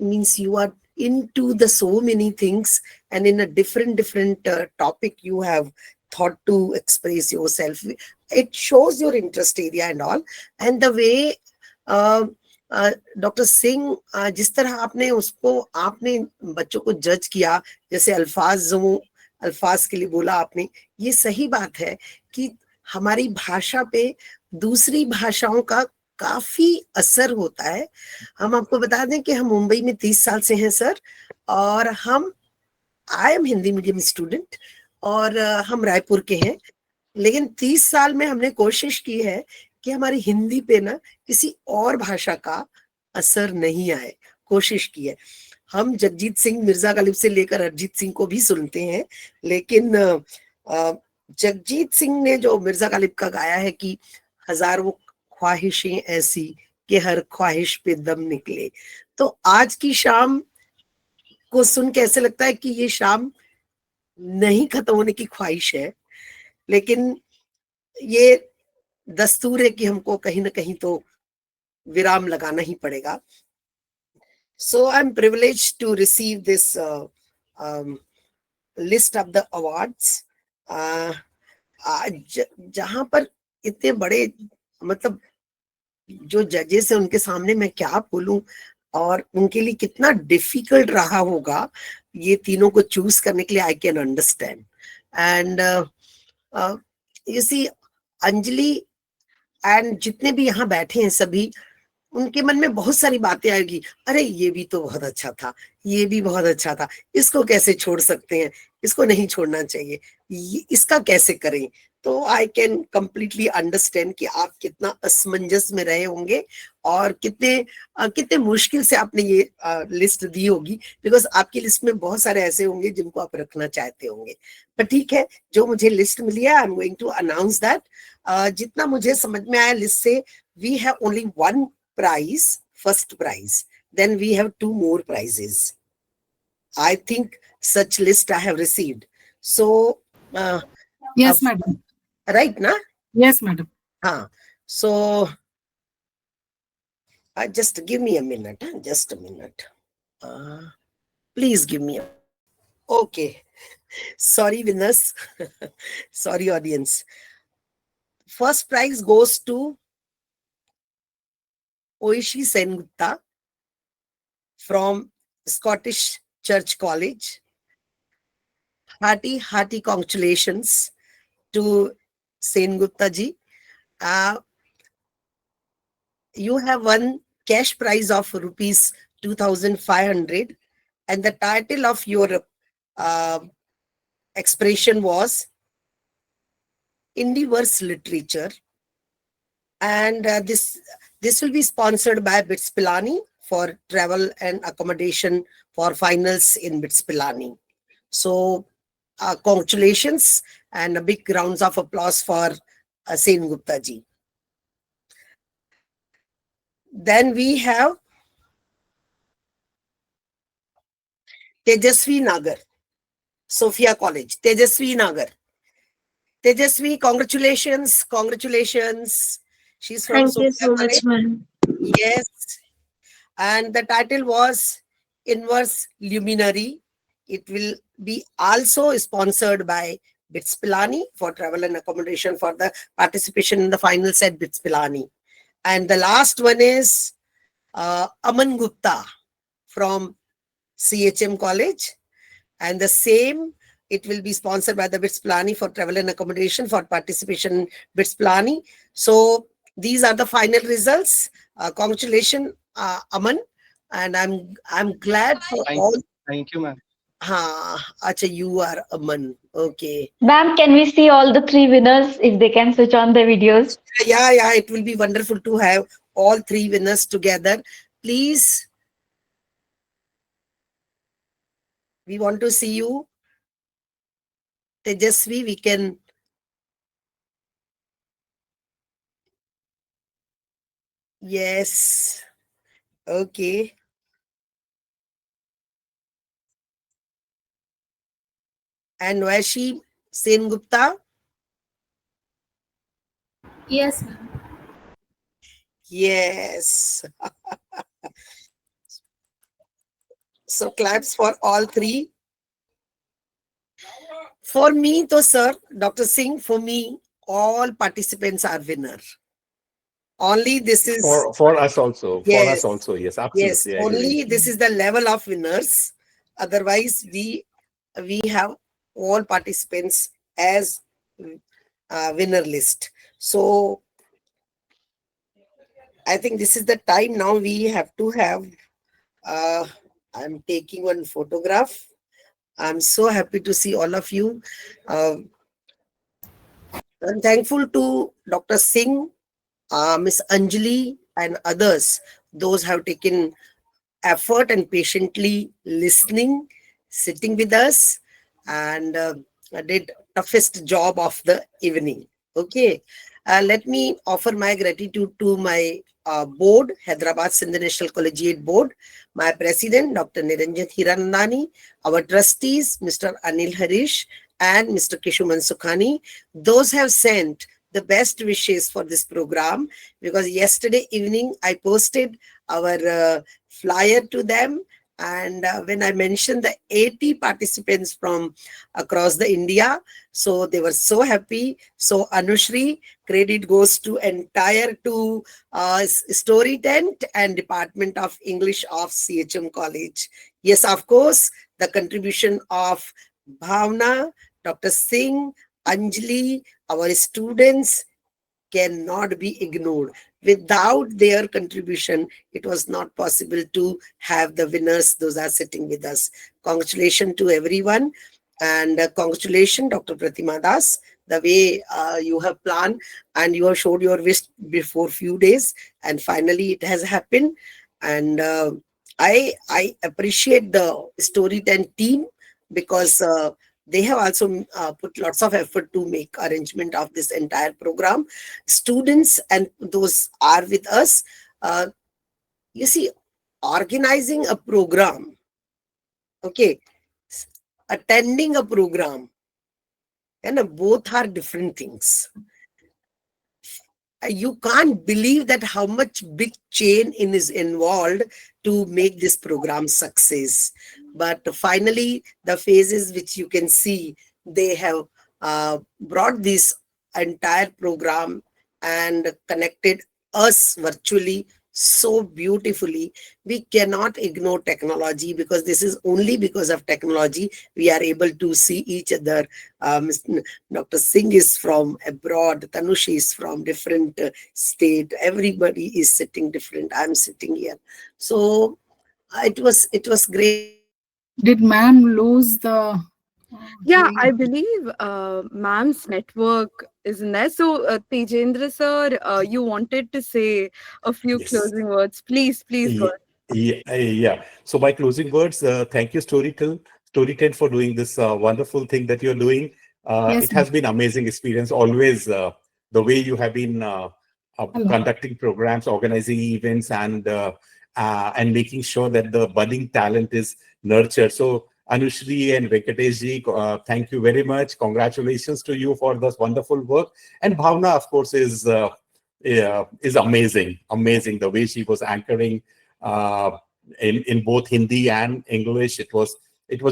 you are into the so many things, and in a different topic you have thought to express yourself. It shows your interest area and all. And the way doctor Singh, जिस तरह आपने बच्चों को जज किया, जैसे अल्फाज के लिए बोला आपने, ये सही बात है कि हमारी भाषा पे दूसरी भाषाओं का काफी असर होता है. हम आपको बता दें कि हम मुंबई में 30 साल से हैं सर, और I am Hindi medium student, और हम रायपुर के हैं. लेकिन 30 साल में हमने कोशिश की है कि हमारी हिंदी पे ना किसी और भाषा का असर नहीं आए. कोशिश की है. हम जगजीत सिंह, मिर्जा गालिब से लेकर अरिजीत सिंह को भी सुनते हैं, लेकिन जगजीत सिंह ने जो मिर्जा गालिब का गाया है कि हजारों ख्वाहिशें ऐसी कि हर ख्वाहिश पे दम निकले, तो आज की शाम को सुन के ऐसे लगता है कि ये शाम नहीं खत्म होने की ख्वाहिश है, लेकिन ये दस्तूर है कि हमको कहीं ना कहीं तो विराम लगाना ही पड़ेगा. So I'm privileged to receive this list of the awards. जहां पर इतने बड़े, मतलब जो जजेस है उनके सामने मैं क्या बोलूं, और उनके लिए कितना डिफिकल्ट रहा होगा ये तीनों को चूज करने के लिए. I can understand. And you see, Anjali and जितने भी यहाँ बैठे हैं सभी, उनके मन में बहुत सारी बातें आएगी. अरे ये भी तो बहुत अच्छा था, ये भी बहुत अच्छा था, इसको कैसे छोड़ सकते हैं, इसको नहीं छोड़ना चाहिए, इसका कैसे करें. तो आई कैन कंप्लीटली अंडरस्टैंड कि आप कितना असमंजस में रहे होंगे और कितने मुश्किल से आपने ये लिस्ट दी होगी, बिकॉज आपकी लिस्ट में बहुत सारे ऐसे होंगे जिनको आप रखना चाहते होंगे. पर ठीक है, जो मुझे लिस्ट मिली है, I am going to announce that. जितना मुझे समझ में आया लिस्ट से, we have only one prize, first prize. Then we have 2 more prizes. I think such list I have received. So, yes, madam. Right, na? Yes, madam. So, just give me a minute. Just a minute. Please give me a. Okay. Sorry, winners. Sorry, audience. First prize goes to Oishi Sengupta from Scottish Church College. Hearty congratulations to Sengupta ji. You have won cash prize of rupees 2,500, and the title of your expression was IndiVerse literature, and this will be sponsored by BITS Pilani for travel and accommodation for finals in BITS Pilani. So congratulations and a big rounds of applause for Sen Gupta ji. Then we have Tejasvi Nagar, Sophia College. Tejasvi Nagar. Tejasvi, congratulations, congratulations. She's from Thank you Sophia so College. much, ma'am. Yes. And the title was Inverse Luminary. It will be also sponsored by BITS Pilani for travel and accommodation for the participation in the finals at BITS Pilani. And the last one is Aman Gupta from CHM College. And the same, it will be sponsored by the BITS Pilani for travel and accommodation for participation in BITS Pilani. So these are the final results. Congratulations, Aman. And I'm glad for all. Thank you, ma'am. Acha, you are Aman. Okay. Ma'am, can we see all the three winners if they can switch on their videos? Yeah, it will be wonderful to have all three winners together. Please, we want to see you. Tejasvi, we can. Yes. Okay. And Vashi Sen Gupta. Yes, ma'am. Yes. So claps for all three. For me, though, sir, Dr. Singh, for me, all participants are winner. Only this is For us also. For us yes, also. Yes, yes. absolutely. I Only agree. this is the level of winners. Otherwise, we have all participants as winner list. So I think this is the time now we have to have. I'm taking one photograph. I'm so happy to see all of you. I'm thankful to Dr. Singh, Miss Anjali, and others. Those have taken effort and patiently listening, sitting with us, and did toughest job of the evening. Okay. Let me offer my gratitude to my board, Hyderabad Sindh National Collegiate Board, my president, Dr. Niranjan Hiranandani, our trustees, Mr. Anil Harish, and Mr. Kishuman Sukhani. Those have sent the best wishes for this program, because yesterday evening I posted our flyer to them, and when I mentioned the 80 participants from across the India, so they were so happy. So Anushri, credit goes to entire to Story Tent and Department of English of CHM College. Yes, of course, the contribution of Bhavna, Dr. Singh, Anjali, our students cannot be ignored. Without their contribution, it was not possible to have the winners. Those are sitting with us. Congratulations to everyone. And congratulations, Dr. Pratima Das, the way you have planned and you have showed your wish before few days. And finally, it has happened. And I appreciate the Story 10 team, because they have also put lots of effort to make arrangement of this entire program. Students and those are with us. You see, organizing a program, okay, attending a program, and both are different things. You can't believe that how much big chain is involved to make this program success. But finally, the phases which you can see, they have brought this entire program and connected us virtually so beautifully. We cannot ignore technology, because this is only because of technology we are able to see each other. Dr. Singh is from abroad, Tanushi is from different state, everybody is sitting different. I'm sitting here. So it was great. Did ma'am lose the Yeah, I believe ma'am's network isn't there. So, Tejendra sir, you wanted to say a few Yes. closing words. Please go. Yeah. So my closing words, thank you, Storytel for doing this wonderful thing that you're doing. Yes, It has been amazing experience always, the way you have been hello. conducting programs, organizing events, and making sure that the budding talent is nurtured. So Anushri and Venkateshji, thank you very much. Congratulations to you for this wonderful work. And Bhavna, of course, is amazing. Amazing the way she was anchoring uh, in both Hindi and English. It was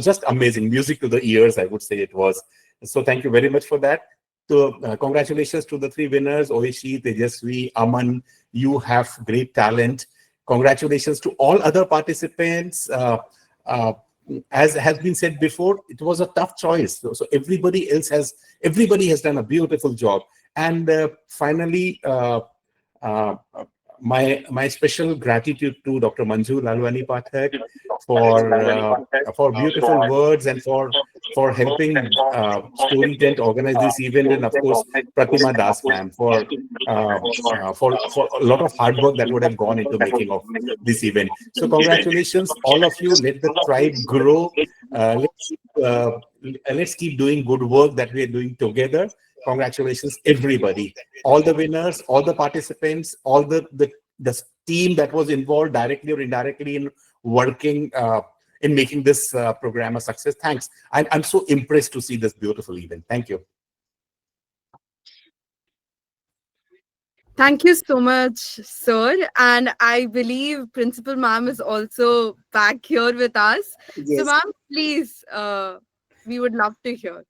just amazing. Music to the ears, I would say it was. So thank you very much for that. So congratulations to the three winners, Oishi, Tejasvi, Aman. You have great talent. Congratulations to all other participants. Uh, as has been said before, it was a tough choice. So everybody has done a beautiful job. And finally, uh, my special gratitude to Dr. Manju Lalwani Pathak for beautiful words and for helping Story Tent organize this event, and of course Pratima Das ma'am for a lot of hard work that would have gone into making of this event. So congratulations, all of you. Let the tribe grow. Let's keep doing good work that we are doing together. Congratulations, everybody, all the winners, all the participants, all the team that was involved directly or indirectly in working in making this program a success. Thanks. I'm so impressed to see this beautiful event. Thank you. Thank you so much, sir. And I believe Principal Ma'am is also back here with us. So, Yes. ma'am, please, we would love to hear.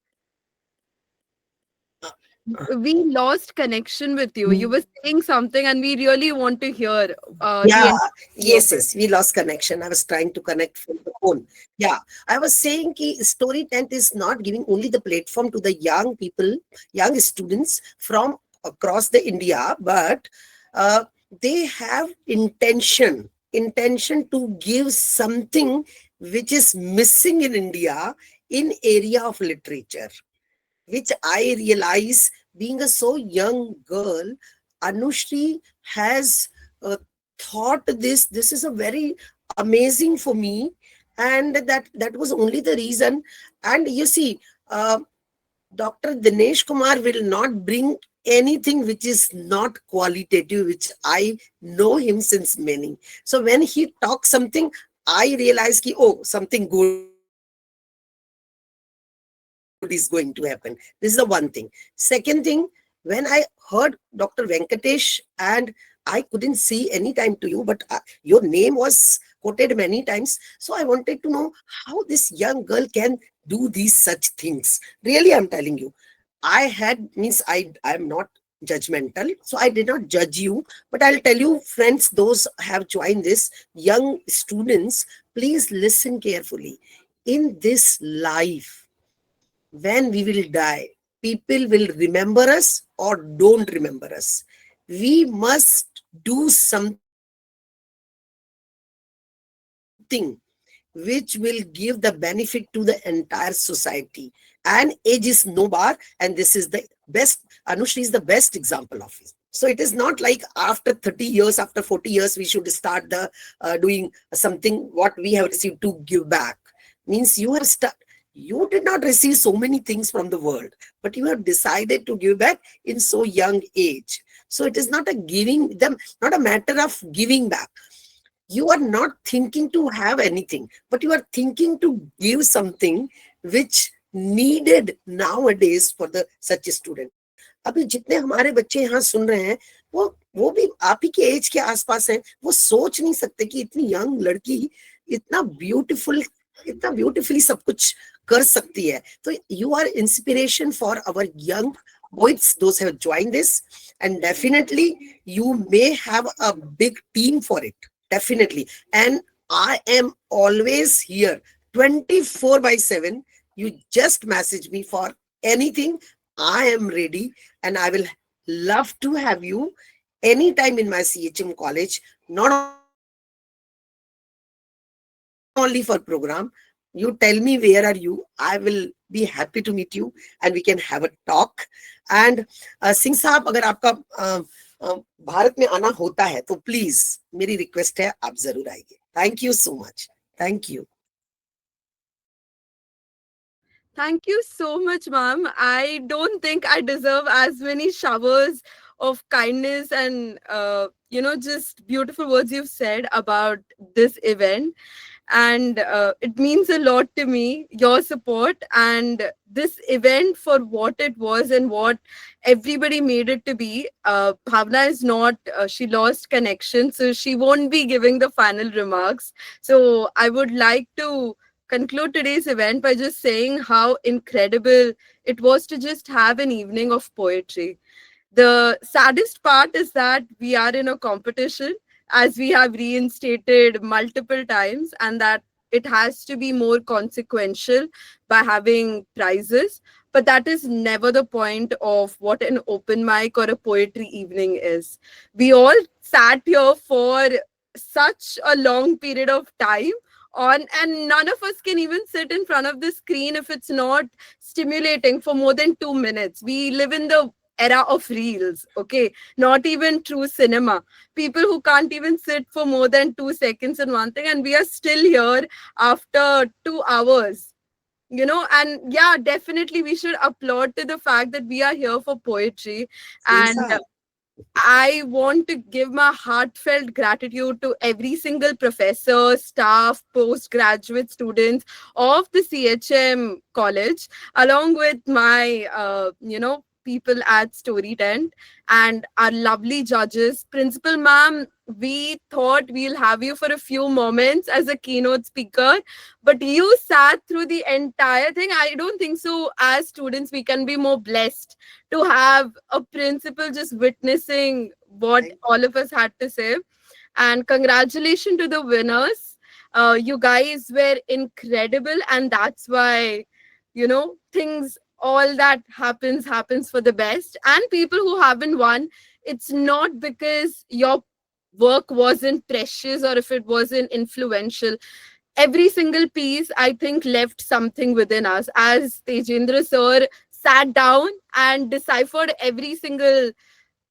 We lost connection with you. You were saying something, and we really want to hear the Yeah, entirety of yes, it. yes, we lost connection. I was trying to connect from the phone. Yeah, I was saying ki Story Tent is not giving only the platform to the young people, young students from across the India, but uh, they have intention to give something which is missing in India in area of literature, which I realize being a so young girl, Anushri has thought this. This is a very amazing for me, and that was only the reason. And you see, Dr. Dinesh Kumar will not bring anything which is not qualitative, which I know him since many. So when he talks something, I realize ki, oh, something good is going to happen. This is the one thing. Second thing, when I heard Dr. Venkatesh, and I couldn't see any time to you, but your name was quoted many times. So I wanted to know how this young girl can do these such things. Really, I'm telling you. I'm not judgmental, so I did not judge you, but I'll tell you, friends, those have joined this, young students, please listen carefully. In this life, when we will die, people will remember us or don't remember us. We must do something which will give the benefit to the entire society. And age is no bar, and this is the best. Anushri is the best example of it. So it is not like after 30 years, after 40 years, we should start doing something what we have received to give back. Means you did not receive so many things from the world, but you have decided to give back in so young age. So it is not a giving them, not a matter of giving back. You are not thinking to have anything, but you are thinking to give something which needed nowadays for the such a student. अभी जितने हमारे बच्चे यहाँ सुन रहे हैं, वो भी आप ही के एज के आसपास हैं, वो सोच नहीं सकते कि इतनी यंग लड़की इतना ब्यूटीफुली सब कुछ कर सकती है. तो you are inspiration for our young poets, those who have joined this, and definitely you may have a big team for it. Definitely. And I am always here 24/7. You just message me for anything. I am ready, and I will love to have you anytime in my CHM college, not only for program. You tell me where are you, I will be happy to meet you and we can have a talk. And Singh साहब, अगर आपका भारत में आना होता है तो please मेरी request है आप जरूर आइए. Thank you so much. Thank you. Thank you so much, ma'am. I don't think I deserve as many showers of kindness and, just beautiful words you've said about this event. And it means a lot to me, your support and this event for what it was and what everybody made it to be. Bhavna is not, she lost connection, so she won't be giving the final remarks. So I would like to conclude today's event by just saying how incredible it was to just have an evening of poetry. The saddest part is that we are in a competition, as we have reinstated multiple times, and that it has to be more consequential by having prizes. But that is never the point of what an open mic or a poetry evening is. We all sat here for such a long period of time on, and none of us can even sit in front of the screen if it's not stimulating for more than 2 minutes. We live in the era of reels, okay, not even true cinema. People who can't even sit for more than 2 seconds in one thing, and we are still here after 2 hours. And yeah, definitely we should applaud to the fact that we are here for poetry. Singh And साहब, I want to give my heartfelt gratitude to every single professor, staff, postgraduate students of the CHM college, along with my, people at Story Tent and our lovely judges. Principal ma'am, we thought we'll have you for a few moments as a keynote speaker, but you sat through the entire thing. I don't think so. As students, we can be more blessed to have a principal just witnessing what all of us had to say. And congratulations to the winners. You guys were incredible, and that's why, things, all that happens for the best. And people who haven't won, it's not because your work wasn't precious or if it wasn't influential. Every single piece, I think, left something within us. As Tejendra sir sat down and deciphered every single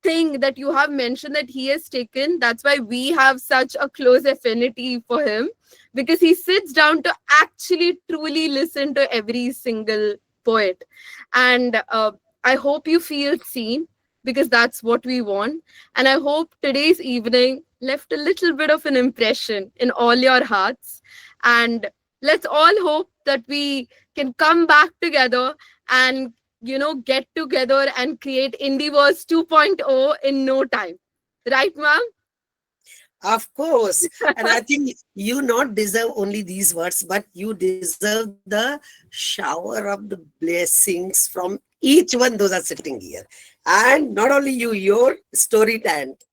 thing that you have mentioned that he has taken, that's why we have such a close affinity for him, because he sits down to actually truly listen to every single poet. And I hope you feel seen, because that's what we want. And I hope today's evening left a little bit of an impression in all your hearts. And let's all hope that we can come back together and get together and create IndiVerse 2.0 in no time. Right, ma'am? of course. And I think you not deserve only these words, but you deserve the shower of the blessings from each one those are sitting here. And not only you, your story tent.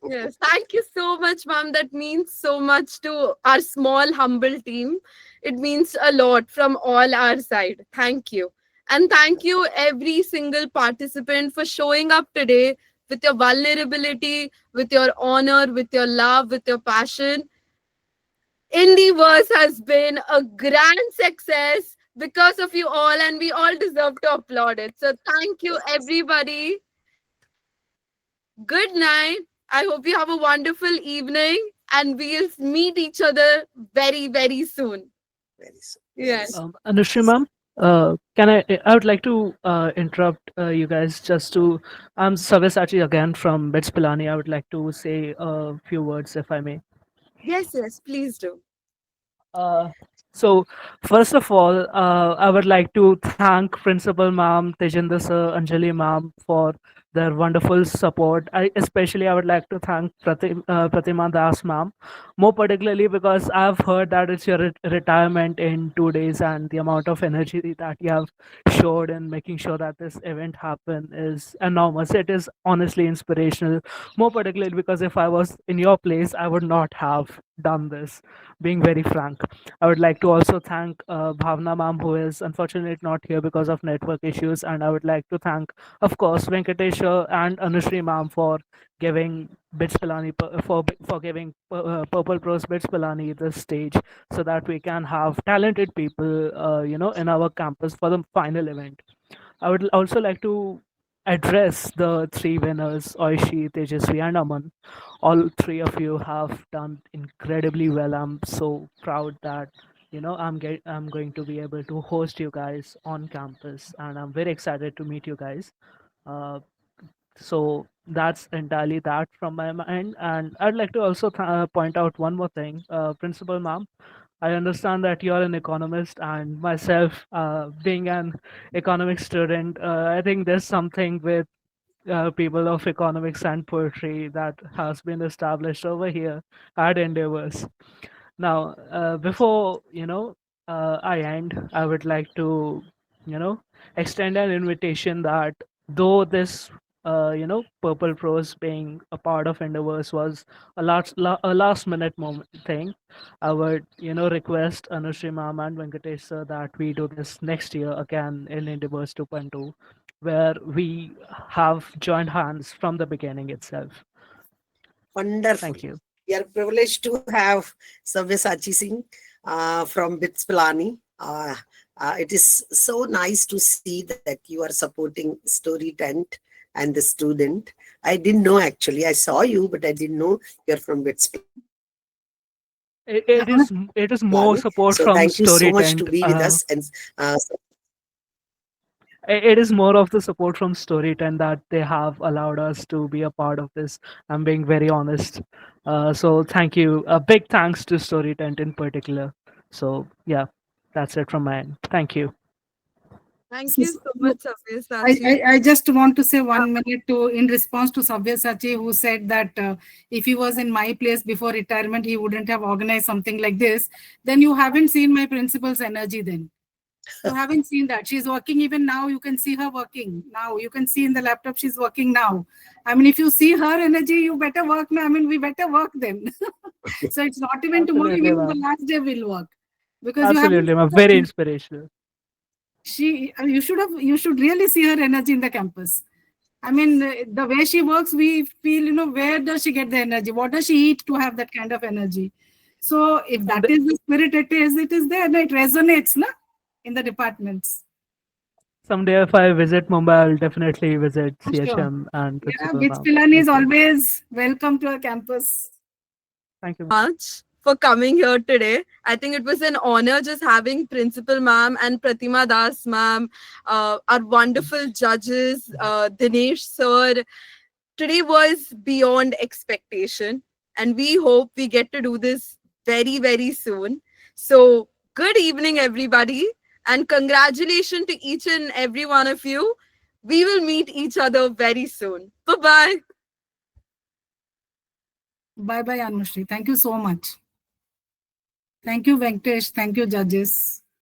Yes, thank you so much, ma'am. That means so much to our small, humble team. It means a lot from all our side. Thank you. And thank you, every single participant, for showing up today with your vulnerability, with your honor, with your love, with your passion. IndiVerse has been a grand success because of you all, and we all deserve to applaud it. So, thank you, everybody. Good night. I hope you have a wonderful evening, and we'll meet each other very, very soon. Very soon. Yes. Anushri ma'am, can I would like to interrupt you guys just to, I'm Sabyasachi again from Bits Pilani. I would like to say a few words if I may. Yes, yes, please do. Uh, so, first of all, I would like to thank Principal Ma'am, Tejinder Sir, Anjali Ma'am for their wonderful support. I would like to thank Pratima Das Ma'am, more particularly because I've heard that it's your retirement in 2 days, and the amount of energy that you have showed in making sure that this event happen is enormous. It is honestly inspirational, more particularly because if I was in your place, I would not have done this, being very frank. I would like to also thank Bhavna ma'am, who is unfortunately not here because of network issues, and I would like to thank, of course, Venkatesh teacher and Anushri ma'am for giving Bits Pilani for giving Purple Prose Bits Pilani this stage so that we can have talented people, in our campus for the final event. I would also like to address the three winners, Oishi, Tejasvi, and Aman. All three of you have done incredibly well. I'm so proud that I'm going to be able to host you guys on campus, and I'm very excited to meet you guys. Uh, so that's entirely that from my mind, and I'd like to also point out one more thing, Principal Ma'am. I understand that you're an economist, and myself, being an economic student, I think there's something with people of economics and poetry that has been established over here at IndiVerse. Now, before I end, I would like to you know extend an invitation that though this Purple Prose being a part of IndiVerse was a last minute moment thing, I would request Anushri ma'am and Venkatesh sir that we do this next year again in IndiVerse 2.2, where we have joined hands from the beginning itself. Wonderful. Thank you. We are privileged to have Sabyasachi Singh from Bits Pilani. It is so nice to see that you are supporting Story Tent and the student. I didn't know actually. I saw you, but I didn't know you're from Bits Pilani. It is more support So from thank you so Story much to Tent. be with us. And It is more of the support from Storytent that they have allowed us to be a part of this. I'm being very honest. So thank you. A big thanks to Storytent in particular. So yeah, that's it from my end. Thank you. Thank you so much, Sabyasachi. I just want to say 1 minute in response to Sabyasachi, who said that if he was in my place before retirement, he wouldn't have organized something like this. Then you haven't seen my principal's energy then. You haven't seen that. She's working even now. You can see her working now. You can see in the laptop she's working now. I mean, if you see her energy, you better work now. I mean, we better work then. So it's not even tomorrow, Absolutely, even the ma'am. last day we'll work. Because you haven't Absolutely, ma'am. seen Very her. inspirational. You should really see her energy in the campus. I mean, the way she works, we feel, where does she get the energy? What does she eat to have that kind of energy? So if that is the spirit it is there, and it resonates in the departments. Someday, if I visit Mumbai, I'll definitely visit For sure. CHM and Yeah, Principal Bits ma'am. Pilani is Thank you. always welcome to our campus. Thank you much for coming here today. I think it was an honor just having Principal Ma'am and Pratima Das Ma'am, our wonderful judges, Dinesh Sir. Today was beyond expectation, and we hope we get to do this very, very soon. So, good evening, everybody, and congratulations to each and every one of you. We will meet each other very soon. Bye bye. Bye bye, Anushri. Thank you so much. Thank you, Venkatesh. Thank you, judges.